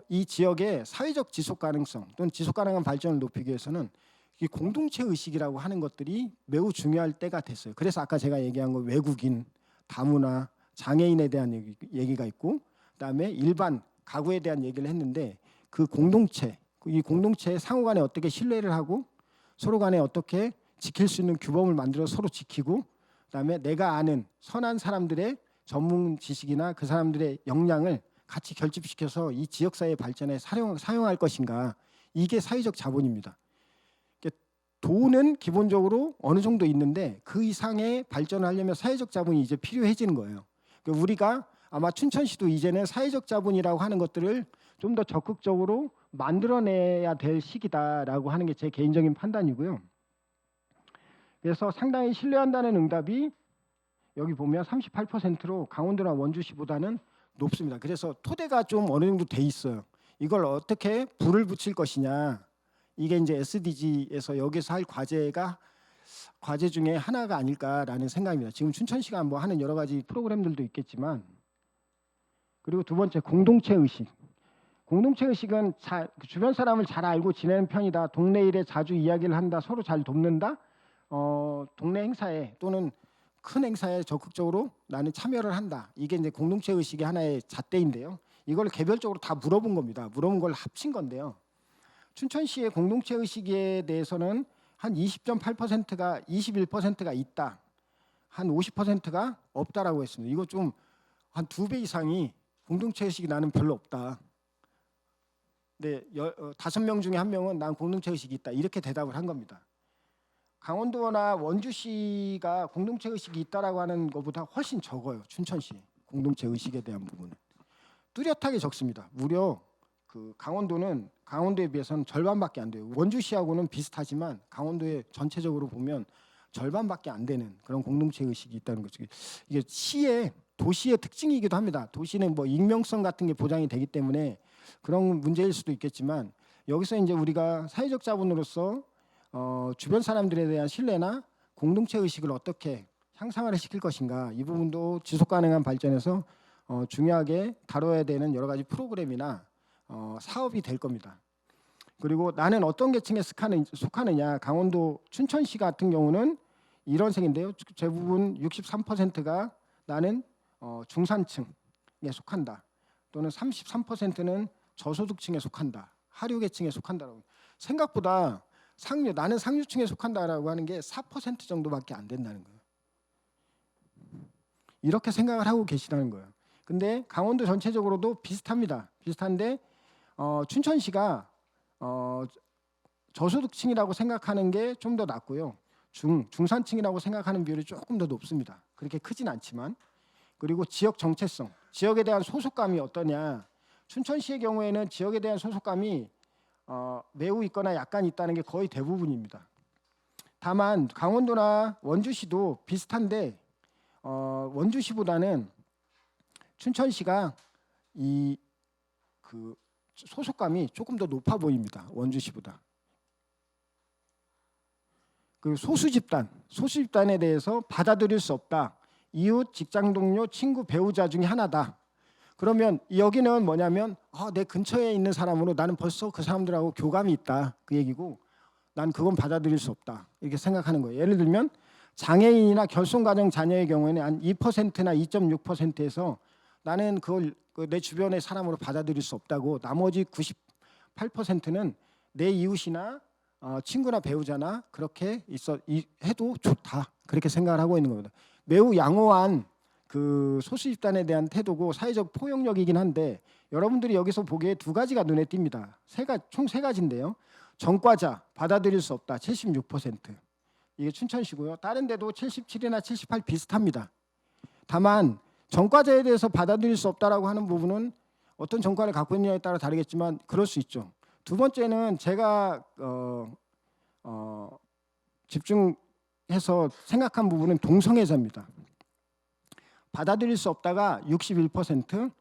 이 지역의 사회적 지속 가능성 또는 지속 가능한 발전을 높이기 위해서는 이 공동체 의식이라고 하는 것들이 매우 중요할 때가 됐어요. 그래서 아까 제가 얘기한 거 외국인, 다문화, 장애인에 대한 얘기가 있고, 그다음에 일반 가구에 대한 얘기를 했는데 그 공동체, 이 공동체의 상호 간에 어떻게 신뢰를 하고 서로 간에 어떻게 지킬 수 있는 규범을 만들어 서로 지키고, 그다음에 내가 아는 선한 사람들의 전문 지식이나 그 사람들의 역량을 같이 결집시켜서 이 지역사회 발전에 사용할 것인가, 이게 사회적 자본입니다. 돈은 기본적으로 어느 정도 있는데 그 이상의 발전을 하려면 사회적 자본이 이제 필요해지는 거예요. 우리가 아마 춘천시도 이제는 사회적 자본이라고 하는 것들을 좀 더 적극적으로 만들어내야 될 시기다라고 하는 게 제 개인적인 판단이고요. 그래서 상당히 신뢰한다는 응답이 여기 보면 38%로 강원도나 원주시보다는 높습니다. 그래서 토대가 좀 어느 정도 돼 있어요. 이걸 어떻게 불을 붙일 것이냐, 이게 이제 SDG에서 여기서 할 과제 중에 하나가 아닐까라는 생각입니다. 지금 춘천시가 뭐 하는 여러 가지 프로그램들도 있겠지만, 그리고 두 번째 공동체 의식. 공동체 의식은 주변 사람을 잘 알고 지내는 편이다. 동네 일에 자주 이야기를 한다. 서로 잘 돕는다. 동네 행사에 또는 큰 행사에 적극적으로 나는 참여를 한다. 이게 이제 공동체 의식의 하나의 잣대인데요. 이걸 개별적으로 다 물어본 겁니다. 물어본 걸 합친 건데요. 춘천시의 공동체 의식에 대해서는 한 20.8%가 21%가 있다. 한 50%가 없다라고 했습니다. 이거 좀 한 2배 이상이 공동체 의식이 나는 별로 없다. 네, 5명 중에 1명은 난 공동체 의식이 있다 이렇게 대답을 한 겁니다. 강원도나 원주시가 공동체 의식이 있다라고 하는 것보다 훨씬 적어요. 춘천시 공동체 의식에 대한 부분은 뚜렷하게 적습니다. 무려 그 강원도는 강원도에 비해서는 절반밖에 안 돼요. 원주시하고는 비슷하지만 강원도에 전체적으로 보면 절반밖에 안 되는 그런 공동체 의식이 있다는 거죠. 이게 도시의 특징이기도 합니다. 도시는 뭐 익명성 같은 게 보장이 되기 때문에 그런 문제일 수도 있겠지만 여기서 이제 우리가 사회적 자본으로서 주변 사람들에 대한 신뢰나 공동체 의식을 어떻게 향상화를 시킬 것인가 이 부분도 지속 가능한 발전에서 중요하게 다뤄야 되는 여러 가지 프로그램이나 사업이 될 겁니다. 그리고 나는 어떤 계층에 속하느냐 강원도 춘천시 같은 경우는 이런 색인데요. 대부분 63%가 나는 중산층에 속한다. 또는 33%는 저소득층에 속한다. 하류계층에 속한다라고. 생각보다 나는 상류층에 속한다라고 하는 게 4% 정도밖에 안 된다는 거예요. 이렇게 생각을 하고 계시다는 거예요. 근데 강원도 전체적으로도 비슷합니다. 비슷한데 춘천시가 저소득층이라고 생각하는 게 좀 더 낮고요. 중산층이라고 생각하는 비율이 조금 더 높습니다. 그렇게 크진 않지만. 그리고 지역 정체성, 지역에 대한 소속감이 어떠냐. 춘천시의 경우에는 지역에 대한 소속감이 매우 있거나 약간 있다는 게 거의 대부분입니다. 다만 강원도나 원주시도 비슷한데 원주시보다는 춘천시가 그 소속감이 조금 더 높아 보입니다. 원주시보다. 그 소수 집단에 대해서 받아들일 수 없다. 이웃, 직장 동료, 친구, 배우자 중에 하나다. 그러면 여기는 뭐냐면 내 근처에 있는 사람으로 나는 벌써 그 사람들하고 교감이 있다. 그 얘기고 난 그건 받아들일 수 없다. 이렇게 생각하는 거예요. 예를 들면 장애인이나 결손가정 자녀의 경우에는 한 2%나 2.6%에서 나는 그걸 내 주변의 사람으로 받아들일 수 없다고 나머지 98%는 내 이웃이나 친구나 배우자나 그렇게 해도 좋다. 그렇게 생각을 하고 있는 겁니다. 매우 양호한 그 소수 집단에 대한 태도고 사회적 포용력이긴 한데 여러분들이 여기서 보기에 두 가지가 눈에 띕니다. 총 세 가지인데요. 전과자 받아들일 수 없다. 76%. 이게 춘천시고요. 다른 데도 77이나 78 비슷합니다. 다만 전과자에 대해서 받아들일 수 없다라고 하는 부분은 어떤 전과를 갖고 있느냐에 따라 다르겠지만 그럴 수 있죠. 두 번째는 제가 집중해서 생각한 부분은 동성애자입니다. 받아들일 수 없다가 61%,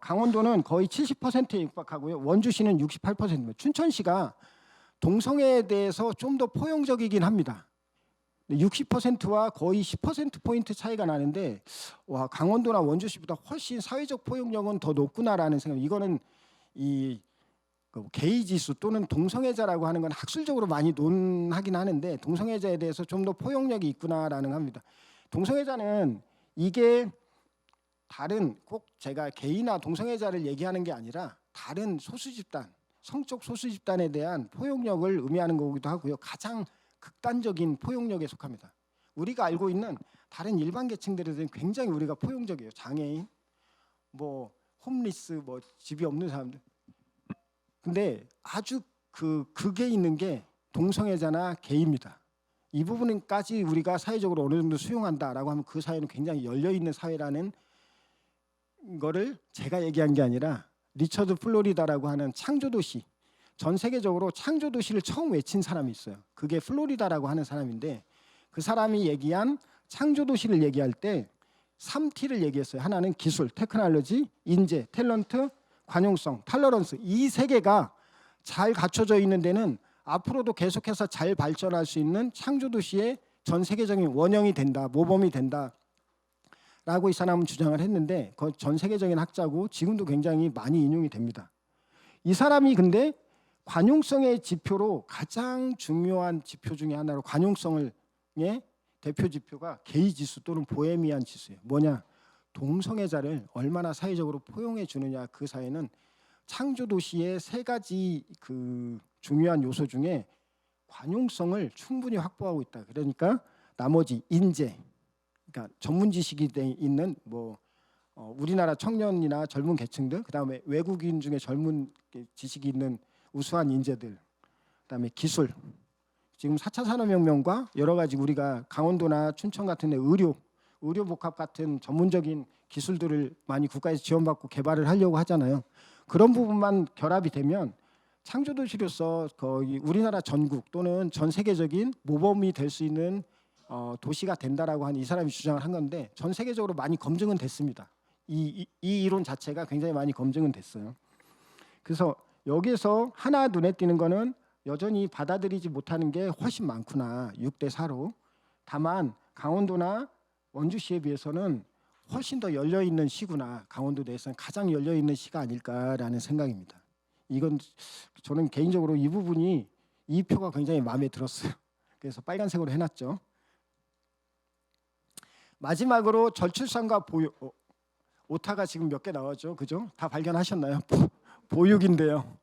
강원도는 거의 70%에 육박하고요. 원주시는 68%입니다. 춘천시가 동성애에 대해서 좀 더 포용적이긴 합니다. 60%와 거의 10%포인트 차이가 나는데 와 강원도나 원주시보다 훨씬 사회적 포용력은 더 높구나라는 생각. 이거는 이 게이 지수 또는 동성애자라고 하는 건 학술적으로 많이 논하긴 하는데 동성애자에 대해서 좀 더 포용력이 있구나라는 합니다. 동성애자는 이게 다른 꼭 제가 게이나 동성애자를 얘기하는 게 아니라 다른 소수 집단, 성적 소수 집단에 대한 포용력을 의미하는 거기도 하고요. 가장 극단적인 포용력에 속합니다. 우리가 알고 있는 다른 일반 계층들에 대해서 굉장히 우리가 포용적이에요. 장애인, 뭐 홈리스, 뭐 집이 없는 사람들. 근데 아주 그게 있는 게 동성애자나 게이입니다. 이 부분까지 우리가 사회적으로 어느 정도 수용한다라고 하면 그 사회는 굉장히 열려있는 사회라는 거를 제가 얘기한 게 아니라 리처드 플로리다라고 하는 창조도시, 전 세계적으로 창조도시를 처음 외친 사람이 있어요. 그게 플로리다라고 하는 사람인데 그 사람이 얘기한 창조도시를 얘기할 때 3T를 얘기했어요. 하나는 기술, 테크놀로지, 인재, 탤런트, 관용성, 탈러런스. 이 세 개가 잘 갖춰져 있는 데는 앞으로도 계속해서 잘 발전할 수 있는 창조도시의 전 세계적인 원형이 된다, 모범이 된다 라고 이 사람은 주장을 했는데 전 세계적인 학자고 지금도 굉장히 많이 인용이 됩니다. 이 사람이 근데 관용성의 지표로 가장 중요한 지표 중에 하나로 관용성의 대표 지표가 게이 지수 또는 보헤미안 지수예요. 뭐냐? 동성애자를 얼마나 사회적으로 포용해 주느냐. 그 사회는 창조도시의 세 가지 그 중요한 요소 중에 관용성을 충분히 확보하고 있다. 그러니까 나머지 인재, 그러니까 전문 지식이 있는 뭐 우리나라 청년이나 젊은 계층들, 그다음에 외국인 중에 젊은 지식이 있는 우수한 인재들, 그다음에 기술. 지금 4차 산업혁명과 여러 가지 우리가 강원도나 춘천 같은 데 의료 복합 같은 전문적인 기술들을 많이 국가에서 지원받고 개발을 하려고 하잖아요. 그런 부분만 결합이 되면 창조도시로서 거의 우리나라 전국 또는 전 세계적인 모범이 될 수 있는 도시가 된다라고 한 이 사람이 주장을 한 건데 전 세계적으로 많이 검증은 됐습니다. 이 이론 자체가 굉장히 많이 검증은 됐어요. 그래서 여기에서 하나 눈에 띄는 거는 여전히 받아들이지 못하는 게 훨씬 많구나. 6대 4로. 다만 강원도나 원주시에 비해서는 훨씬 더 열려있는 시구나. 강원도 내에서는 가장 열려있는 시가 아닐까라는 생각입니다. 이건 저는 개인적으로 이 부분이 이 표가 굉장히 마음에 들었어요. 그래서 빨간색으로 해놨죠. 마지막으로 저출산과 보육. 오타가 지금 몇 개 나왔죠. 그죠? 다 발견하셨나요? 보육인데요.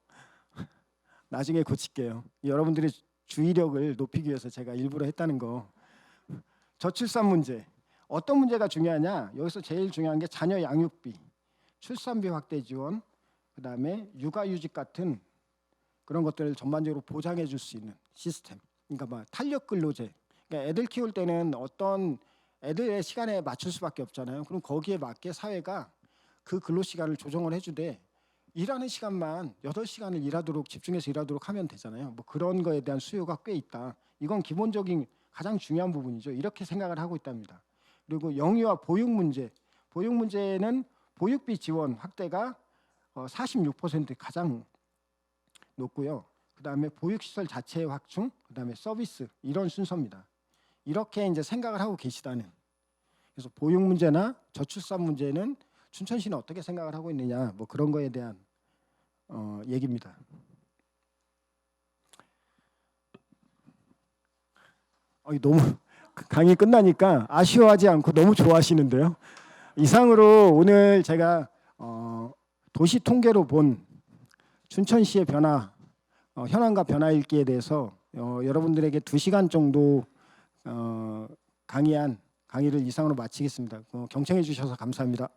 나중에 고칠게요. 여러분들의 주의력을 높이기 위해서 제가 일부러 했다는 거. 저출산 문제. 어떤 문제가 중요하냐? 여기서 제일 중요한 게 자녀 양육비, 출산비 확대 지원, 그다음에 육아휴직 같은 그런 것들을 전반적으로 보장해 줄 수 있는 시스템. 그러니까 막 탄력 근로제. 그러니까 애들 키울 때는 어떤 애들의 시간에 맞출 수밖에 없잖아요. 그럼 거기에 맞게 사회가 그 근로 시간을 조정을 해주되 일하는 시간만 8시간을 일하도록 집중해서 일하도록 하면 되잖아요. 뭐 그런 거에 대한 수요가 꽤 있다. 이건 기본적인 가장 중요한 부분이죠. 이렇게 생각을 하고 있답니다. 그리고 영유아 보육 문제. 보육 문제는 보육비 지원 확대가 46% 가장 높고요. 그다음에 보육시설 자체의 확충, 그다음에 서비스 이런 순서입니다. 이렇게 이제 생각을 하고 계시다는. 그래서 보육 문제나 저출산 문제는 춘천시는 어떻게 생각을 하고 있느냐, 뭐 그런 거에 대한 얘기입니다. 너무 강의 끝나니까 아쉬워하지 않고 너무 좋아하시는데요. 이상으로 오늘 제가 도시 통계로 본 춘천시의 변화, 현황과 변화 읽기에 대해서 여러분들에게 2시간 정도 강의를 이상으로 마치겠습니다. 경청해 주셔서 감사합니다.